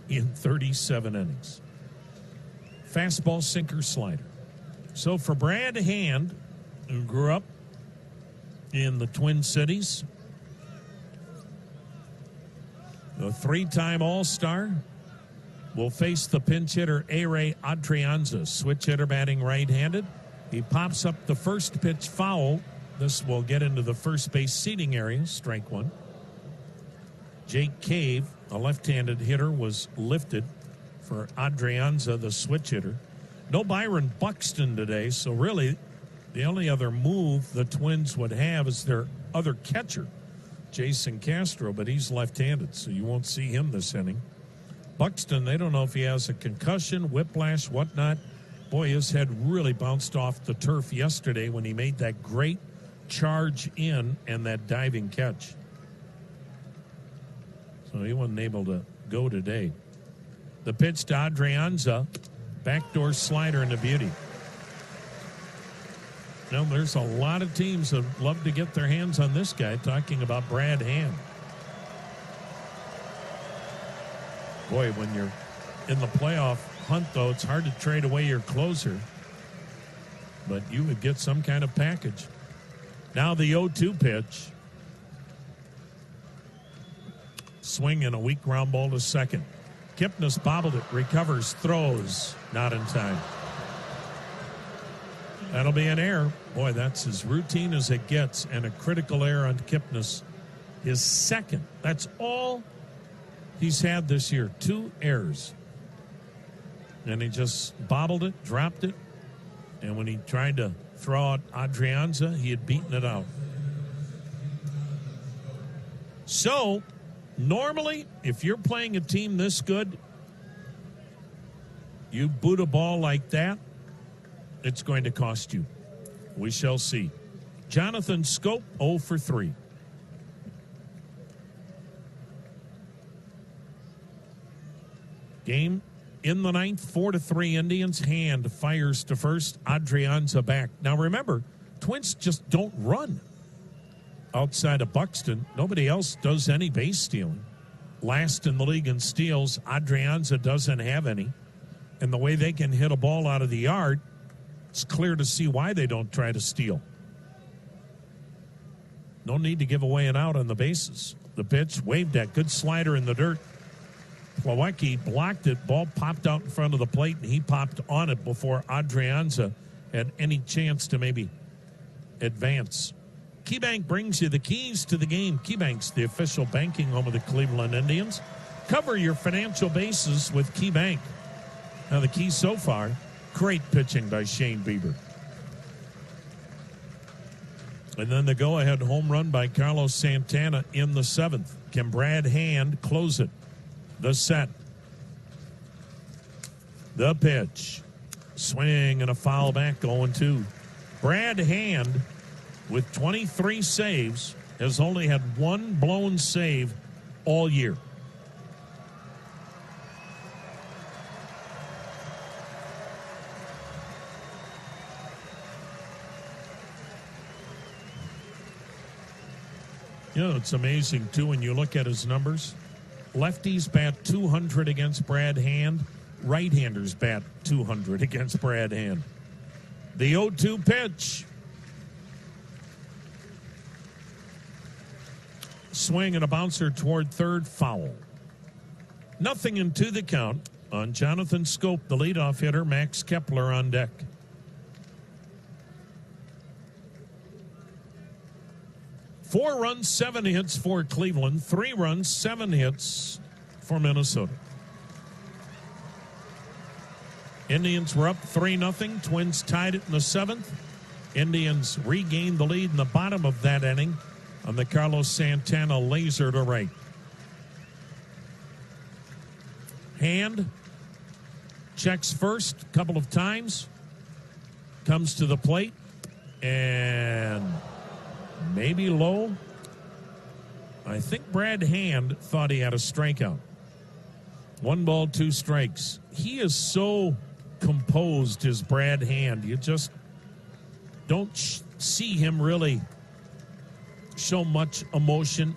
in 37 innings. Fastball, sinker, slider. So for Brad Hand, who grew up in the Twin Cities, the 3-time All-Star, will face the pinch hitter A-Ray Adrianza, switch hitter batting right-handed. He pops up the first pitch foul. This will get into the first base seating area, strike 1. Jake Cave, a left-handed hitter, was lifted for Adrianza, the switch hitter. No Byron Buxton today, so really the only other move the Twins would have is their other catcher, Jason Castro, but he's left-handed, so you won't see him this inning. Buxton, they don't know if he has a concussion, whiplash, whatnot. Boy, his head really bounced off the turf yesterday when he made that great charge in and that diving catch. So he wasn't able to go today. The pitch to Adrianza, backdoor slider into beauty. Now, there's a lot of teams that love to get their hands on this guy, talking about Brad Hand. Boy, when you're in the playoff hunt, though, it's hard to trade away your closer. But you would get some kind of package. Now the 0-2 pitch. Swing and a weak ground ball to second. Kipnis bobbled it, recovers, throws, not in time. That'll be an error. Boy, that's as routine as it gets, and a critical error on Kipnis. His second. That's all he's had this year, 2 errors. And he just bobbled it, dropped it, and when he tried to throw out Adrianza, he had beaten it out. So, normally, if you're playing a team this good, you boot a ball like that, it's going to cost you. We shall see. Jonathan Schoop, 0 for 3. Game in the 9th, 4-3 Indians. Hand fires to first. Adrianza back. Now remember, Twins just don't run. Outside of Buxton, nobody else does any base stealing. Last in the league in steals, Adrianza doesn't have any. And the way they can hit a ball out of the yard, it's clear to see why they don't try to steal. No need to give away an out on the bases. The pitch, waved at, good slider in the dirt. Plawecki blocked it, ball popped out in front of the plate, and he popped on it before Adrianza had any chance to maybe advance. KeyBank brings you the keys to the game. KeyBank's the official banking home of the Cleveland Indians. Cover your financial bases with KeyBank. Now the key so far, great pitching by Shane Bieber. And then the go-ahead home run by Carlos Santana in the 7th. Can Brad Hand close it? The set. The pitch. Swing and a foul back, 0-2. Brad Hand, with 23 saves, has only had 1 blown save all year. You know, it's amazing, too, when you look at his numbers. Lefties bat 200 against Brad Hand. Right-handers bat 200 against Brad Hand. The 0-2 pitch. Swing and a bouncer toward third, foul. 0-2 the count on Jonathan Schoop, the leadoff hitter. Max Kepler on deck. Four runs, 7 hits for Cleveland. 3 runs, 7 hits for Minnesota. Indians were up 3-0. Twins tied it in the 7th. Indians regained the lead in the bottom of that inning on the Carlos Santana laser to right. Hand checks first a couple of times, comes to the plate, and maybe low. I think Brad Hand thought he had a strikeout. 1 ball, 2 strikes. He is so composed as Brad Hand. You just don't see him really show much emotion.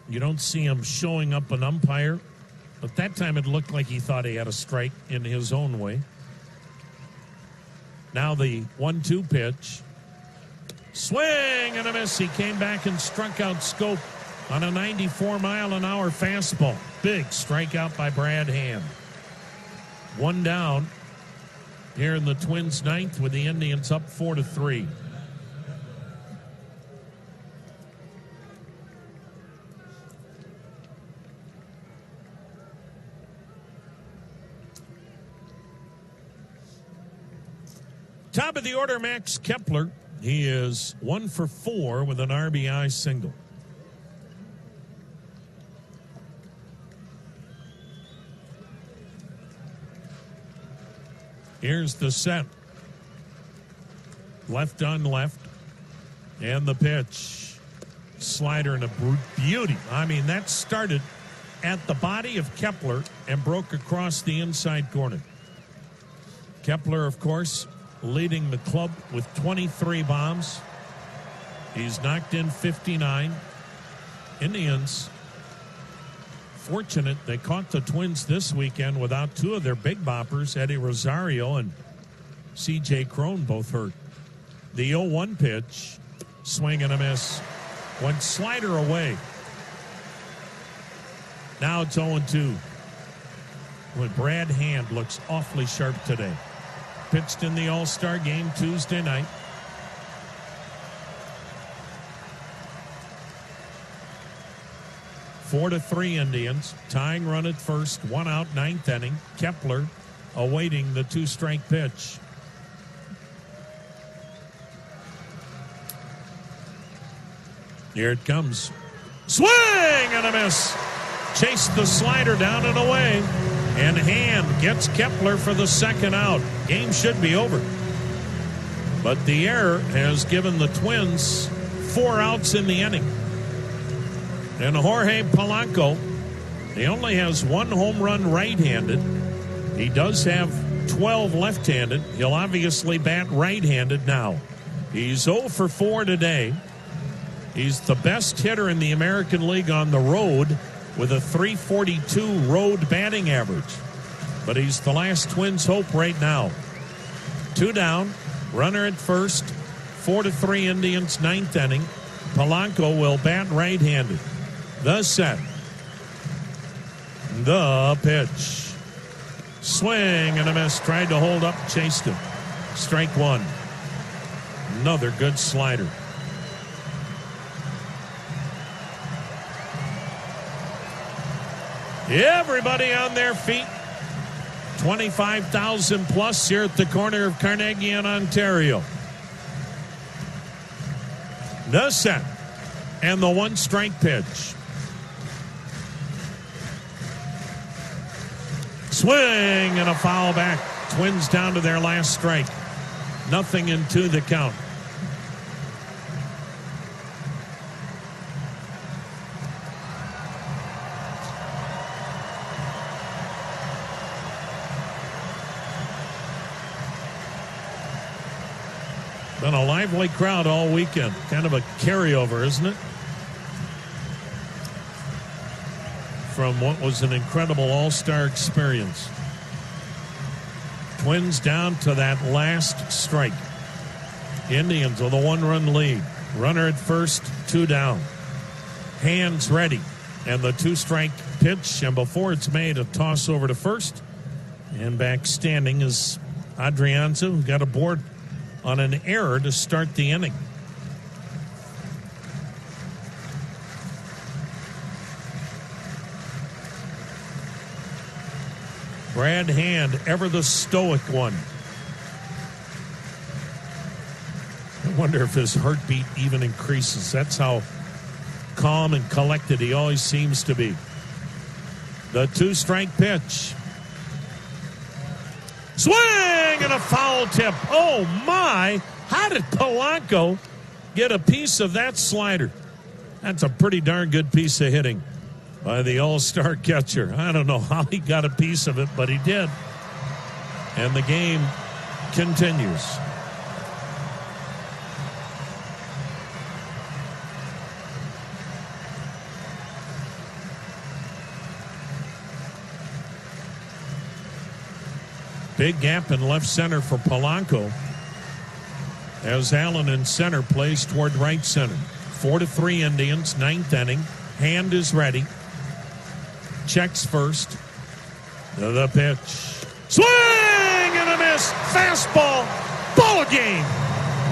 You don't see him showing up an umpire. But that time it looked like he thought he had a strike in his own way. Now the 1-2 pitch. Swing and a miss. He came back and struck out Schoop on a 94-mile-an-hour fastball. Big strikeout by Brad Hand. 1 down here in the Twins' 9th with the Indians up 4-3. Top of the order, Max Kepler. He is 1 for 4 with an RBI single. Here's the set. Left on left. And the pitch. Slider and a beauty. I mean, that started at the body of Kepler and broke across the inside corner. Kepler, of course, leading the club with 23 bombs. He's knocked in 59. Indians fortunate they caught the Twins this weekend without 2 of their big boppers. Eddie Rosario and C.J. Cron both hurt. The 0-1 pitch, swing and a miss. Went slider away. Now it's 0-2. Well, Brad Hand looks awfully sharp today. Pitched in the All-Star game Tuesday night. Four to 3 Indians. Tying run at first. 1 out, 9th inning. Kepler awaiting the 2-strike pitch. Here it comes. Swing and a miss. Chased the slider down and away. And Hand gets Kepler for the 2nd out. Game should be over. But the error has given the Twins 4 outs in the inning. And Jorge Polanco, he only has 1 home run right-handed. He does have 12 left-handed. He'll obviously bat right-handed now. He's 0 for 4 today. He's the best hitter in the American League on the road with a .342 road batting average. But he's the last Twins' hope right now. 2 down, runner at first, 4-3 Indians, 9th inning. Polanco will bat right-handed. The set. The pitch. Swing and a miss. Tried to hold up, chased him. Strike 1. Another good slider. Everybody on their feet. 25,000 plus here at the corner of Carnegie and Ontario. The set. And the 1-strike pitch. Swing and a foul back. Twins down to their last strike. 0-2 the count. Been a lively crowd all weekend. Kind of a carryover, isn't it? From what was an incredible all-star experience. Twins down to that last strike. Indians with a 1-run lead. Runner at first, 2 down. Hands ready. And the 2-strike pitch. And before it's made, a toss over to first. And back standing is Adrianza, who got aboard on an error to start the inning. Brad Hand, ever the stoic one. I wonder if his heartbeat even increases. That's how calm and collected he always seems to be. The 2-strike pitch. Swing and a foul tip. Oh, my. How did Polanco get a piece of that slider? That's a pretty darn good piece of hitting by the all-star catcher. I don't know how he got a piece of it, but he did. And the game continues. Big gap in left center for Polanco as Allen in center plays toward right center. 4-3 Indians, 9th inning. Hand is ready. Checks first. The pitch. Swing and a miss. Fastball. Ball game.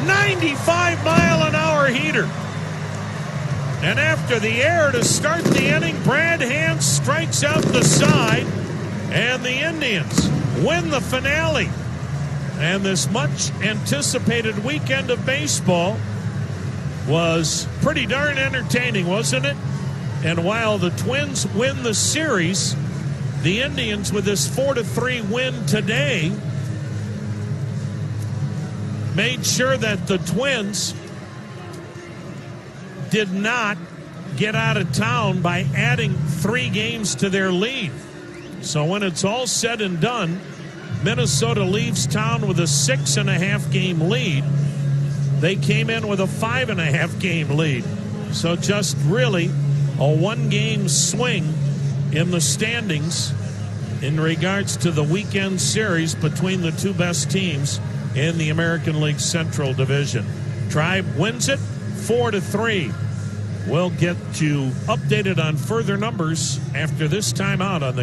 95-mile-an-hour heater. And after the error to start the inning, Brad Hand strikes out the side. And the Indians win the finale. And this much anticipated weekend of baseball was pretty darn entertaining, wasn't it? And while the Twins win the series, the Indians with this 4-3 win today made sure that the Twins did not get out of town by adding 3 games to their lead. So when it's all said and done, Minnesota leaves town with a 6.5 game lead. They came in with a 5.5 game lead. So just really a 1-game swing in the standings in regards to the weekend series between the 2 best teams in the American League Central Division. Tribe wins it 4-3. We'll get you updated on further numbers after this timeout on the